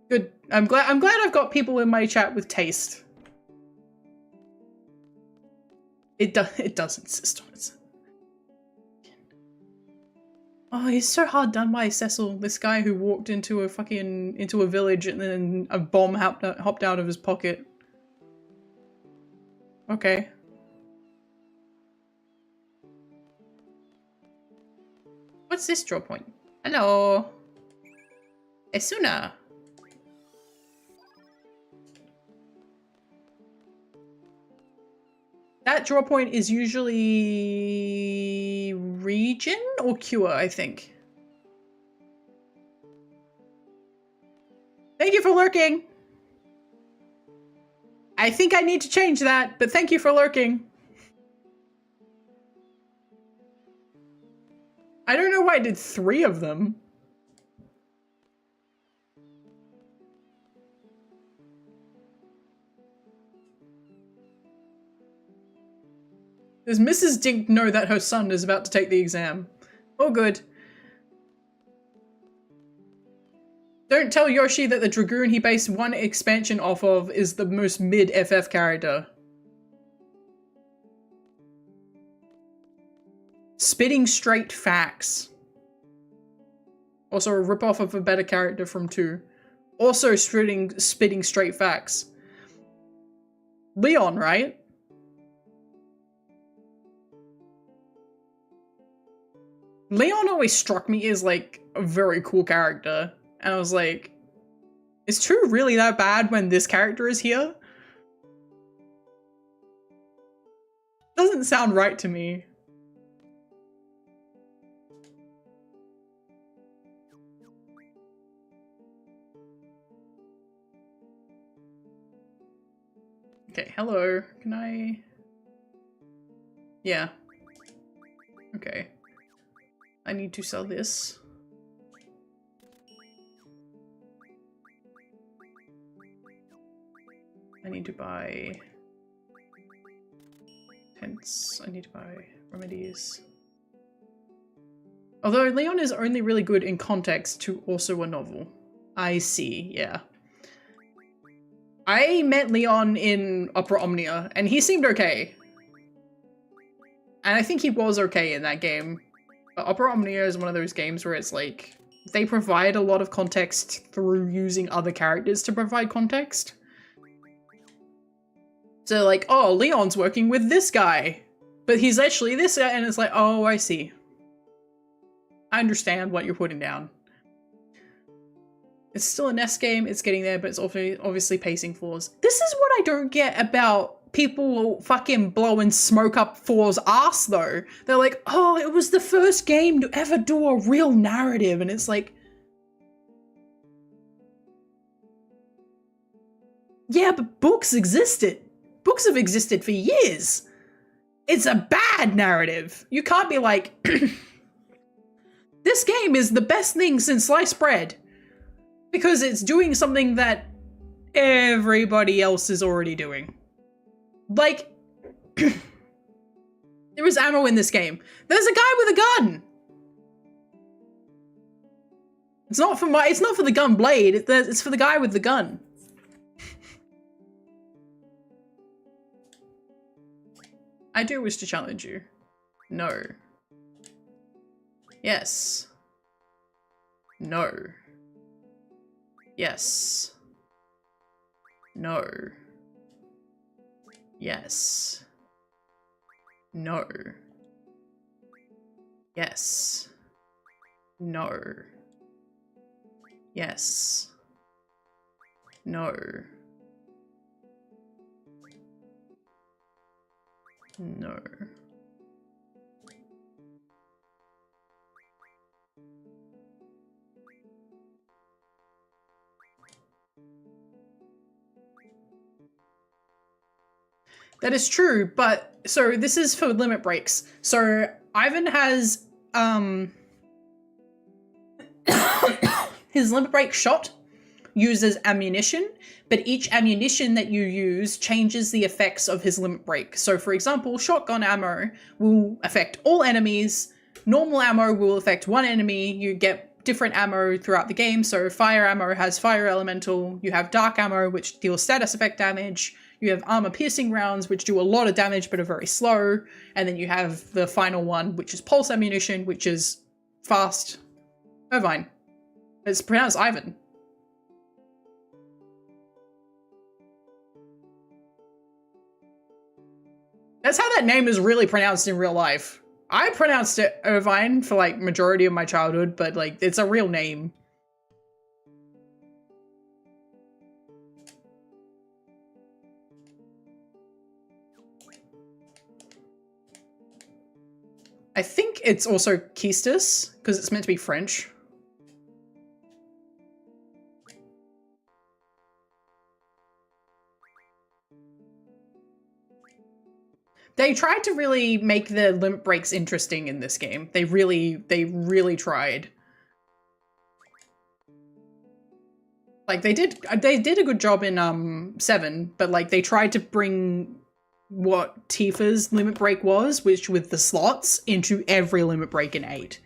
Good. I'm glad I've got people in my chat with taste. It does insist on it. Oh, he's so hard done by Cecil, this guy who walked into a village and then a bomb hopped out of his pocket. Okay. What's this draw point? Hello. Esuna. That draw point is usually region or cure, I think. Thank you for lurking. I think I need to change that, but thank you for lurking. I don't know why I did 3 of them. Does Mrs. Dink know that her son is about to take the exam? Oh, good. Don't tell Yoshi that the Dragoon he based one expansion off of is the most mid-FF character. Spitting straight facts. Also a ripoff of a better character from 2. Also spitting straight facts. Leon, right? Leon always struck me as, like, a very cool character. And I was like, is 2 really that bad when this character is here? Doesn't sound right to me. Okay, hello. Can I... Yeah. Okay. I need to sell this. I need to buy tents. I need to buy remedies. Although Leon is only really good in context to also a novel. I see, yeah. I met Leon in Opera Omnia, and he seemed okay. And I think he was okay in that game. But Opera Omnia is one of those games where it's like, they provide a lot of context through using other characters to provide context. So like, oh, Leon's working with this guy, but he's actually this guy, and it's like, oh, I see. I understand what you're putting down. It's still a NES game, it's getting there, but it's obviously pacing flaws. This is what I don't get about people fucking blowing smoke up 4's ass though. They're like, oh, it was the first game to ever do a real narrative, and it's like, yeah, but books existed. Books have existed for years. It's a bad narrative. You can't be like, this game is the best thing since sliced bread. Because it's doing something that everybody else is already doing. Like, there is ammo in this game. There's a guy with a gun. It's not for the gun blade, it's for the guy with the gun. I do wish to challenge you. No. Yes. No. Yes. No. Yes. No. Yes. No. Yes. No. No. That is true, but so this is for limit breaks. So Ivan has his limit break shot uses ammunition, but each ammunition that you use changes the effects of his limit break. So for example, shotgun ammo will affect all enemies, normal ammo will affect one enemy, you get different ammo throughout the game. So fire ammo has fire elemental, you have dark ammo which deals status effect damage, you have armor piercing rounds which do a lot of damage but are very slow, and then you have the final one which is pulse ammunition which is fast. Irvine. It's pronounced Ivan. That's how that name is really pronounced in real life. I pronounced it Irvine for like majority of my childhood, but like it's a real name. I think it's also Quistis, because it's meant to be French. They tried to really make the limit breaks interesting in this game. They really tried. Like they did a good job in 7, but like they tried to bring what Tifa's limit break was, which with the slots, into every limit break in 8.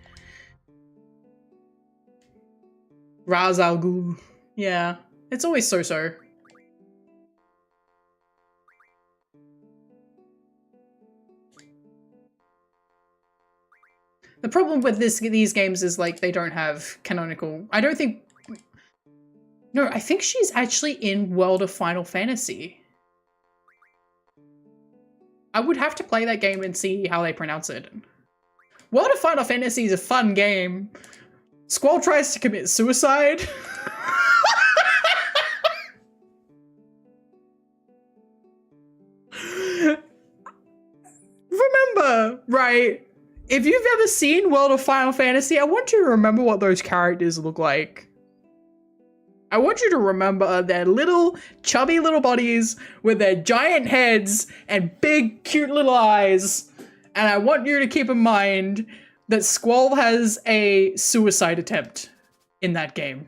Raz Al Ghul. Yeah, it's always so-so. The problem with these games is like they don't have canonical. I don't think. No, I think she's actually in World of Final Fantasy. I would have to play that game and see how they pronounce it. World of Final Fantasy is a fun game. Squall tries to commit suicide. Remember, right? If you've ever seen World of Final Fantasy, I want you to remember what those characters look like. I want you to remember their little, chubby little bodies with their giant heads and big, cute little eyes. And I want you to keep in mind that Squall has a suicide attempt in that game.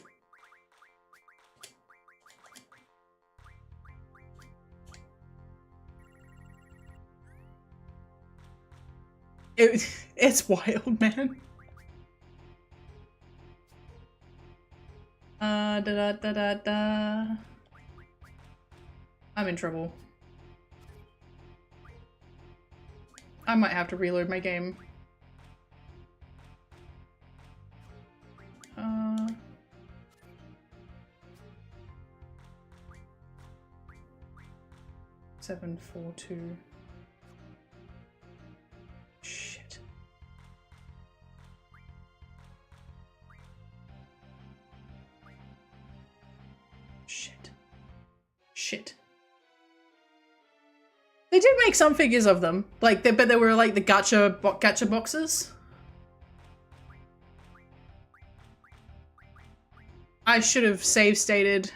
It's wild, man. I'm in trouble. I might have to reload my game. 742. Shit. Shit. Shit. They did make some figures of them, like, but they were like the gacha boxes. I should have save stated.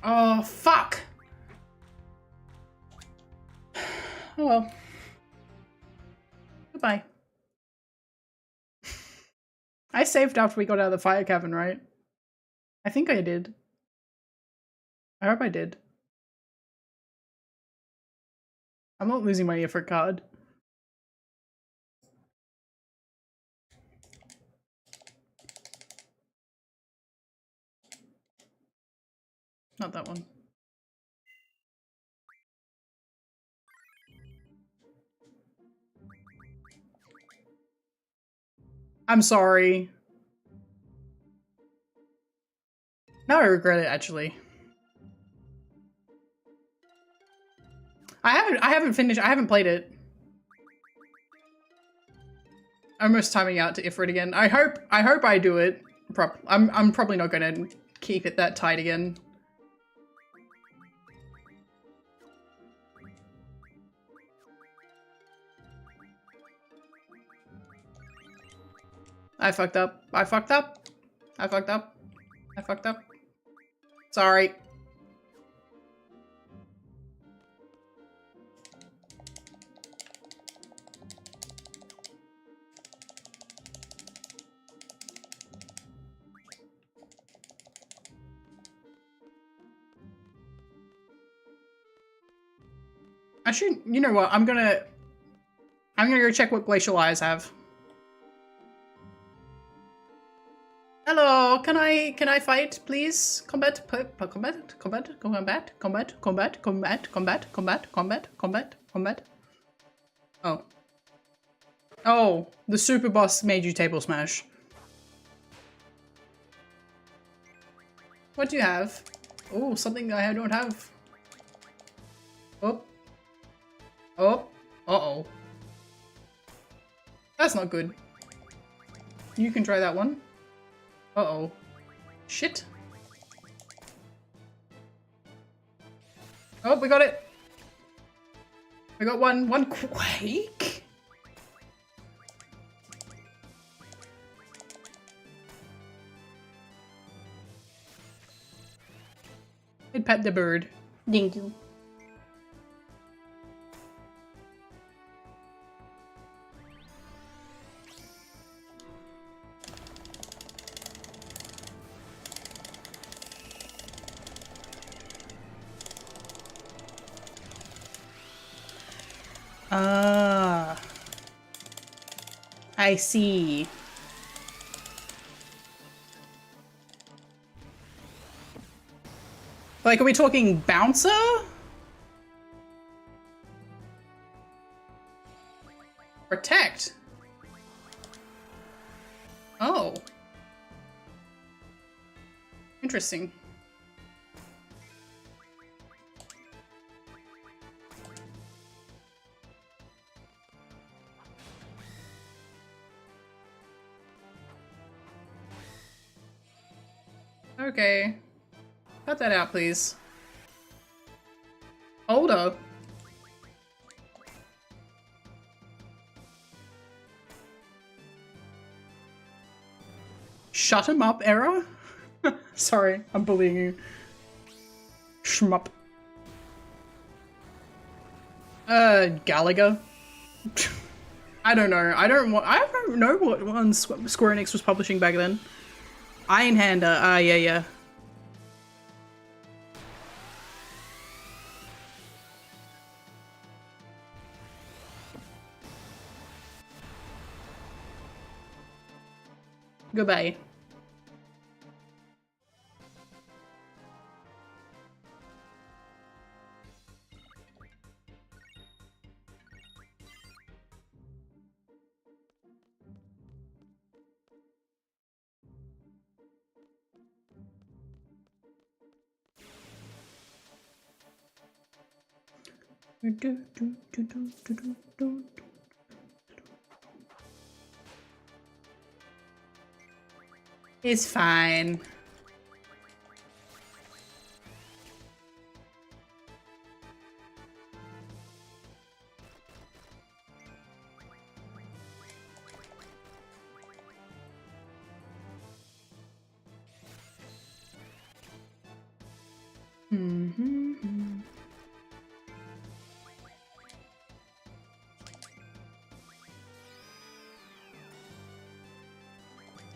Oh, fuck. Oh well. Goodbye. I saved after we got out of the fire cavern, right? I think I did. I hope I did. I'm not losing my effort card. Not that one. I'm sorry. Now I regret it, actually. I haven't finished. I haven't played it. I'm almost timing out to Ifrit again. I hope I do it. I'm probably not gonna keep it that tight again. I fucked up. I fucked up. I fucked up. I fucked up. Sorry. I should, you know what, I'm gonna go check what Glacial Eyes have. Hello, can I fight, please? Combat. Oh. Oh, the super boss made you table smash. What do you have? Oh, something I don't have. Oh. Oh. Uh-oh. That's not good. You can try that one. Uh-oh. Shit. Oh, we got it. We got one quake. I'd pet the bird. Thank you. Ah, I see. Like, are we talking bouncer? Protect? Oh. Interesting. Okay. Cut that out, please. Hold up. Shut him up, error? Sorry, I'm bullying you. Shmup. Gallagher? I don't know. I don't know what one Square Enix was publishing back then. Ironhander. Ah, yeah. Goodbye. It's fine.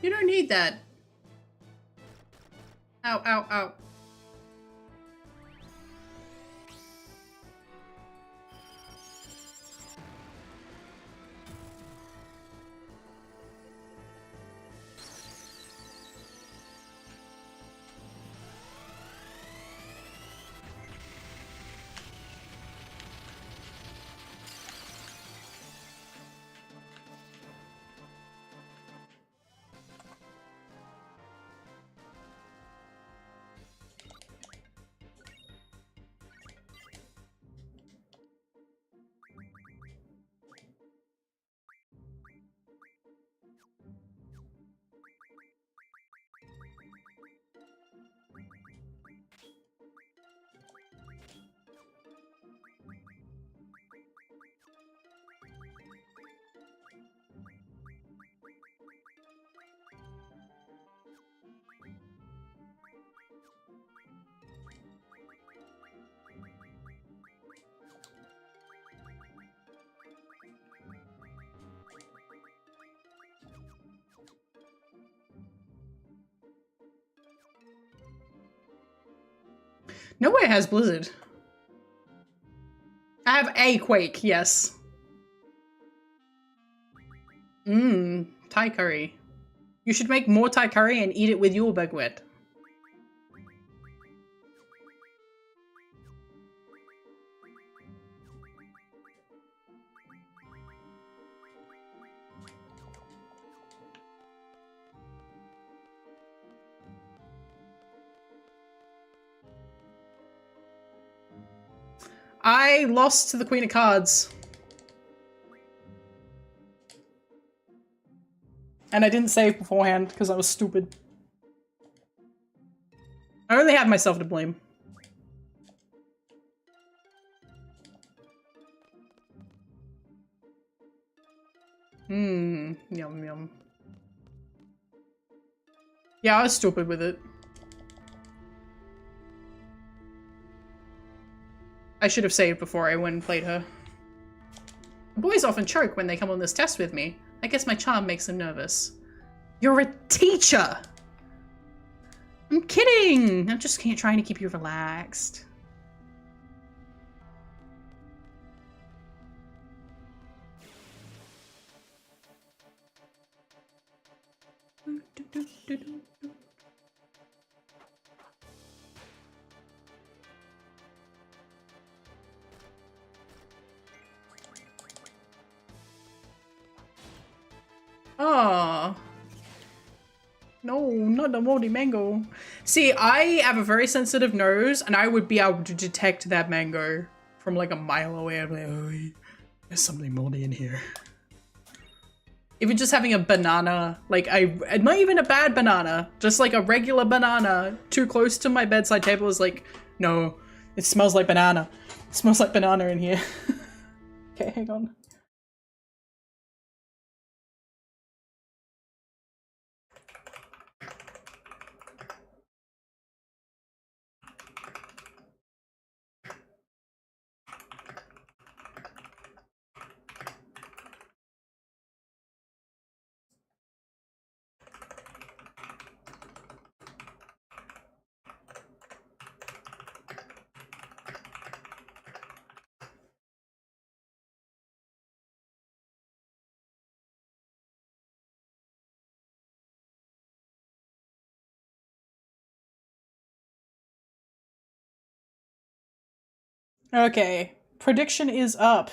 You don't need that. Ow, ow, ow. Nowhere has Blizzard. I have a Quake, yes. Thai curry. You should make more Thai curry and eat it with your baguette. I lost to the Queen of Cards. And I didn't save beforehand because I was stupid. I only have myself to blame. Yum yum. Yeah, I was stupid with it. I should have saved before I went and played her. Boys often choke when they come on this test with me. I guess my charm makes them nervous. You're a teacher! I'm kidding! I'm just trying to keep you relaxed. Oh. No, not the moldy mango. See, I have a very sensitive nose, and I would be able to detect that mango from like a mile away. I'm like, oh, there's something moldy in here. Even just having a banana, like not even a bad banana, just like a regular banana too close to my bedside table is like, no, it smells like banana. It smells like banana in here. Okay, hang on. Okay, prediction is up.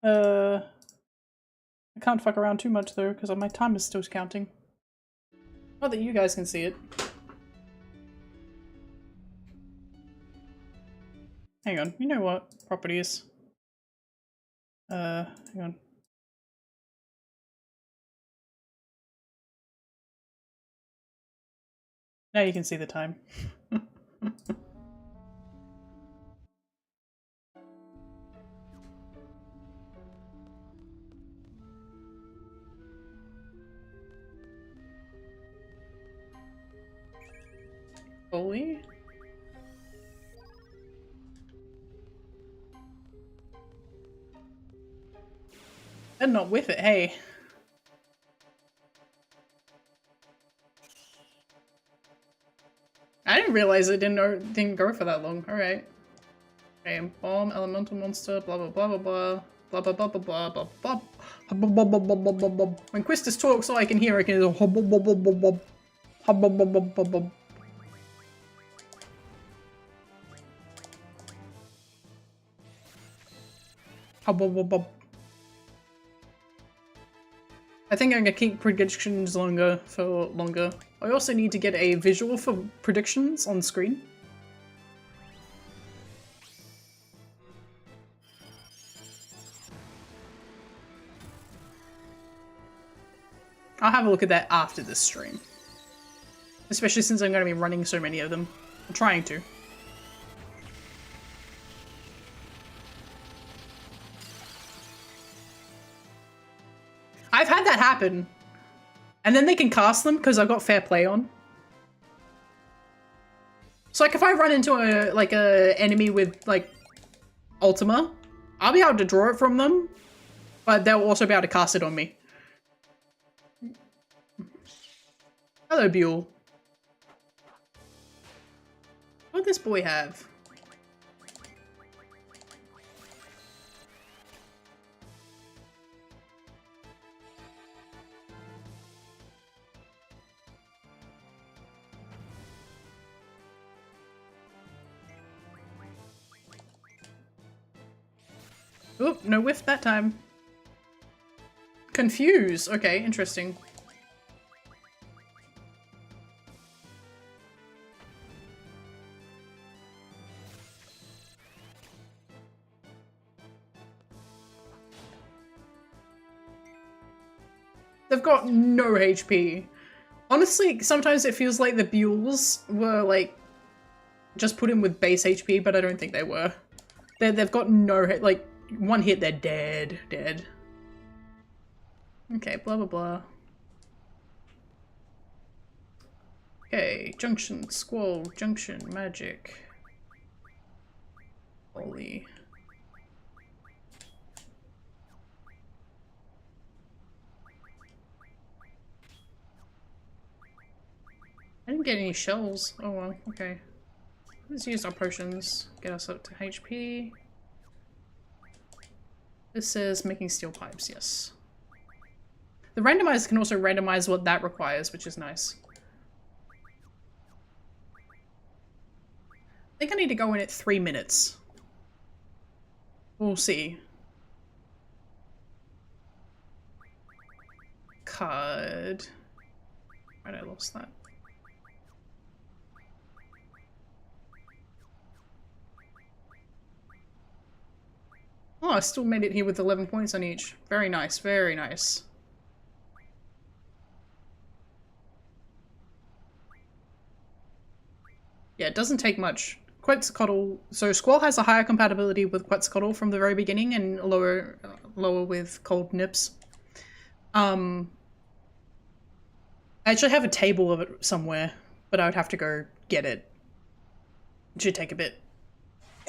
I can't fuck around too much though, because my time is still counting. Not that you guys can see it. Hang on, you know what? Properties. Hang on. Now you can see the time. Holy. And not with it, hey. I didn't realize it didn't go for that long. Alright. Okay, bomb, elemental monster, blah blah blah blah blah. Blah blah blah blah blah blah blah. When Quistis talks, all I can hear I can is I think I'm gonna keep predictions longer for longer. I also need to get a visual for predictions on screen. I'll have a look at that after this stream. Especially since I'm going to be running so many of them. I'm trying to. I've had that happen. And then they can cast them because I've got fair play on. So like if I run into a enemy with like Ultima, I'll be able to draw it from them, but they'll also be able to cast it on me. Hello, Buell. What does this boy have? Oop, no whiff that time. Confuse. Okay, interesting. They've got no HP. Honestly, sometimes it feels like the Buells were like just put in with base HP, but I don't think they were. They've got no hit. Like one hit, they're dead. Dead. Okay, blah blah blah. Okay, junction, squall, junction, magic. Holy. I didn't get any shells. Oh well, okay. Let's use our potions. Get us up to HP. This says making steel pipes, yes. The randomizer can also randomize what that requires, which is nice. I think I need to go in at 3 minutes. We'll see. Card. Right, I lost that. Oh, I still made it here with 11 points on each. Very nice, very nice. Yeah, it doesn't take much. Quetzalcoatl. So Squall has a higher compatibility with Quetzalcoatl from the very beginning and lower with Cold Nips. I actually have a table of it somewhere, but I would have to go get it. It should take a bit.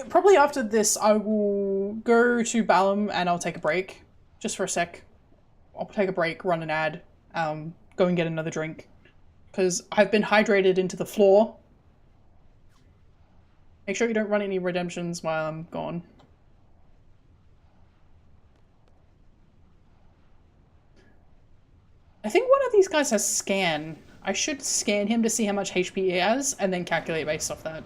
Probably after this, I will go to Balam and I'll take a break. Just for a sec. I'll take a break, run an ad, go and get another drink. Because I've been hydrated into the floor. Make sure you don't run any redemptions while I'm gone. I think one of these guys has scan. I should scan him to see how much HP he has and then calculate based off that.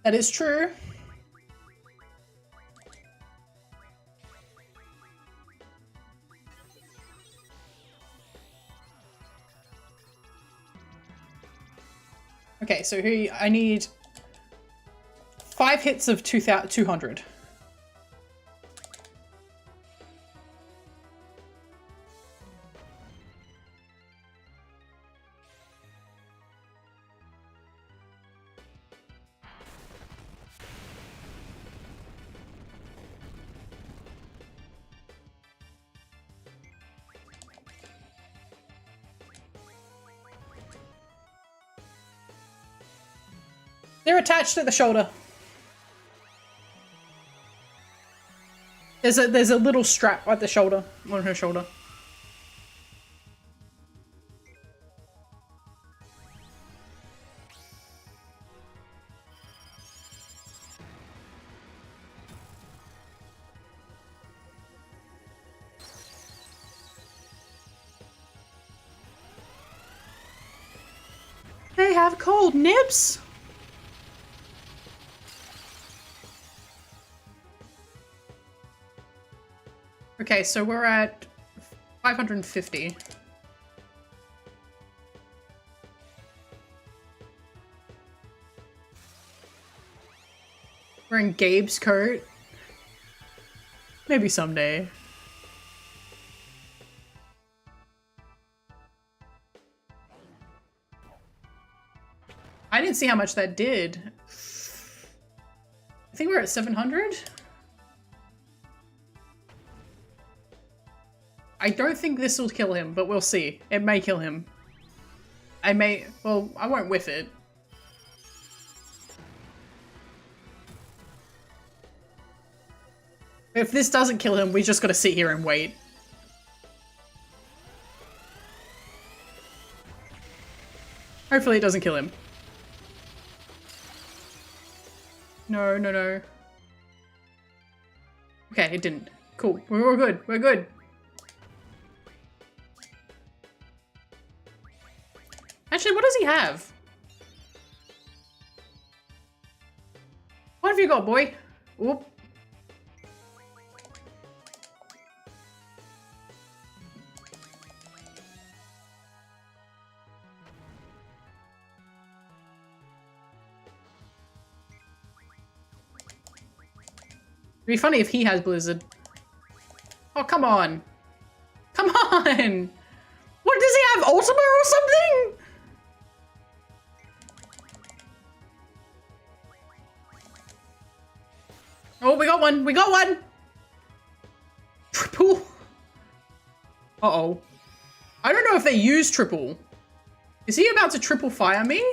That is true. Okay, so here I need 5 hits of 200. They're attached at the shoulder. There's a little strap at the shoulder, on her shoulder. They have cold nibs. Okay, so we're at 550. We're in Gabe's coat. Maybe someday. I didn't see how much that did. I think we're at 700. I don't think this will kill him, but we'll see. It may kill him. Well, I won't whiff it. If this doesn't kill him, we just gotta sit here and wait. Hopefully it doesn't kill him. No, no, no. Okay, it didn't. Cool. We're good. We're good. Actually, what does he have? What have you got, boy? Whoop. It'd be funny if he has Blizzard. Oh, come on. Come on! What, does he have Ultima or something? Oh, we got one! We got one! Triple? Uh-oh. I don't know if they use triple. Is he about to triple fire me?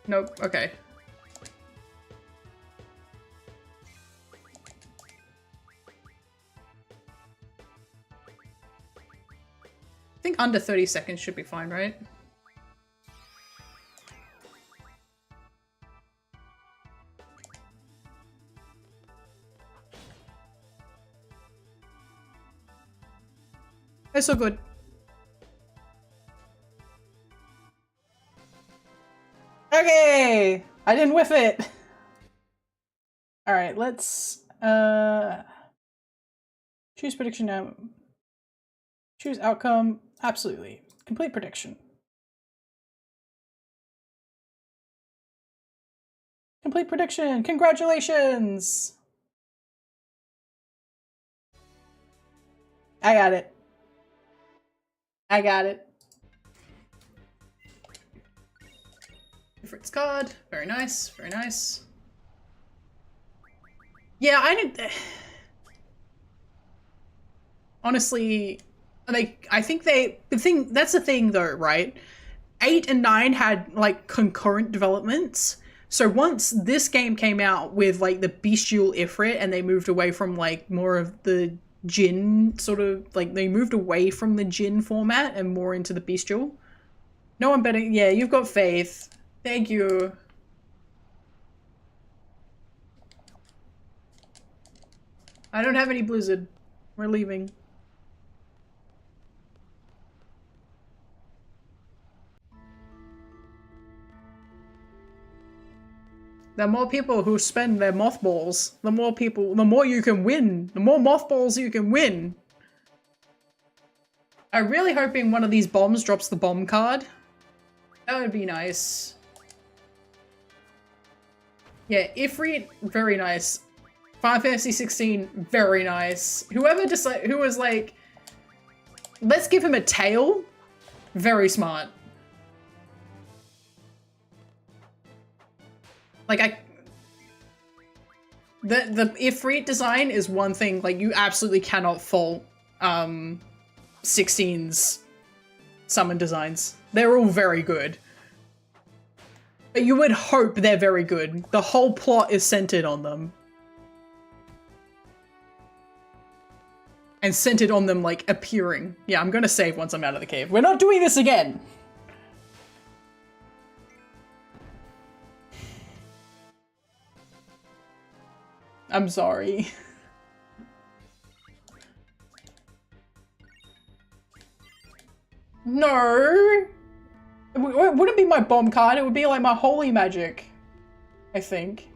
Nope, okay. I think under 30 seconds should be fine, right? It's so good. Okay, I didn't whiff it. All right, let's choose prediction now. Choose outcome. Absolutely. Complete prediction. Complete prediction. Congratulations. I got it. I got it. Fritz card. Very nice. Very nice. Yeah, I didn't. Honestly, I think that's the thing though, right? 8 and 9 had like concurrent developments. So once this game came out with like the bestial Ifrit and they moved away from like more of the Djinn sort of, like, they moved away from the Djinn format and more into the bestial. No one betting. Yeah, you've got faith. Thank you. I don't have any blizzard. We're leaving. The more people who spend their mothballs, the more you can win. The more mothballs you can win. I'm really hoping one of these bombs drops the bomb card. That would be nice. Yeah, Ifrit, very nice. Final Fantasy 16, very nice. Whoever who was like, let's give him a tail, very smart. Like the Ifrit design is one thing, like you absolutely cannot fault 16's summon designs. They're all very good. But you would hope they're very good. The whole plot is centered on them. And centered on them, like, appearing. Yeah, I'm gonna save once I'm out of the cave. We're not doing this again! I'm sorry. No! It wouldn't be my bomb card, it would be like my holy magic. I think.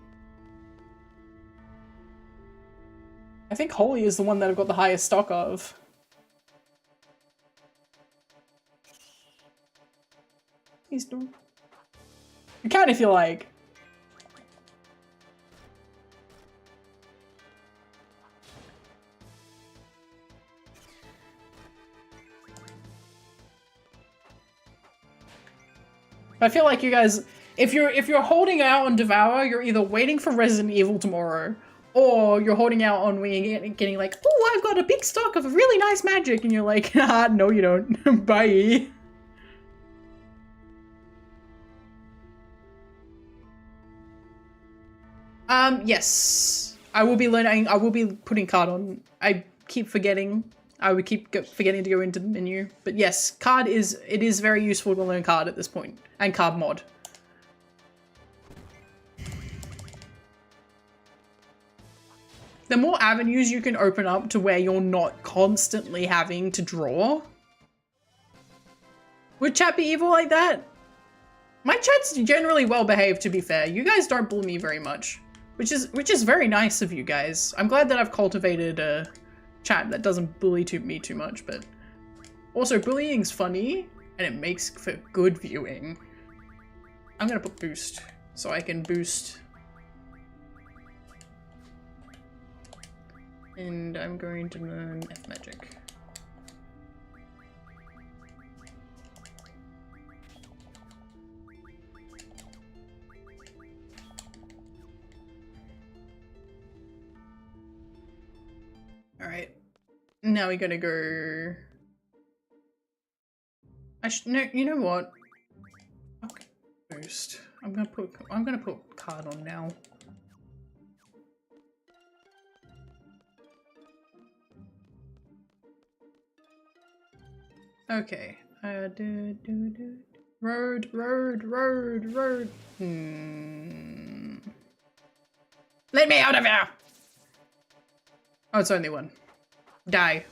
I think holy is the one that I've got the highest stock of. Please do. You can if you like. I feel like you guys, if you're holding out on Devour, you're either waiting for Resident Evil tomorrow, or you're holding out on getting like, oh, I've got a big stock of really nice magic, and you're like, ah, no you don't. Bye. Yes. I will be learning, I will be putting card on. I keep forgetting. I would keep forgetting to go into the menu. But yes, card it is very useful to learn card at this point. And card mod. The more avenues you can open up to where you're not constantly having to draw. Would chat be evil like that? My chat's generally well behaved, to be fair. You guys don't bully me very much. Which is very nice of you guys. I'm glad that I've cultivated a chat that doesn't bully me too much, but also bullying's funny and it makes for good viewing. I'm gonna put boost so I can boost. And I'm going to learn F magic. Alright, now we're gonna go... no, you know what? Okay, boost. I'm gonna put card on now. Okay. Road. Let me out of here! Oh, it's only one. Die.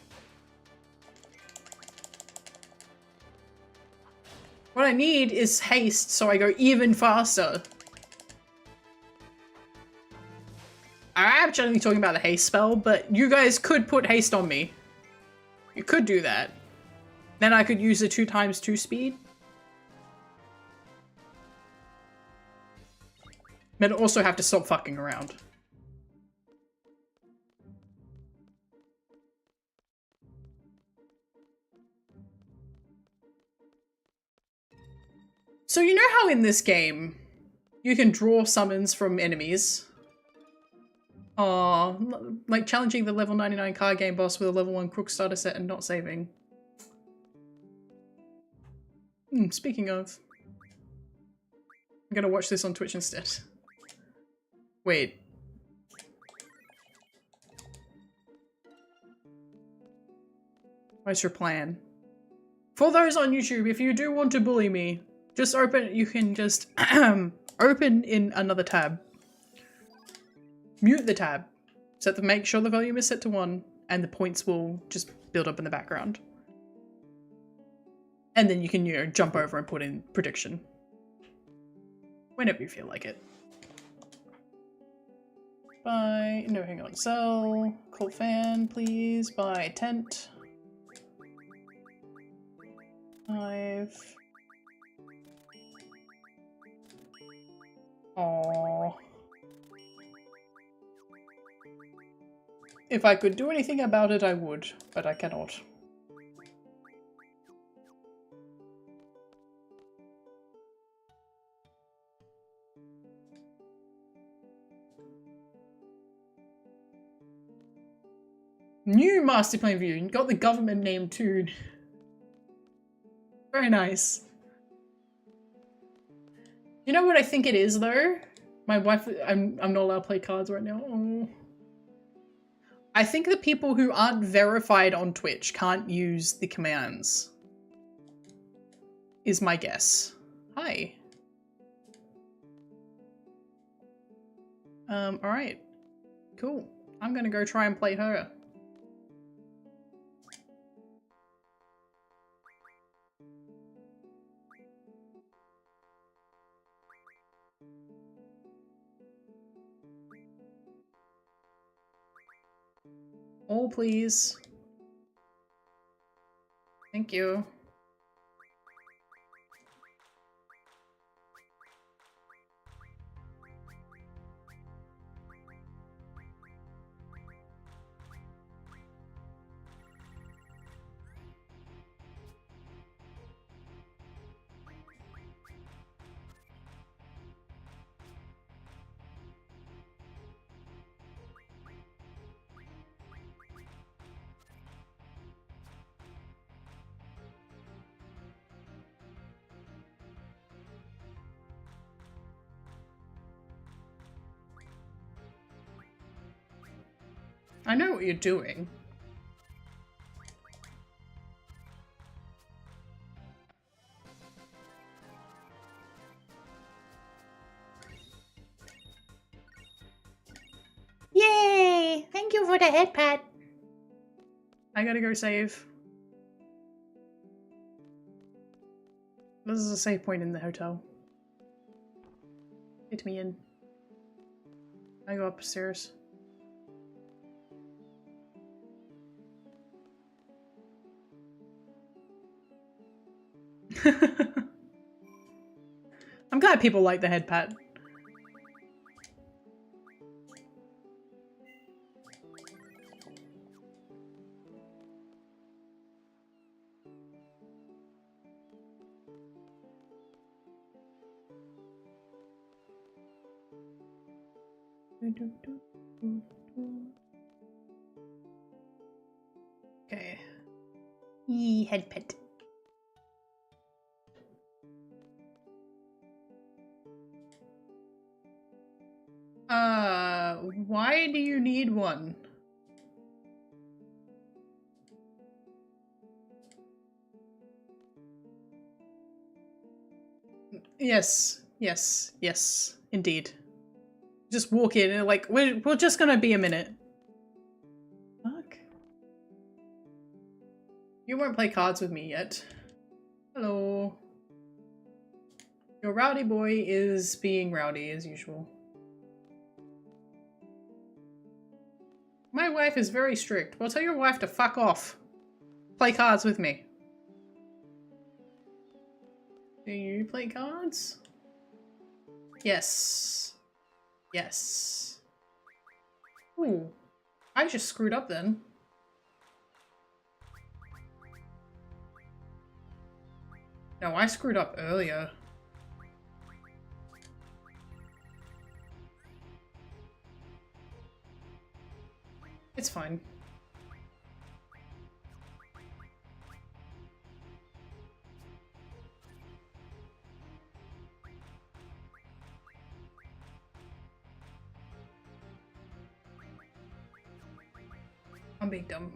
What I need is haste so I go even faster. I'm actually talking about the haste spell, but you guys could put haste on me. You could do that. Then I could use the 2x2 speed. But I also have to stop fucking around. So you know how in this game, you can draw summons from enemies? Like challenging the level 99 card game boss with a level 1 crook starter set and not saving. Speaking of, I'm gonna watch this on Twitch instead. Wait. What's your plan? For those on YouTube, if you do want to bully me, just open, you can just open in another tab. Mute the tab. Make sure the volume is set to 1 and the points will just build up in the background. And then you can, you know, jump over and put in prediction. Whenever you feel like it. Buy, no, hang on, sell, cold fan, please, buy tent. 5. Aww. If I could do anything about it, I would, but I cannot. New master plan view. You got the government name too. Very nice. You know what I think it is though? My wife, I'm not allowed to play cards right now. Oh. I think the people who aren't verified on Twitch can't use the commands. Is my guess. Hi. Alright. Cool. I'm gonna go try and play her. Oh, please. Thank you. I know what you're doing. Yay! Thank you for the head pat. I gotta go save. This is a save point in the hotel. Get me in. I go upstairs. I'm glad people like the head pat. Okay. Yee, head pet. Why do you need one? Yes, yes, yes, indeed. Just walk in and like, we're just gonna be a minute. Fuck. You won't play cards with me yet. Hello. Your rowdy boy is being rowdy as usual. My wife is very strict. Well, tell your wife to fuck off. Play cards with me. Do you play cards? Yes. Yes. Ooh. I just screwed up then. No, I screwed up earlier. It's fine. I'm being dumb.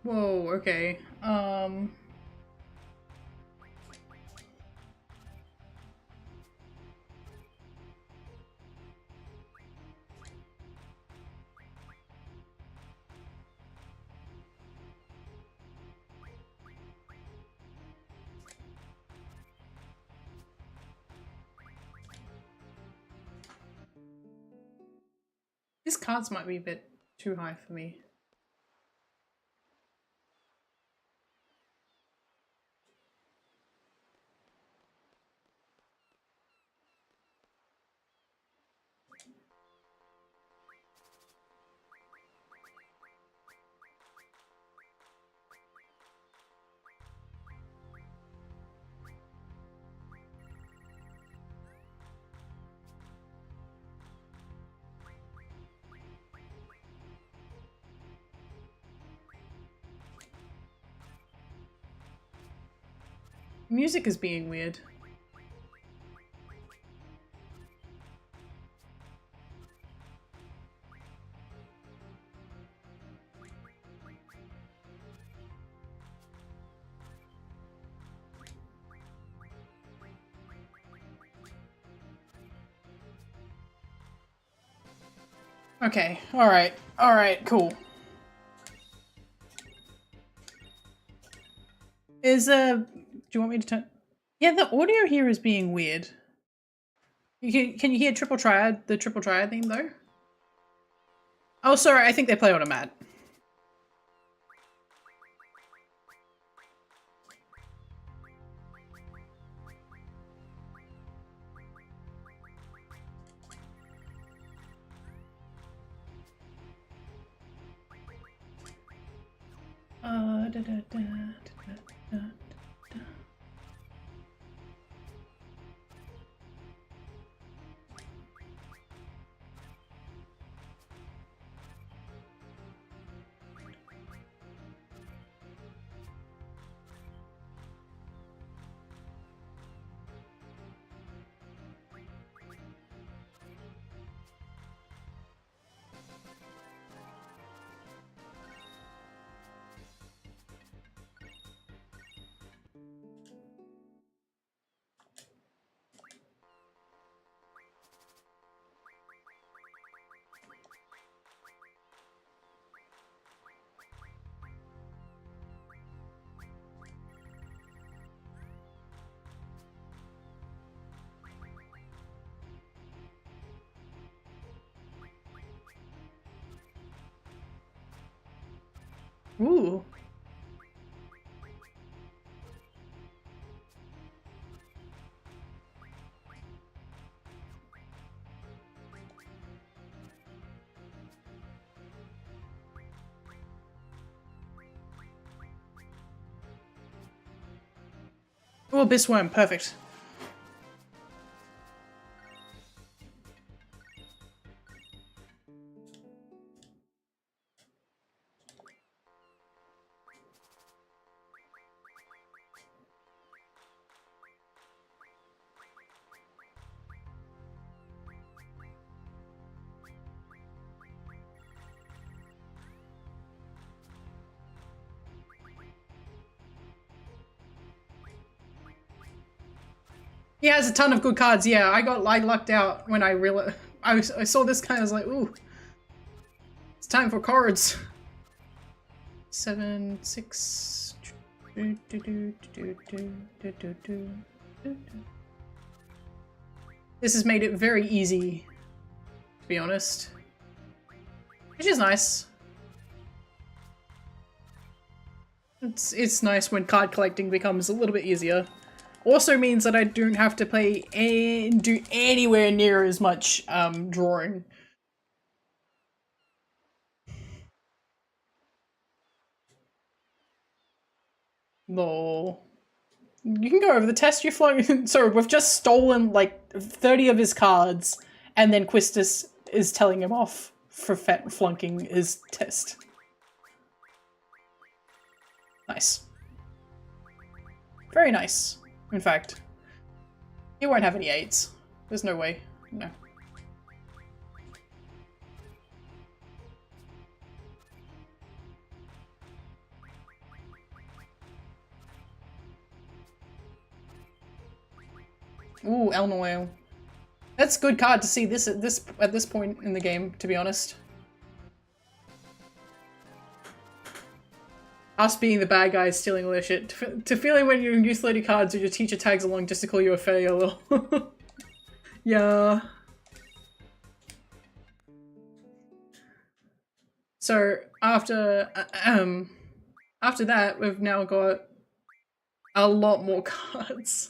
Whoa, okay. These cards might be a bit too high for me. Music is being weird. Okay, alright, cool. Do you want me to turn? Yeah, the audio here is being weird. Can you hear triple triad, the triple triad theme though? Oh, sorry, I think they play on a mat. Da, da, da, da, da, da. Ooh. Oh, Abyssworm, perfect. He has a ton of good cards. Yeah, I lucked out when I realized I saw this guy. I was like, ooh, it's time for cards. 7, 6. This has made it very easy, to be honest, which is nice. It's nice when card collecting becomes a little bit easier. Also means that I don't have to play and do anywhere near as much drawing. Lol. You can go over the test you flung. Sorry, we've just stolen like 30 of his cards, and then Quistis is telling him off for flunking his test. Nice. Very nice. In fact, he won't have any 8s. There's no way. No. Ooh, Elnoil. That's a good card to see this at this point in the game, to be honest. Us being the bad guys stealing all their shit. To feeling when your youth lady cards or your teacher tags along just to call you a failure, lol. Yeah. So after that, we've now got a lot more cards.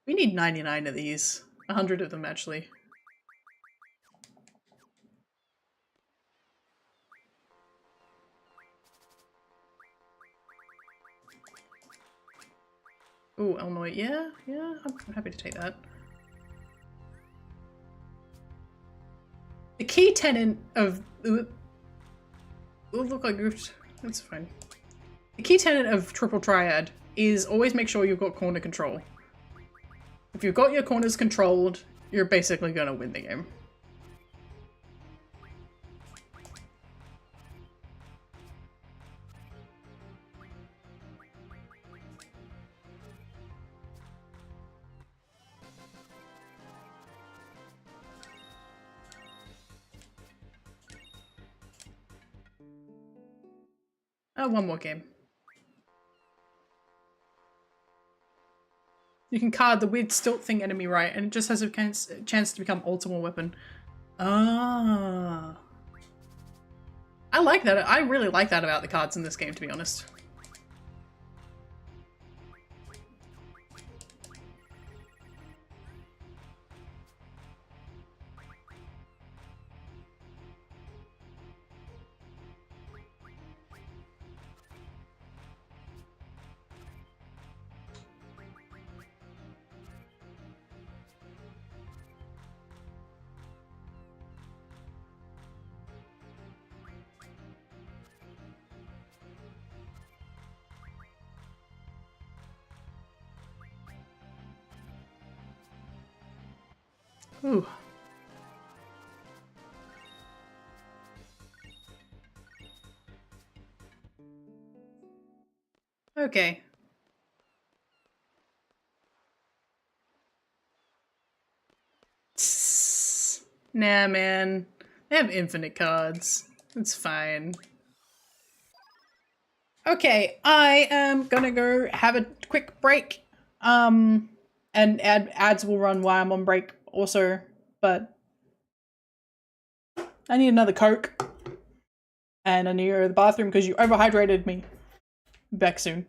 We need 99 of these. 100 of them, actually. Ooh, Elnoy. Yeah, I'm happy to take that. The key tenet of... It'll look like goofed. That's fine. The key tenet of Triple Triad is always make sure you've got corner control. If you've got your corners controlled, you're basically gonna win the game. One more game. You can card the weird stilt thing enemy right, and it just has a chance to become ultimate weapon. Ah. I like that. I really like that about the cards in this game, to be honest. Ooh. Okay. Nah, man. They have infinite cards. It's fine. Okay, I am gonna go have a quick break. And ads will run while I'm on break also, but I need another Coke. And I need to go to the bathroom because you overhydrated me. Back soon.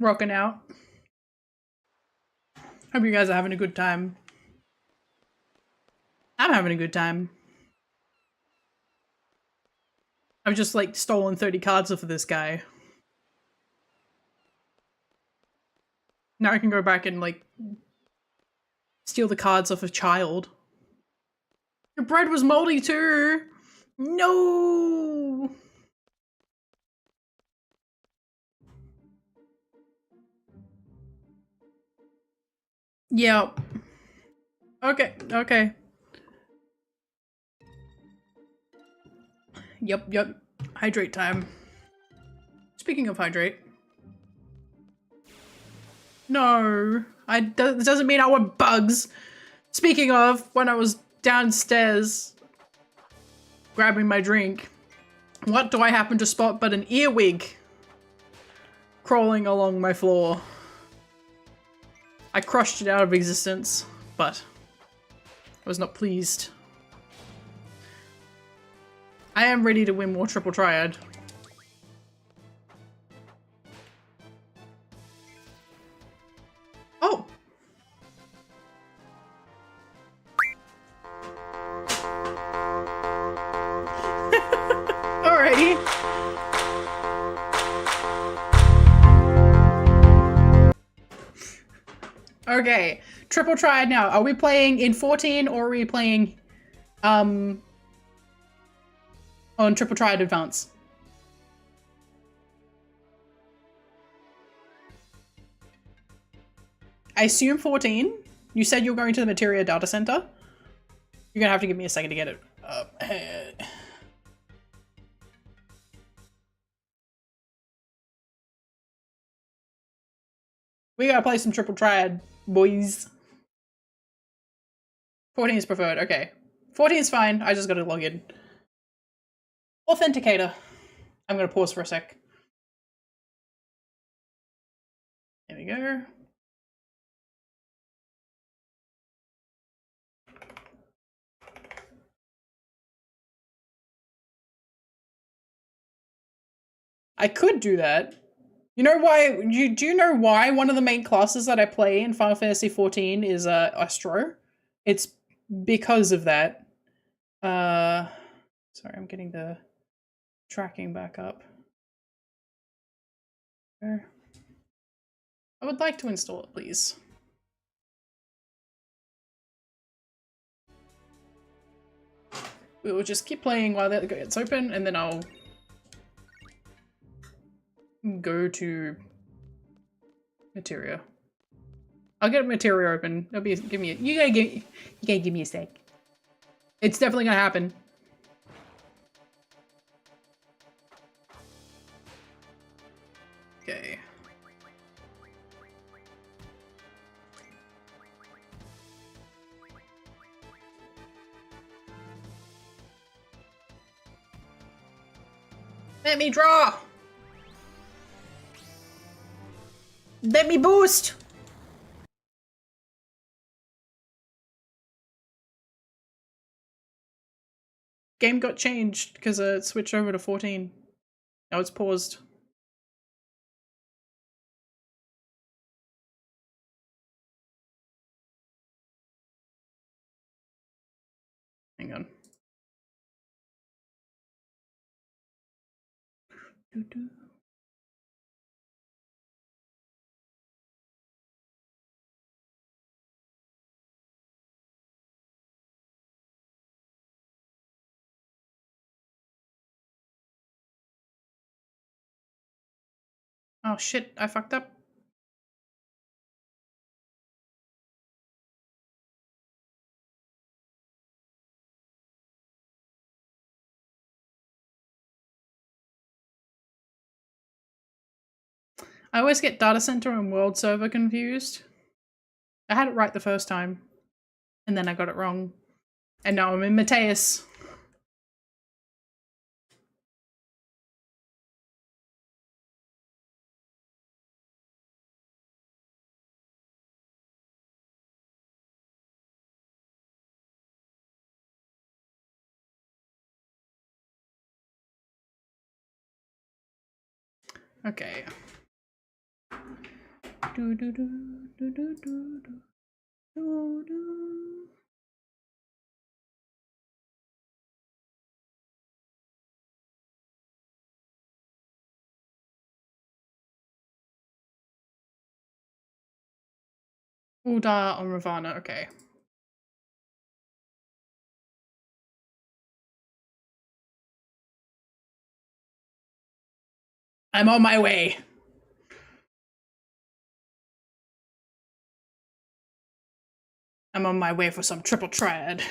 Rocking out. Hope you guys are having a good time. I'm having a good time. I've just like stolen 30 cards off of this guy. Now I can go back and like steal the cards off a child. Your bread was moldy too. No. Yep. Okay, okay. Yep. Hydrate time. Speaking of hydrate. No. It doesn't mean I want bugs. Speaking of, when I was downstairs grabbing my drink, what do I happen to spot but an earwig crawling along my floor? I crushed it out of existence, but I was not pleased. I am ready to win more Triple Triad. Oh! Alrighty. Okay, Triple Triad now. Are we playing in 14 or are we playing on Triple Triad Advance? I assume 14. You said you're going to the Materia data center. You're gonna have to give me a second to get it up. We gotta play some Triple Triad, boys. 14 is preferred, okay. 14 is fine, I just gotta log in. Authenticator. I'm gonna pause for a sec. There we go. I could do that. You know why? Do you know why one of the main classes that I play in Final Fantasy XIV is Astro? It's because of that. Sorry, I'm getting the tracking back up. I would like to install it, please. We will just keep playing while that gets open, and then I'll go to Materia. I'll get Materia open. That'll be you gotta give me a sec. It's definitely gonna happen. Okay. Let me draw! Let me boost! Game got changed because it switched over to 14. Now it's paused. Hang on. Oh shit, I fucked up. I always get data center and world server confused. I had it right the first time, and then I got it wrong. And now I'm in Mateus. Okay. Do do do do do do do do do. Uda on Ravana, okay. I'm on my way. I'm on my way for some triple triad.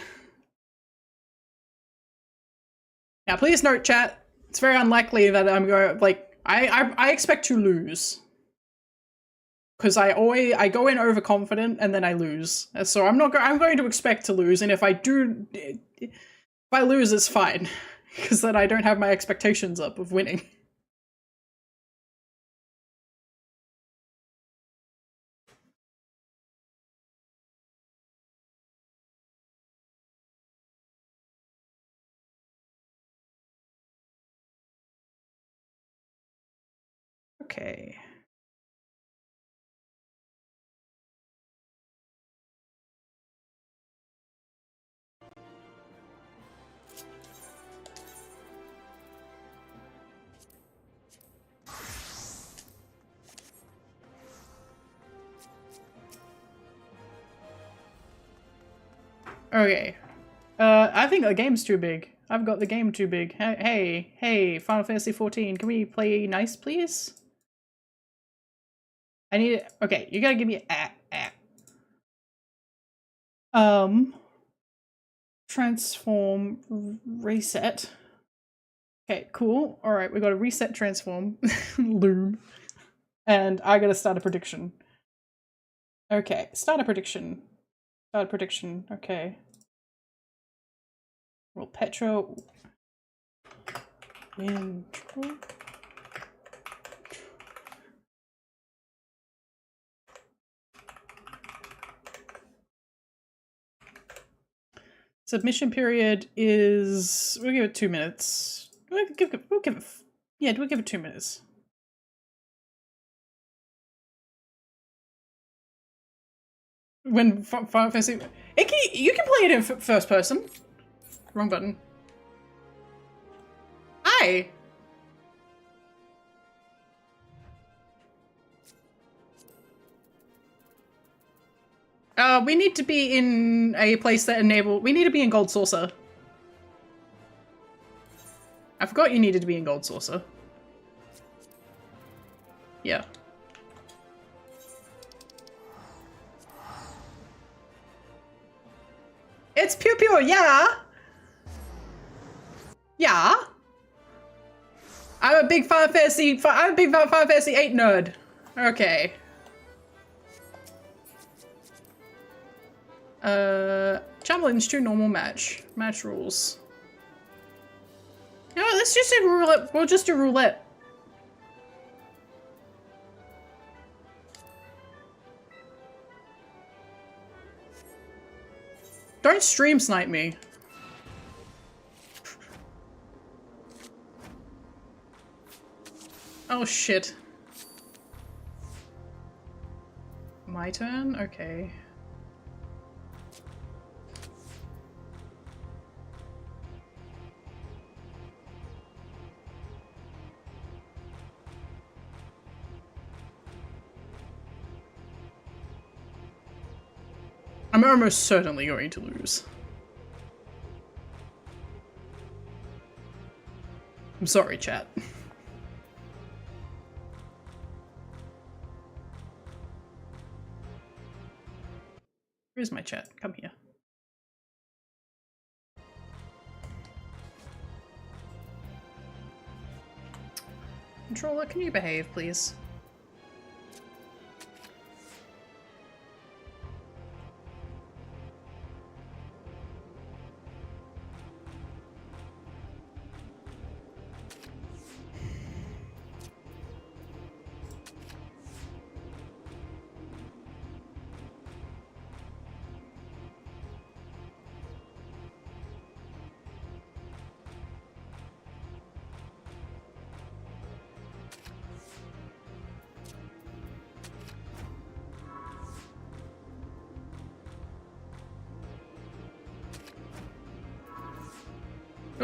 Now, please note, chat, it's very unlikely that I'm going, like, I expect to lose. Because I go in overconfident and then I lose. So I'm going to expect to lose, and if I lose, it's fine. Because then I don't have my expectations up of winning. Okay. Okay. I think the game's too big. I've got the game too big. Hey, Final Fantasy 14, can we play nice, please? I need it. Okay, you gotta give me transform, reset. Okay, cool. Alright, we got a reset transform. Loom. And I gotta start a prediction. Okay, start a prediction. Start a prediction, okay. Well, Petra... Intro... Submission period is... We'll give it 2 minutes. We'll give it... Yeah, we'll give it 2 minutes. When Final Fantasy... You can play it in first person. Wrong button. Hi! We need to be in a place that we need to be in Gold Saucer. I forgot you needed to be in Gold Saucer. Yeah. It's Pew Pew, yeah! Yeah! I'm a big Final Fantasy VIII nerd. Okay. Challenge to normal match. Match rules. You know what, let's just do roulette. We'll just do roulette. Don't stream snipe me. Oh shit. My turn? Okay. I'm almost certainly going to lose. I'm sorry, chat. Where's my chat? Come here. Controller, can you behave, please?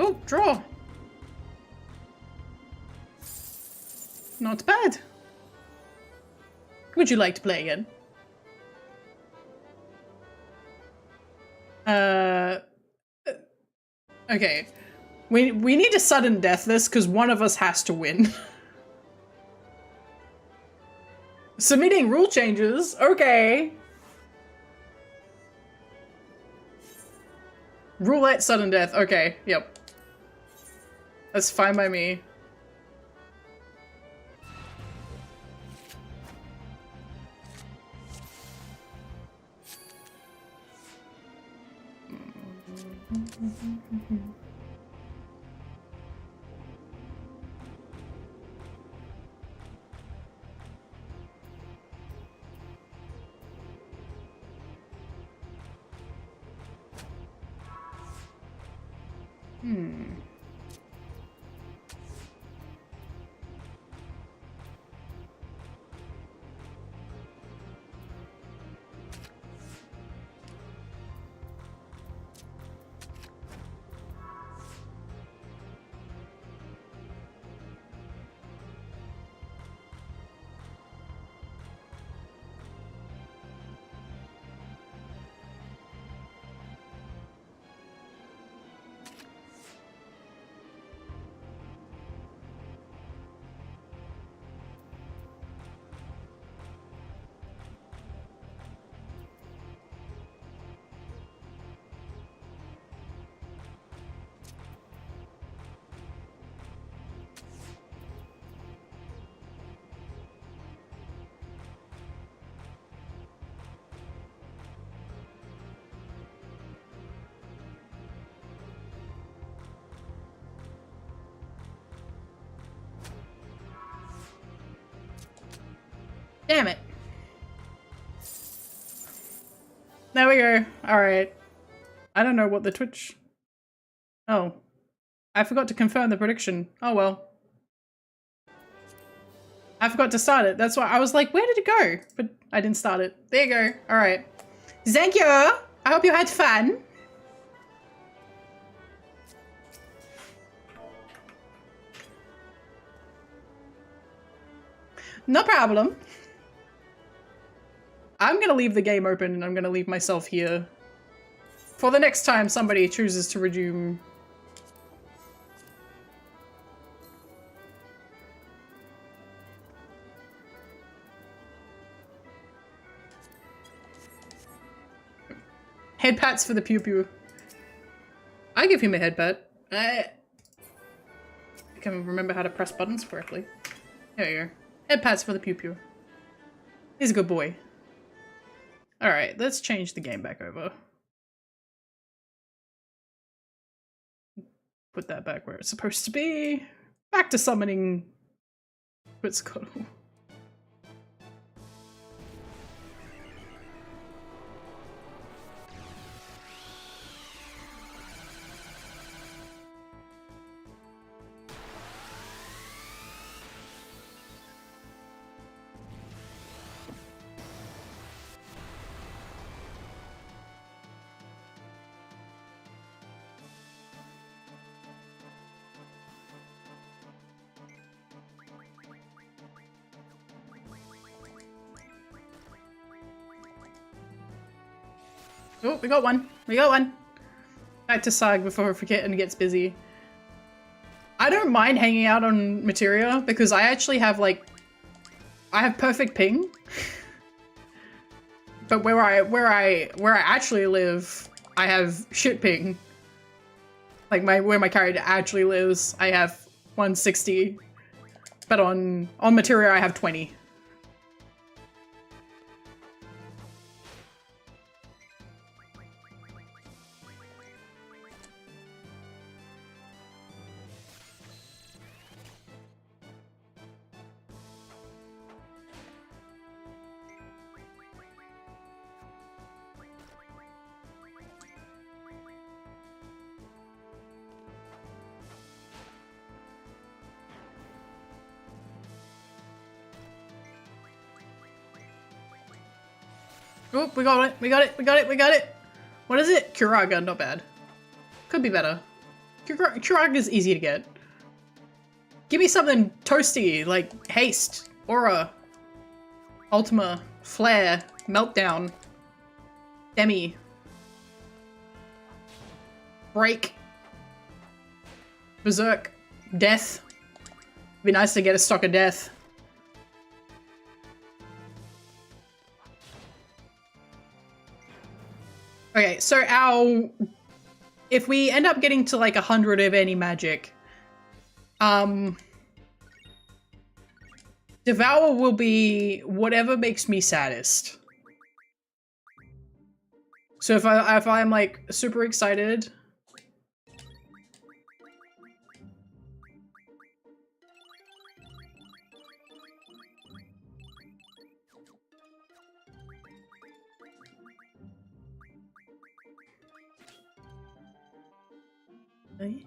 Oh, draw. Not bad. Would you like to play again? Okay. We need to sudden death this because one of us has to win. Submitting rule changes? Okay. Roulette sudden death. Okay, yep. That's fine by me. Damn it. There we go. Alright. I don't know what the Twitch... Oh. I forgot to confirm the prediction. Oh well. I forgot to start it. That's why I was like, where did it go? But I didn't start it. There you go. Alright. Thank you. I hope you had fun. No problem. I'm gonna leave the game open and I'm gonna leave myself here for the next time somebody chooses to resume. Head pats for the pew pew. I give him a head pat. I can remember how to press buttons correctly. There you go. Head pats for the pew pew. He's a good boy. Alright, let's change the game back over. Put that back where it's supposed to be. Back to summoning Quetzalcoatl. Oh, we got one. We got one. Back to Sag before I forget and it gets busy. I don't mind hanging out on Materia because I actually have like... I have perfect ping. But where I actually live, I have shit ping. Like where my character actually lives, I have 160. But on Materia I have 20. Oh, we got it, we got it, we got it, we got it! What is it? Curaga, not bad. Could be better. PetraIchoria is easy to get. Give me something toasty, like Haste, Aura, Ultima, Flare, Meltdown, Demi, Break, Berserk, Death. It'd be nice to get a stock of Death. Okay, so if we end up getting to like 100 of any magic, Devour will be whatever makes me saddest. So if I'm like super excited. Really?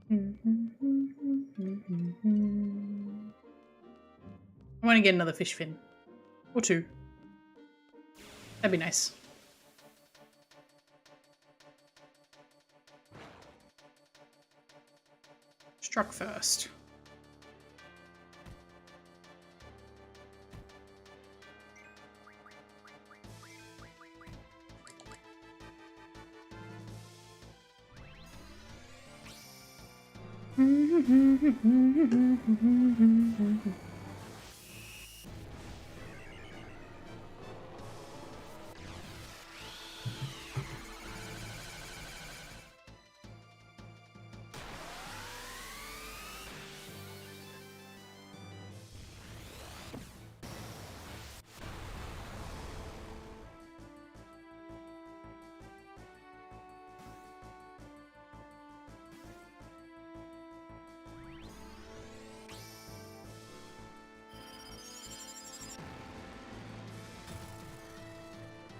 I want to get another fish fin. Or two. That'd be nice. Struck first.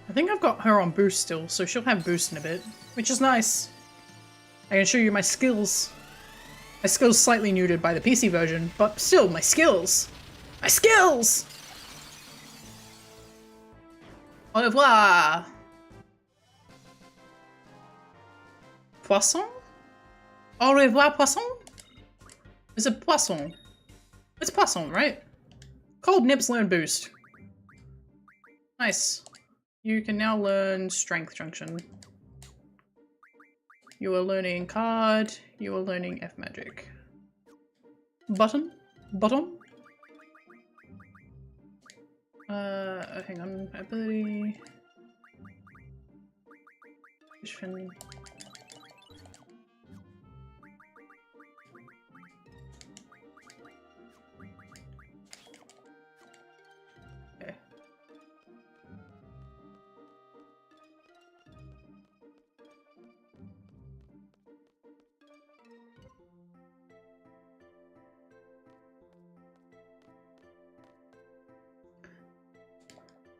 I think I've got her on boost still, so she'll have boost in a bit, which is nice. I can show you my skills. My skills slightly neutered by the PC version, but still, my skills! My skills! Au revoir! Poisson? Au revoir, poisson? Is it poisson? It's poisson, right? Cold Nips learn boost. Nice. You can now learn Strength Junction. You are learning Card. You are learning F Magic. Button? Bottom? Hang on. Ability. Fishfin.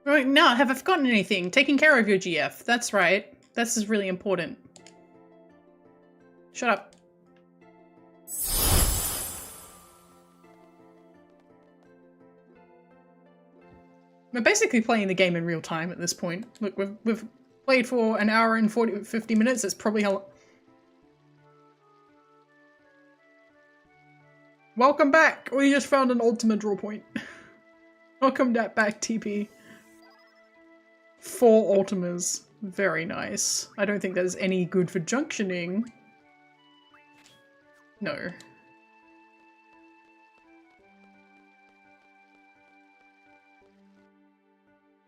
Right, now, have I forgotten anything? Taking care of your GF. That's right. This is really important. Shut up. We're basically playing the game in real time at this point. Look, we've played for an hour and 50 minutes. That's probably how... Welcome back! We just found an ultimate draw point. Welcome back, TP. 4 Ultimas. Very nice. I don't think that's any good for junctioning. No.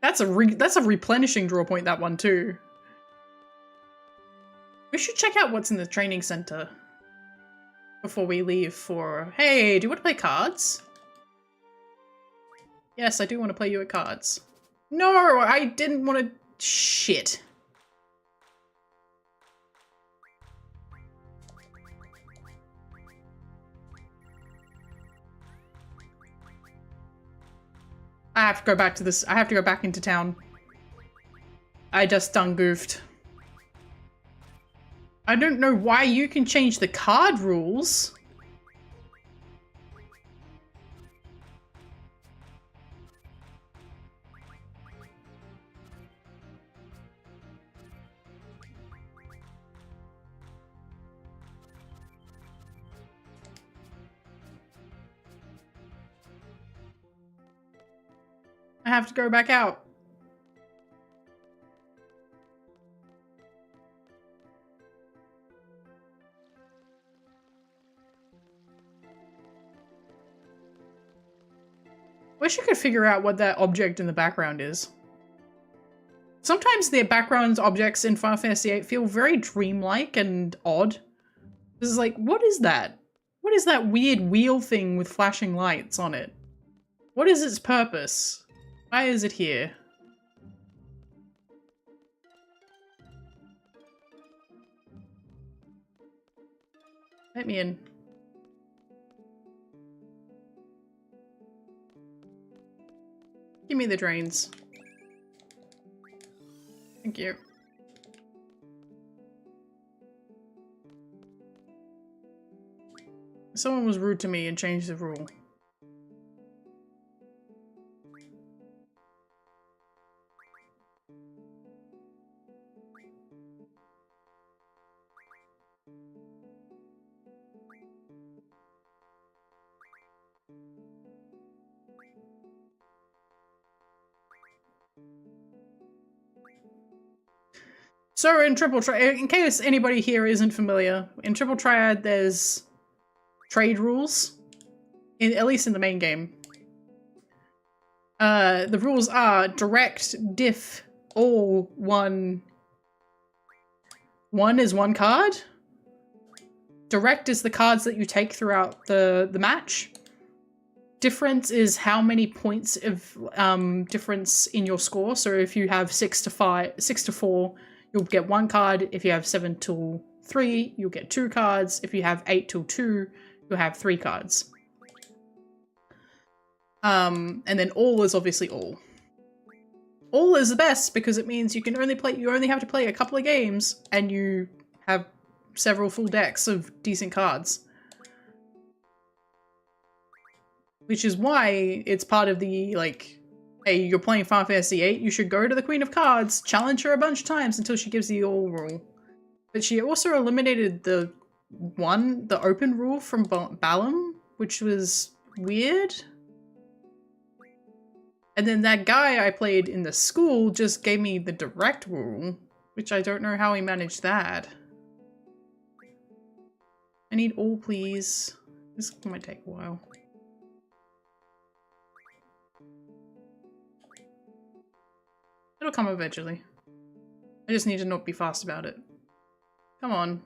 That's a replenishing draw point, that one too. We should check out what's in the training center before we leave for... Hey, do you want to play cards? Yes, I do want to play you at cards. No, I didn't want to... Shit. I have to go back to this. I have to go back into town. I just done goofed. I don't know why you can change the card rules. I have to go back out. Wish I could figure out what that object in the background is. Sometimes the background objects in Final Fantasy VIII feel very dreamlike and odd. This is like, what is that? What is that weird wheel thing with flashing lights on it? What is its purpose? Why is it here? Let me in. Give me the drains. Thank you. Someone was rude to me and changed the rule. So in Triple Triad, in case anybody here isn't familiar, in Triple Triad there's trade rules, at least in the main game. The rules are direct, diff, all, one. One is one card. Direct is the cards that you take throughout the match. Difference is how many points of difference in your score. So if you have 6 to 4, you'll get 1 card. If you have 7 till 3, you'll get 2 cards. If you have 8 till 2, you'll have 3 cards. And then all is obviously all. All is the best because it means you only have to play a couple of games and you have several full decks of decent cards. Which is why it's part of the, like, hey, you're playing Final Fantasy VIII, you should go to the Queen of Cards, challenge her a bunch of times until she gives the all rule. But she also eliminated the open rule from Balam, which was weird. And then that guy I played in the school just gave me the direct rule, which I don't know how he managed that. I need all, please. This might take a while. It'll come eventually. I just need to not be fast about it. Come on.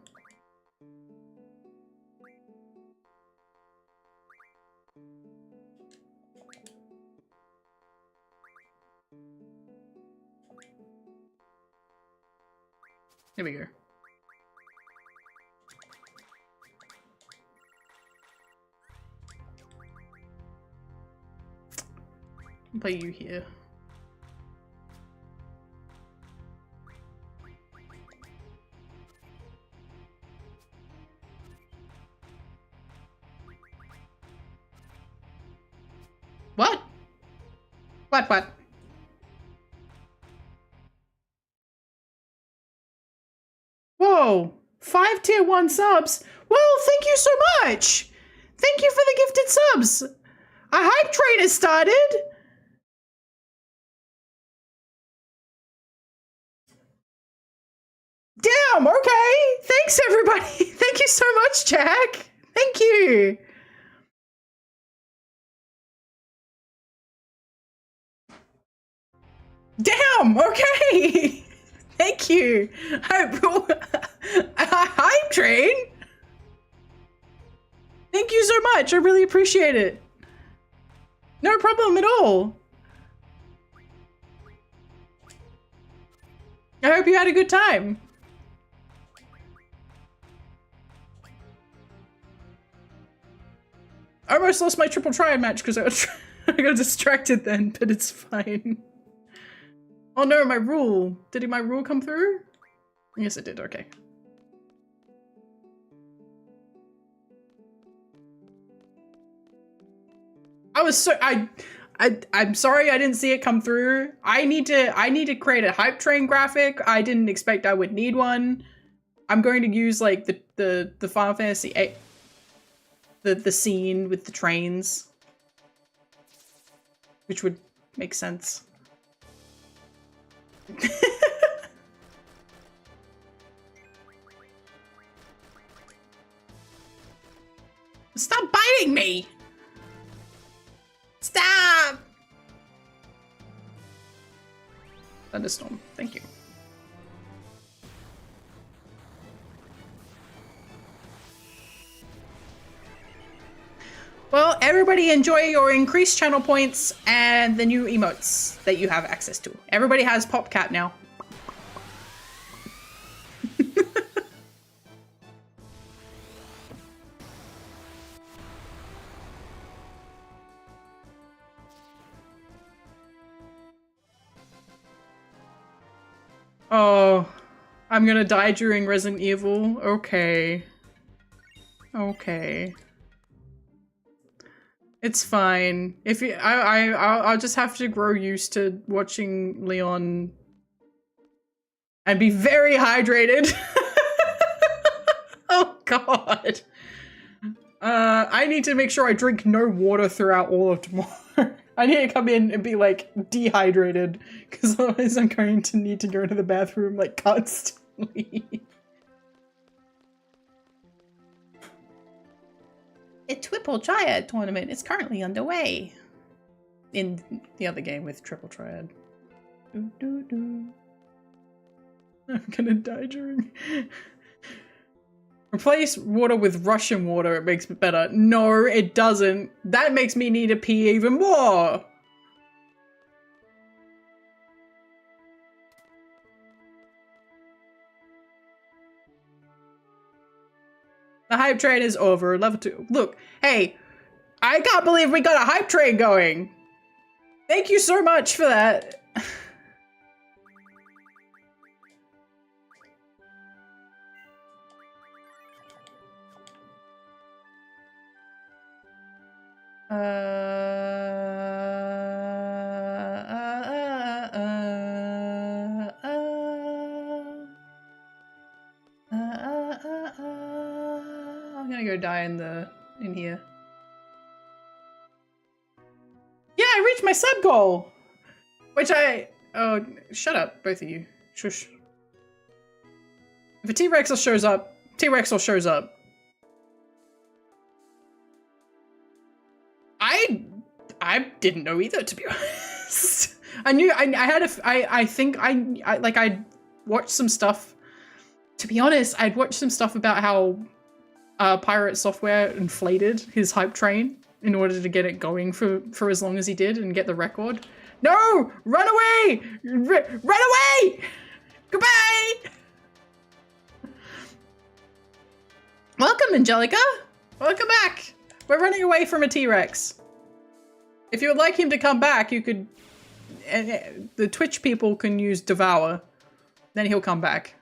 Here we go. I'll play you here. What? What? Whoa, 5 tier 1 subs? Well, thank you so much! Thank you for the gifted subs! A hype train has started! Damn, okay! Thanks everybody! Thank you so much, Jack! Thank you! Damn, okay! Thank you! Hype train? Thank you so much, I really appreciate it. No problem at all. I hope you had a good time. I almost lost my triple triad match because I got distracted then, but it's fine. Oh no, my rule. Did my rule come through? Yes, it did, okay. I'm sorry I didn't see it come through. I need to create a hype train graphic. I didn't expect I would need one. I'm going to use like the Final Fantasy VIII, the scene with the trains, which would Makes sense. Stop biting me! Stop! Thunderstorm, thank you. Well, everybody enjoy your increased channel points and the new emotes that you have access to. Everybody has PopCap now. Oh, I'm gonna die during Resident Evil? Okay. Okay. It's fine. If you, I'll just have to grow used to watching Leon and be very hydrated. Oh god. I need to make sure I drink no water throughout all of tomorrow. I need to come in and be like dehydrated because otherwise I'm going to need to go to the bathroom like constantly. A Triple Triad tournament is currently underway. In the other game with Triple Triad. Doo, doo, doo. I'm gonna die during... Replace water with Russian water, it makes it better. No, it doesn't. That makes me need to pee even more. The hype train is over. Level 2. Look, hey, I can't believe we got a hype train going. Thank you so much for that. I'm gonna go die in here. Yeah, I reached my sub goal! Which oh, shut up, both of you. Shush. If a T-Rexel shows up, T-Rexel shows up. I didn't know either, to be honest. I think I'd watched some stuff. To be honest, I'd watched some stuff about how Pirate Software inflated his hype train in order to get it going for as long as he did and get the record. No! Run away! Run away! Goodbye! Welcome, Angelica! Welcome back! We're running away from a T-Rex. If you would like him to come back, you could... the Twitch people can use Devour. Then he'll come back.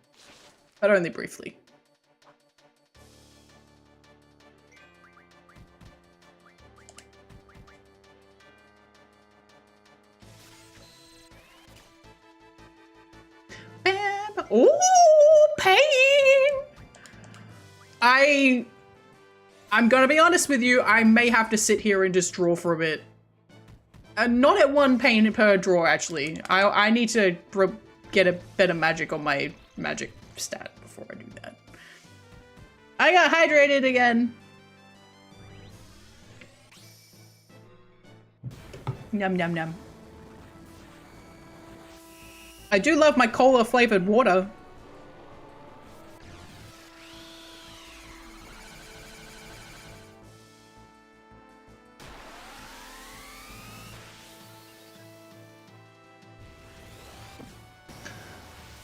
But only briefly. Bam! Ooh, pain! I'm gonna be honest with you, I may have to sit here and just draw for a bit. Not at 1 pain per draw, actually. I need to get a better magic on my magic stat before I do that. I got hydrated again. Num num num. I do love my cola flavored water.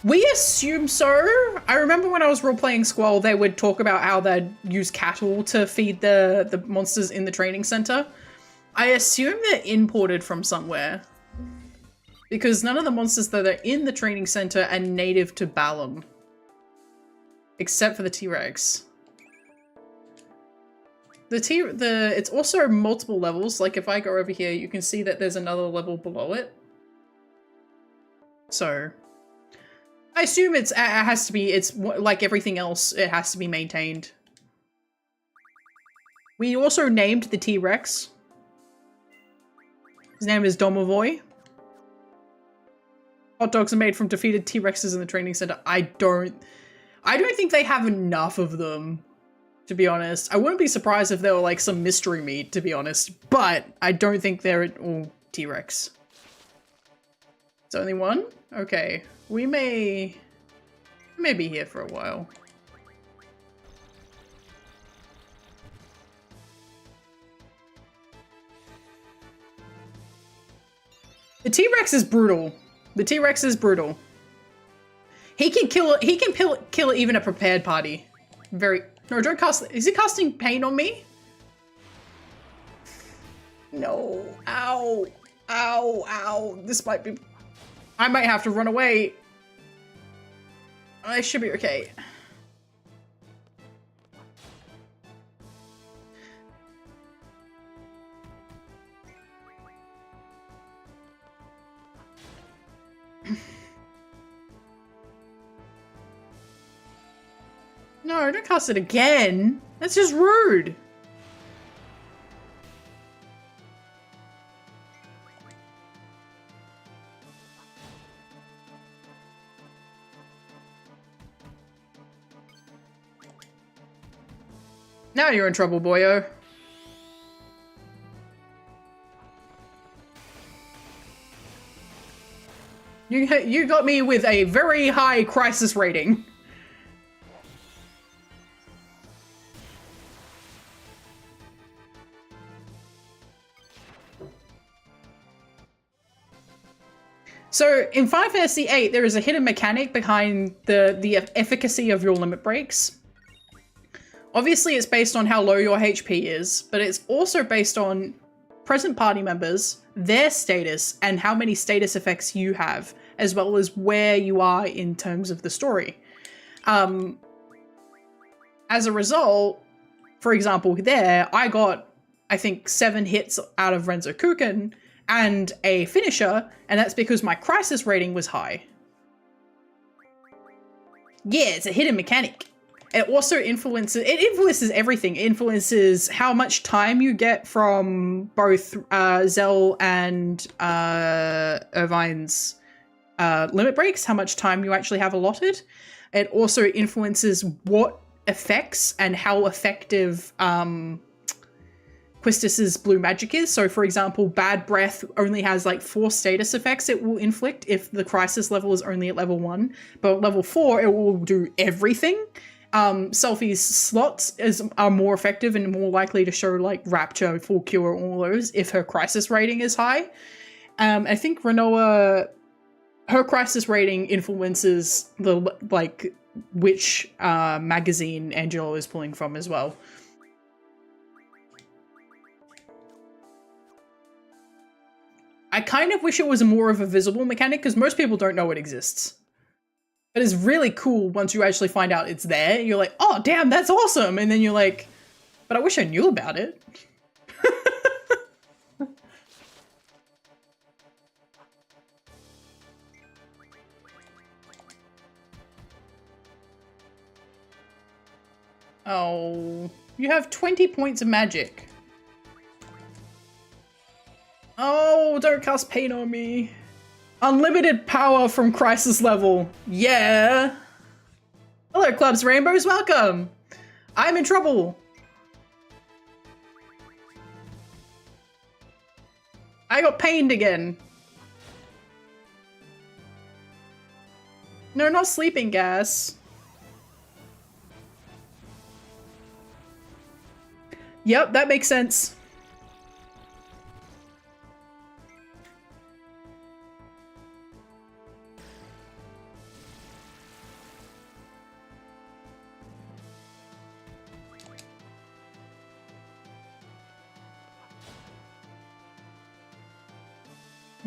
We assume so. I remember when I was role-playing Squall, they would talk about how they'd use cattle to feed the monsters in the training center. I assume they're imported from somewhere. Because none of the monsters that are in the training center are native to Balam. Except for the T-Rex. It's also multiple levels. Like if I go over here, you can see that there's another level below it. So... I assume it's like everything else, it has to be maintained. We also named the T-Rex. His name is Domovoy. Hot dogs are made from defeated T-Rexes in the training center. I don't think they have enough of them, to be honest. I wouldn't be surprised if there were like some mystery meat, to be honest, but I don't think they're all T-Rex. It's only one? Okay. We may be here for a while. The T-Rex is brutal. The T-Rex is brutal. He can kill even a prepared party. No, don't cast. Is he casting pain on me? No. Ow. Ow. Ow. This might be... I might have to run away. I should be okay. No, don't cast it again. That's just rude. Now you're in trouble, boyo. You got me with a very high crisis rating. So in Final Fantasy VIII, there is a hidden mechanic behind the efficacy of your limit breaks. Obviously, it's based on how low your HP is, but it's also based on present party members, their status, and how many status effects you have, as well as where you are in terms of the story. As a result, for example, there, I got, I think, 7 hits out of Renzo Kuken and a finisher, and that's because my crisis rating was high. Yeah, it's a hidden mechanic. It also influences everything. It influences how much time you get from both Zell and Irvine's limit breaks, how much time you actually have allotted. It also influences what effects and how effective Quistis's blue magic is. So for example, Bad Breath only has like 4 status effects it will inflict if the crisis level is only at level 1, but at level 4 it will do everything. Selfie's slots are more effective and more likely to show like Rapture, Full Cure, all those if her crisis rating is high. I think Renoa, her crisis rating influences the like which magazine Angelo is pulling from as well. I kind of wish it was more of a visible mechanic because most people don't know it exists. But it's really cool once you actually find out it's there. You're like, oh, damn, that's awesome. And then you're like, but I wish I knew about it. Oh, you have 20 points of magic. Oh, don't cast pain on me. Unlimited power from crisis level. Yeah. Hello, Clubs Rainbows, welcome. I'm in trouble. I got pained again. No, not sleeping gas. Yep, that makes sense.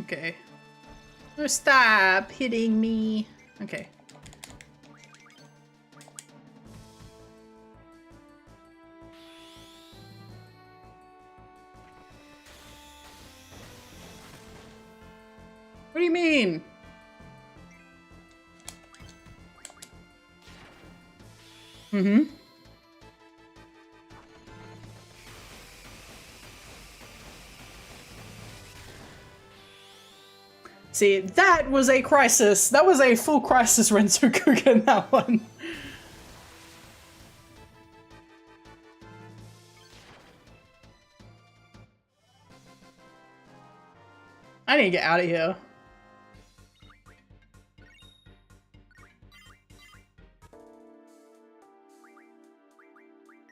Okay. Oh, stop hitting me. Okay. What do you mean? Mm-hmm. See, that was a crisis. That was a full crisis Renzoku in that one. I need to get out of here.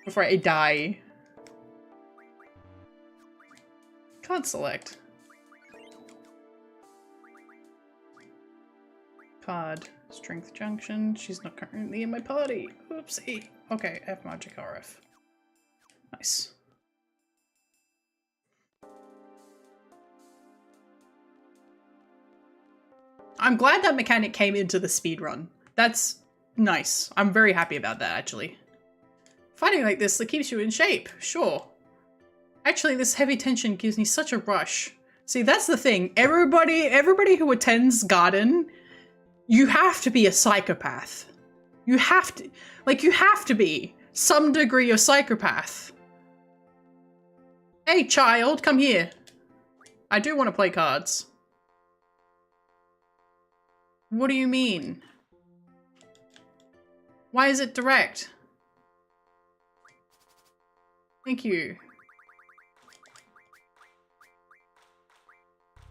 Before I die. Can't select. Card. Strength Junction. She's not currently in my party. Oopsie. Okay, F Magic RF. Nice. I'm glad that mechanic came into the speedrun. That's nice. I'm very happy about that, actually. Fighting like this that keeps you in shape, sure. Actually, this heavy tension gives me such a rush. See, that's the thing. Everybody who attends Garden, you have to be a psychopath. You have to be some degree of psychopath. Hey, child, come here. I do want to play cards. What do you mean? Why is it direct? Thank you.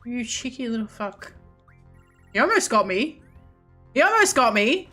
You cheeky little fuck. He almost got me. He almost got me.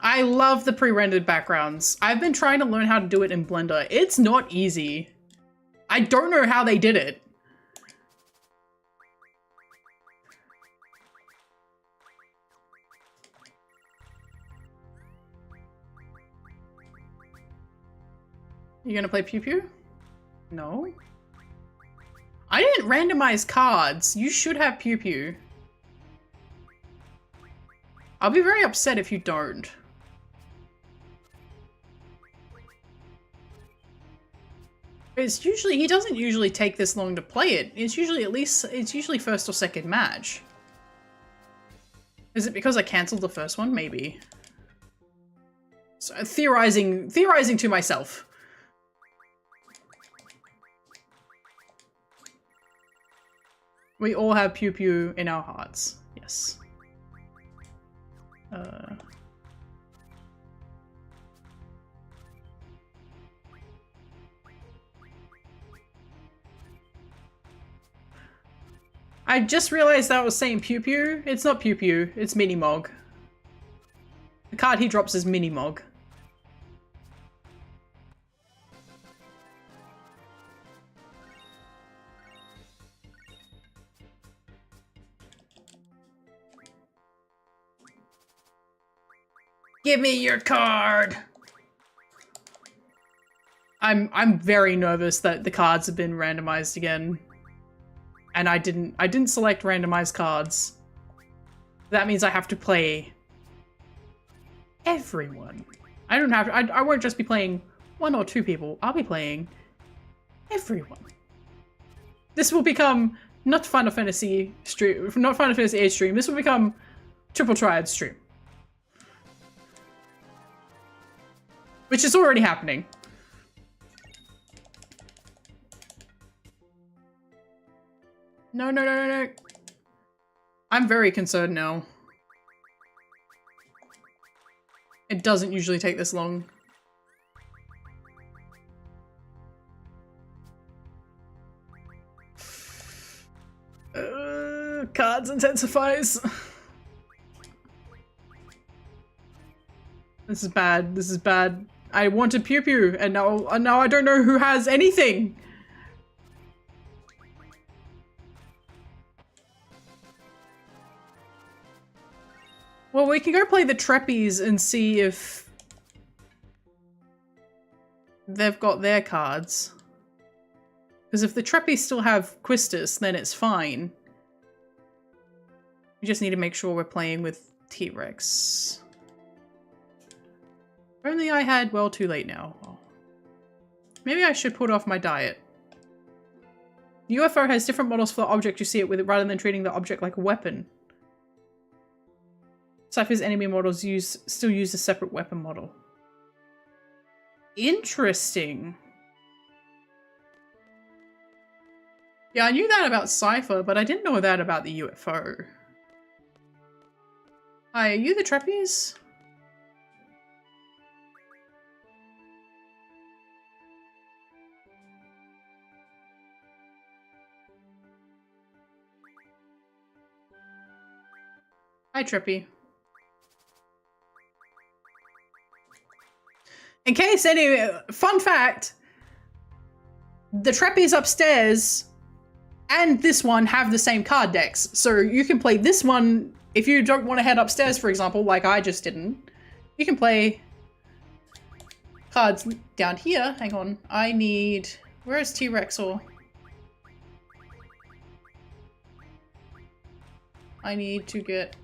I love the pre-rendered backgrounds. I've been trying to learn how to do it in Blender. It's not easy. I don't know how they did it. You gonna play Pew Pew? No. I didn't randomize cards. You should have Pew Pew. I'll be very upset if you don't. It's usually, he doesn't usually take this long to play it. It's usually first or second match. Is it because I cancelled the first one? Maybe. So, theorizing to myself. We all have Pew Pew in our hearts. Yes. I just realized that I was saying Pew Pew. It's not Pew Pew, it's Minimog. The card he drops is Minimog. Give me your card! I'm very nervous that the cards have been randomized again. And I didn't select randomized cards. That means I have to play everyone. I won't just be playing one or two people. I'll be playing everyone. This will become not Final Fantasy stream, not Final Fantasy VIII stream. This will become Triple Triad stream. Which is already happening. No, no, no, no, no. I'm very concerned now. It doesn't usually take this long. Cards intensifies. This is bad. This is bad. I wanted Pew Pew, and now I don't know who has anything. Well, we can go play the Trapeze and see if they've got their cards. Because if the Trapeze still have Quistis, then it's fine. We just need to make sure we're playing with T-Rex. If only I had, well, too late now. Oh, Maybe I should put off my diet. UFO has different models for the object you see it with rather than treating the object like a weapon. Cypher's enemy models still use a separate weapon model. Interesting. Yeah, I knew that about Cypher, but I didn't know that about the UFO. Hi, are you the trapeze? Hi, Trippy. In case any fun fact, the trapeze upstairs and this one have the same card decks. So you can play this one if you don't want to head upstairs, for example, like I just didn't. You can play cards down here. Hang on. I need... Where is T-Rex or... I need to get...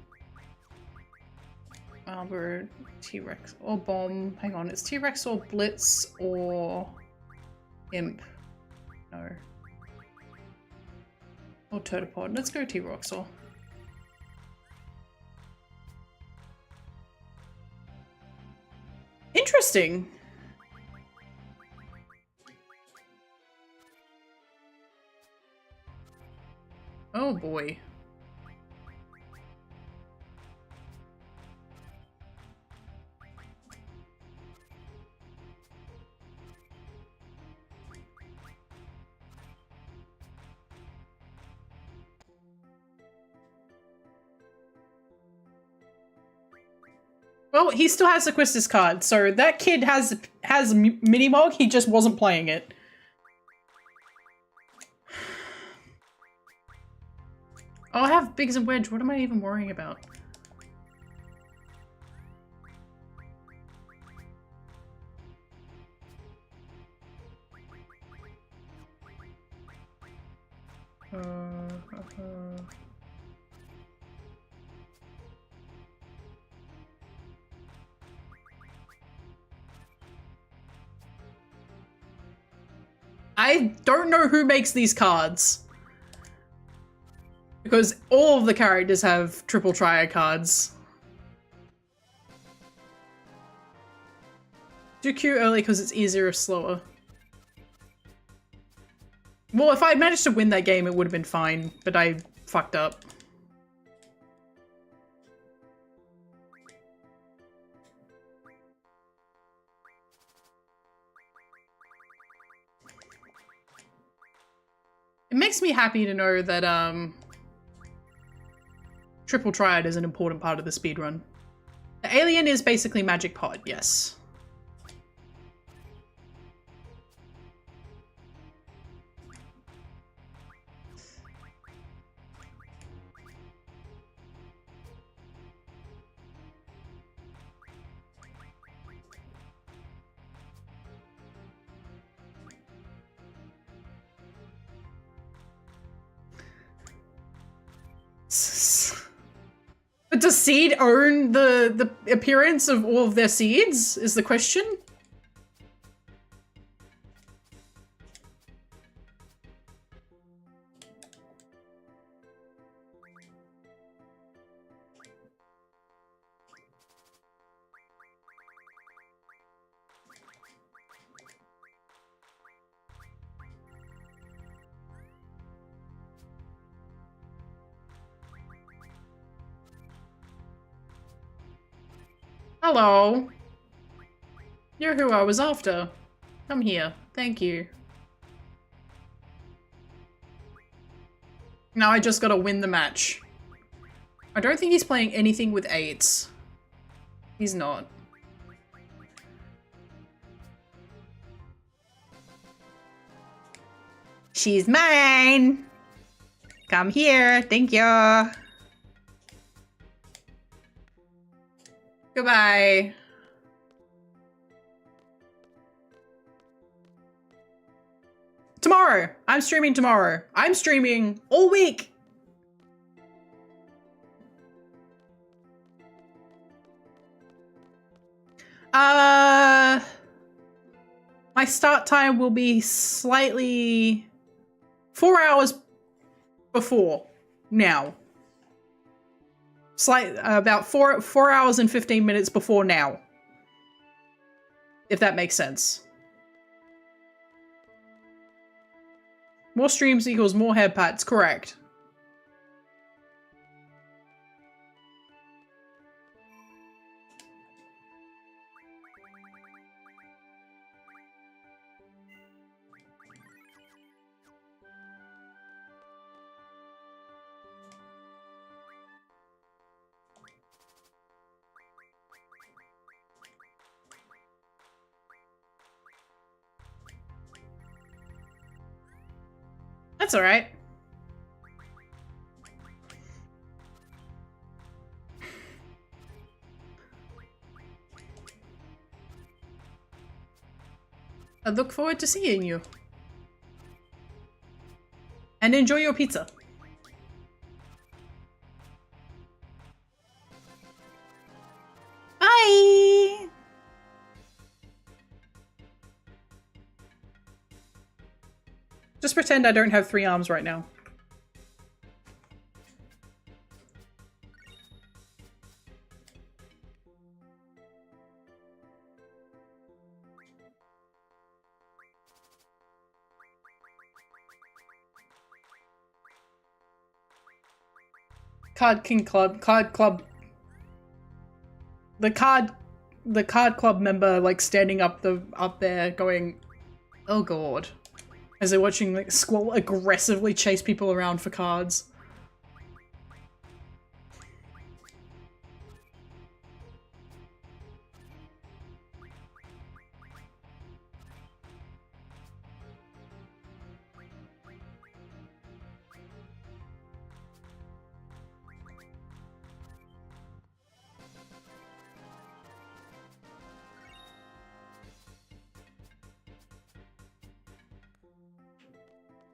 Albert, T-Rex, or Bomb. Hang on, it's T-Rex or Blitz or Imp. No. Or Turtlepod. Let's go T-Roxor. Interesting. Oh boy. Well, he still has the Quistis card, so that kid has Minimog, he just wasn't playing it. Oh, I have Biggs and Wedge, what am I even worrying about? I don't know who makes these cards. Because all of the characters have triple triad cards. Do Q early because it's easier or slower. Well, if I had managed to win that game, it would have been fine, but I fucked up. It makes me happy to know that, triple triad is an important part of the speedrun. The alien is basically Magic Pod, yes. But does Seed own the appearance of all of their seeds, is the question? Hello. You're who I was after. Come here. Thank you. Now I just gotta win the match. I don't think he's playing anything with 8s. He's not. She's mine! Come here. Thank you. Goodbye. Tomorrow. I'm streaming tomorrow. I'm streaming all week. My start time will be slightly 4 hours before now. About 4 hours and 15 minutes before now. If that makes sense. More streams equals more head pats, correct. That's all right. I look forward to seeing you. And enjoy your pizza. Bye! Just pretend I don't have 3 arms right now. Card King Club, Card Club. The card club member like standing up there going, oh god. As they're watching like Squall aggressively chase people around for cards.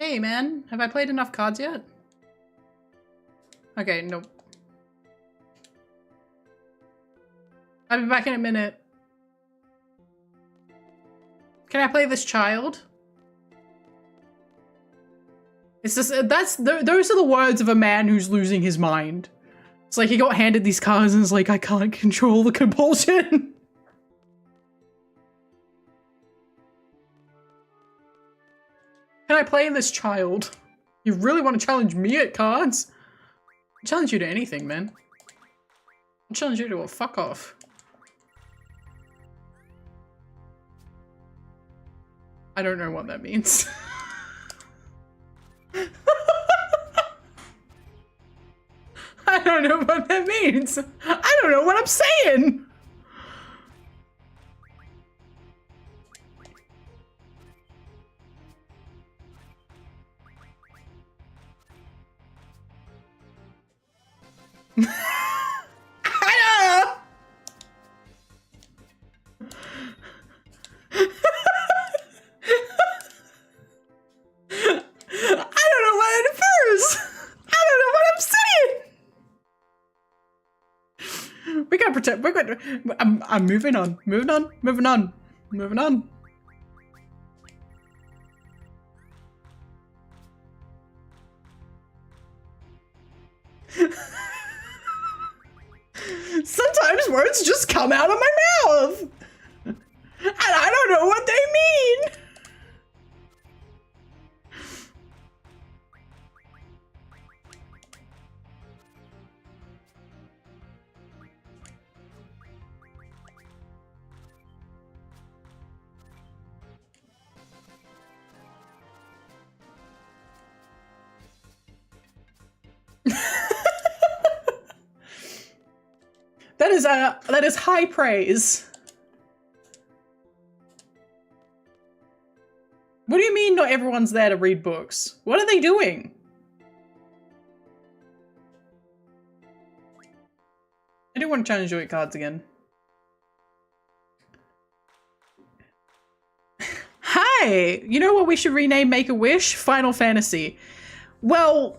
Hey man, have I played enough cards yet? Okay, nope. I'll be back in a minute. Can I play this child? It's just, those are the words of a man who's losing his mind. It's like he got handed these cards and is like, I can't control the compulsion. Can I play this child? You really want to challenge me at cards? I'll challenge you to anything, man. I'll challenge you to a fuck off. I don't know what that means. I don't know what that means. I don't know what I'm saying. We're going to, I'm moving on. Sometimes words just come out of my mouth. And I don't know what they mean. That is high praise. What do you mean not everyone's there to read books? What are they doing? I do want to challenge you at cards again. Hi! You know what we should rename Make-A-Wish? Final Fantasy. Well...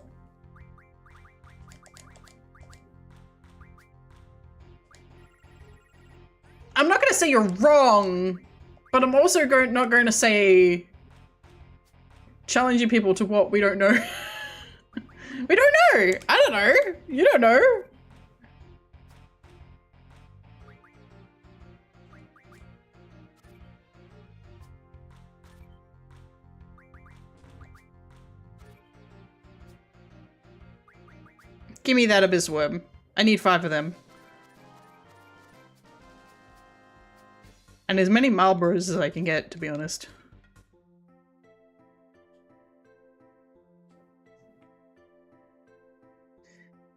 I'm not gonna say you're wrong, But I'm also not going to say challenging people to what we don't know. We don't know. I don't know. You don't know. Give me that abyss worm. I need 5 of them. And as many Marlboros as I can get, to be honest.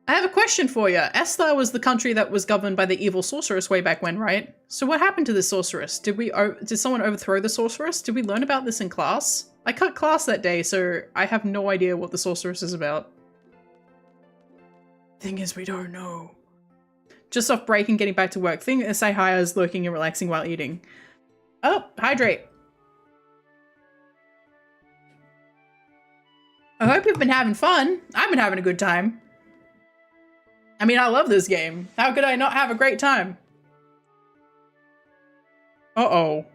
I have a question for you. Esthar was the country that was governed by the evil sorceress way back when, right? So what happened to the sorceress? Did someone overthrow the sorceress? Did we learn about this in class? I cut class that day, so I have no idea what the sorceress is about. Thing is, we don't know. Just off break and getting back to work. Thing is, say hi is lurking and relaxing while eating. Oh, hydrate. I hope you've been having fun. I've been having a good time. I mean, I love this game. How could I not have a great time? Uh-oh.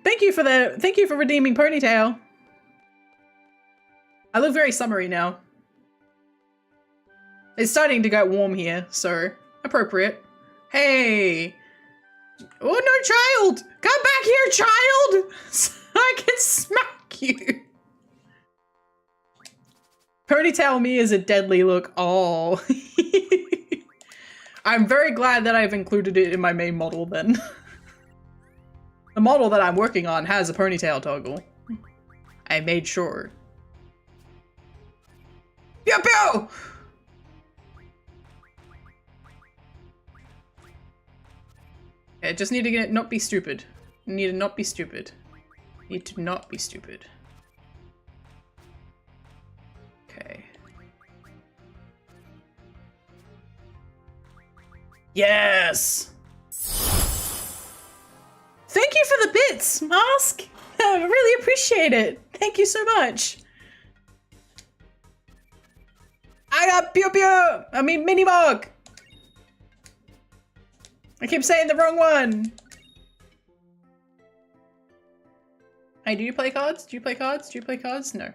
Thank you for redeeming Ponytail. I look very summery now. It's starting to get warm here, so appropriate. Hey. Oh, no, child. Come back here, child. So I can smack you. Ponytail me is a deadly look. Oh. I'm very glad that I've included it in my main model then. The model that I'm working on has a ponytail toggle. I made sure. Pew pew! I just need to not be stupid. Need to not be stupid. Need to not be stupid. Okay. Yes! Thank you for the bits, Mask! I really appreciate it. Thank you so much. I got Pew Pew! I mean Mini Mog! I keep saying the wrong one! Hey, do you play cards? Do you play cards? Do you play cards? No.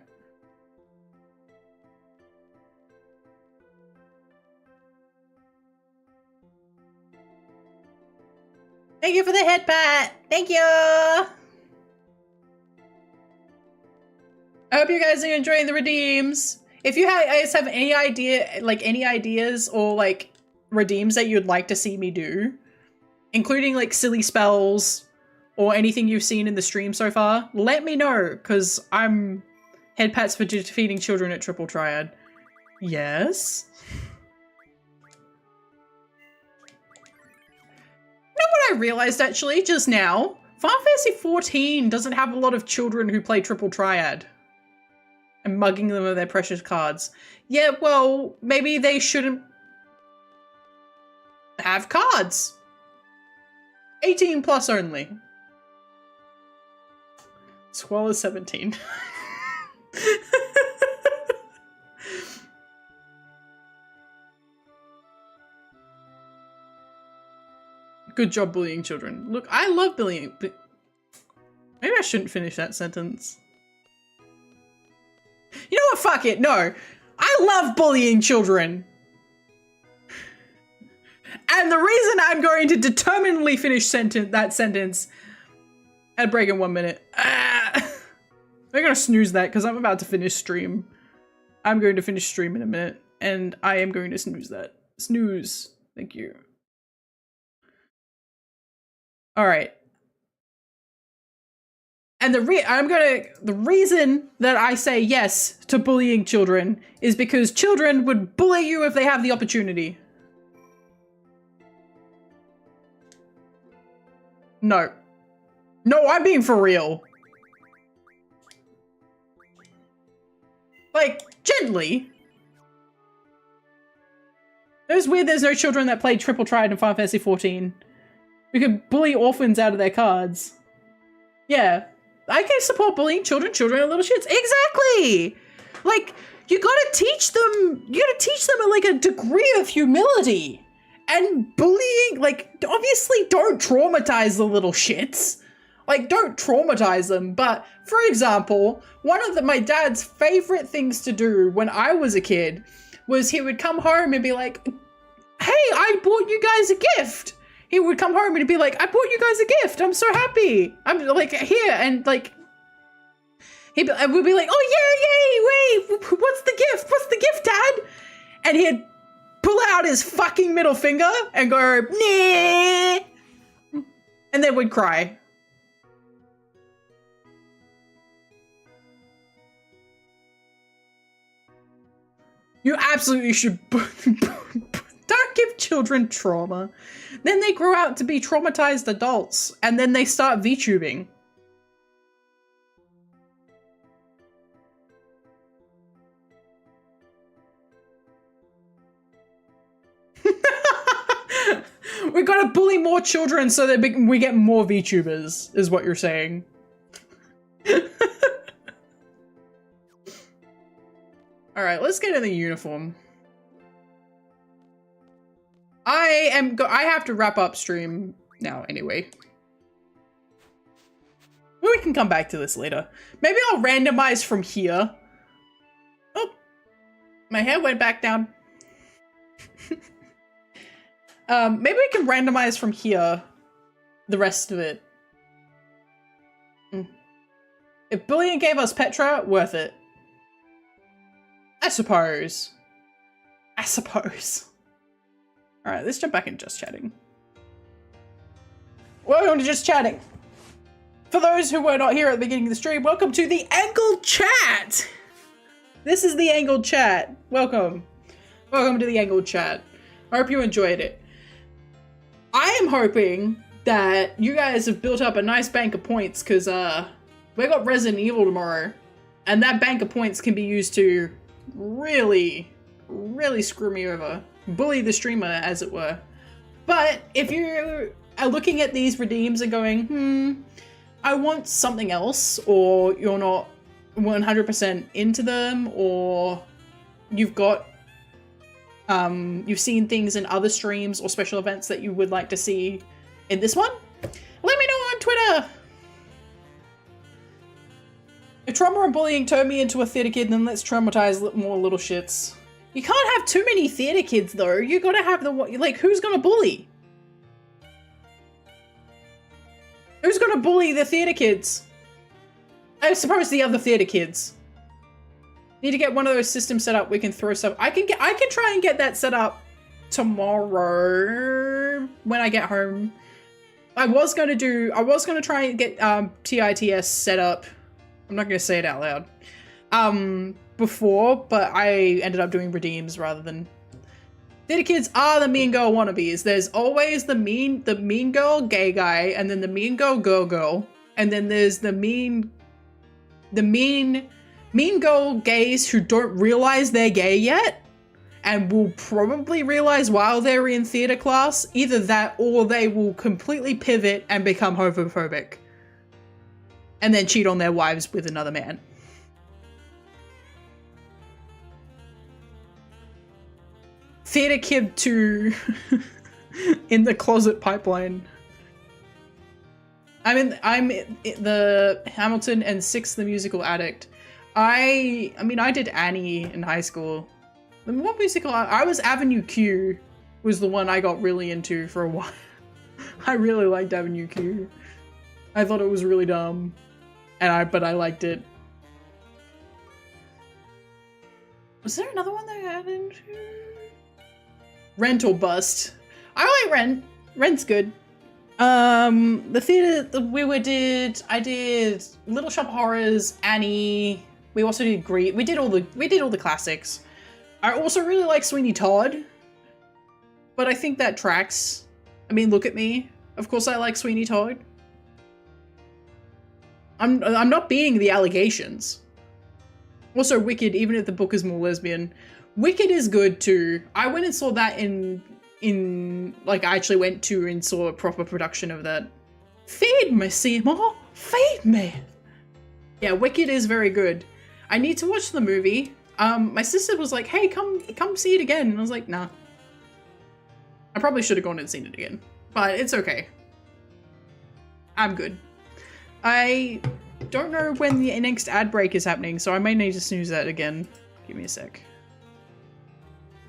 Thank you for the head pat! Thank you! I hope you guys are enjoying the redeems. If you guys have any ideas or like redeems that you'd like to see me do, including like silly spells or anything you've seen in the stream so far, let me know, because I'm head pats for defeating children at Triple Triad. Yes? You know what I realized actually just now? Final Fantasy XIV doesn't have a lot of children who play Triple Triad and mugging them of their precious cards. Yeah, well, maybe they shouldn't have cards. 18 plus only. Squall is 17. Good job bullying children. Look, I love bullying, but maybe I shouldn't finish that sentence. You know what? Fuck it. No. I love bullying children. And the reason I'm going to determinedly finish that sentence at a break in 1 minute. We're going to snooze that because I'm about to finish stream. I'm going to finish stream in a minute. And I am going to snooze that. Snooze. Thank you. Alright. And the reason that I say yes to bullying children is because children would bully you if they have the opportunity. No. No, I'm being for real. Like, gently. It was weird there's no children that played Triple Triad in Final Fantasy XIV. We could bully orphans out of their cards. Yeah. I can support bullying children. Children are little shits. Exactly! Like, you gotta teach them like a degree of humility. And bullying, like, obviously don't traumatize the little shits. Like, don't traumatize them. But, for example, one of my dad's favorite things to do when I was a kid was he would come home and be like, hey, I bought you guys a gift. He would come home and be like, I bought you guys a gift. I'm so happy. I'm like, here. And like, we'd be like, oh, yay, what's the gift? What's the gift, Dad? And he'd pull out his fucking middle finger and go, nah. And then we'd cry. You absolutely should don't give children trauma. Then they grow out to be traumatized adults, and then they start VTubing. We gotta bully more children so that we get more VTubers, is what you're saying. Alright, let's get in the uniform. I have to wrap up stream now anyway. We can come back to this later. Maybe I'll randomize from here. Oh, my hair went back down. Maybe we can randomize from here the rest of it. If bullying gave us Petra, worth it. I suppose. Alright, let's jump back into just chatting. Welcome to just chatting. For those who were not here at the beginning of the stream, welcome to the angled chat. This is the angled chat. Welcome. Welcome to the angled chat. I hope you enjoyed it. I am hoping that you guys have built up a nice bank of points because we got Resident Evil tomorrow, and that bank of points can be used to really screw me over. Bully the streamer, as it were. But if you are looking at these redeems and going, I want something else, or you're not 100% into them, or you've got you've seen things in other streams or special events that you would like to see in this one, let me know on Twitter. If trauma and bullying turned me into a theater kid, then let's traumatize more little shits. You can't have too many theater kids though. You gotta have the, like, who's gonna bully? Who's gonna bully the theater kids? I suppose the other theater kids. Need to get one of those systems set up. We can throw stuff. I can try and get that set up tomorrow when I get home. I was gonna try and get TITS set up. I'm not gonna say it out loud. Before, but I ended up doing redeems rather than. Theater kids are the mean girl wannabes. There's always the mean girl gay guy, and then the mean girl, and then there's the mean girl gays who don't realize they're gay yet, and will probably realize while they're in theater class. Either that, or they will completely pivot and become homophobic, and then cheat on their wives with another man. Theater kid 2 in the closet pipeline. I'm the Hamilton and 6 the musical addict. I mean I did Annie in high school. What musical? I was Avenue Q was the one I got really into for a while. I really liked Avenue Q. I thought it was really dumb, but I liked it. Was there another one that I got into? Rent or Bust. I like Rent. Rent's good. The theater that I did Little Shop of Horrors, Annie. We also did Greed. We did all the classics. I also really like Sweeney Todd, but I think that tracks. I mean, look at me. Of course I like Sweeney Todd. I'm not beating the allegations. Also Wicked, even if the book is more lesbian. Wicked is good too. I went and saw that in like I actually went to and saw a proper production of that. Feed me, Seymour! Feed me! Yeah, Wicked is very good. I need to watch the movie. My sister was like, hey, come see it again. And I was like, nah. I probably should have gone and seen it again, but it's okay. I'm good. I don't know when the next ad break is happening, so I may need to snooze that again. Give me a sec.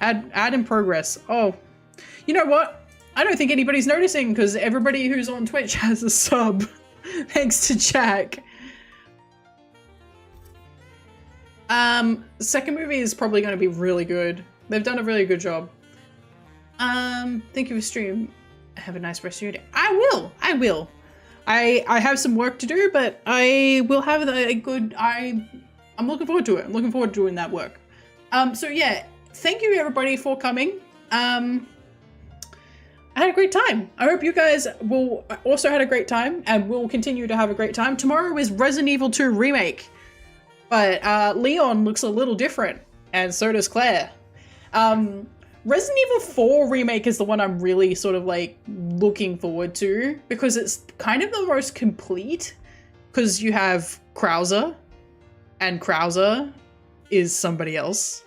Ad in progress. Oh, you know what? I don't think anybody's noticing because everybody who's on Twitch has a sub. Thanks to Jack. Second movie is probably going to be really good. They've done a really good job. Thank you for stream. Have a nice rest of your day. I will. I have some work to do, but I will have a good, I'm looking forward to it. I'm looking forward to doing that work. So yeah, thank you everybody for coming. I had a great time. I hope you guys will also had a great time and will continue to have a great time. Tomorrow is Resident Evil 2 Remake, but Leon looks a little different and so does Claire. Resident Evil 4 Remake is the one I'm really sort of like looking forward to because it's kind of the most complete because you have Krauser and Krauser is somebody else.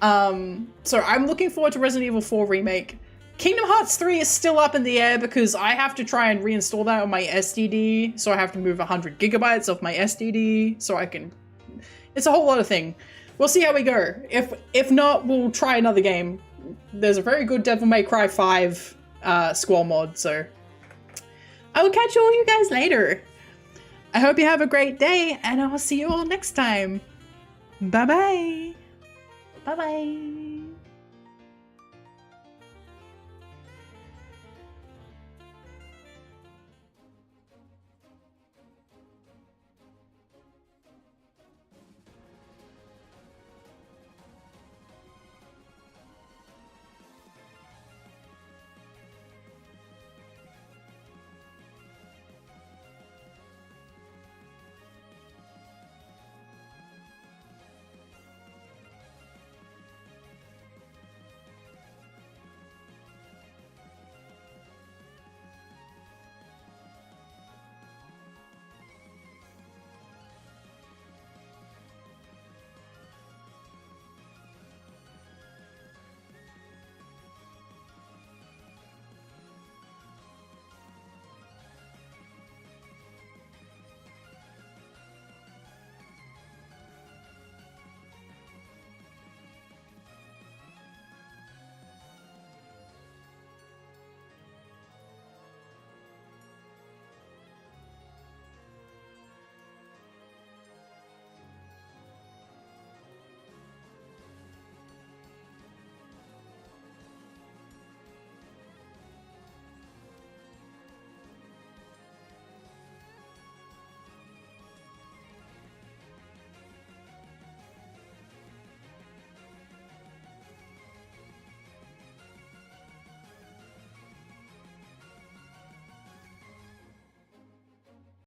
So I'm looking forward to Resident Evil 4 Remake. Kingdom Hearts 3 is still up in the air because I have to try and reinstall that on my SDD. So I have to move 100 gigabytes off my SDD so I can... It's a whole lot of thing. We'll see how we go. If not, we'll try another game. There's a very good Devil May Cry 5 squall mod, so... I will catch all you guys later. I hope you have a great day, and I'll see you all next time. Bye-bye. Bye-bye.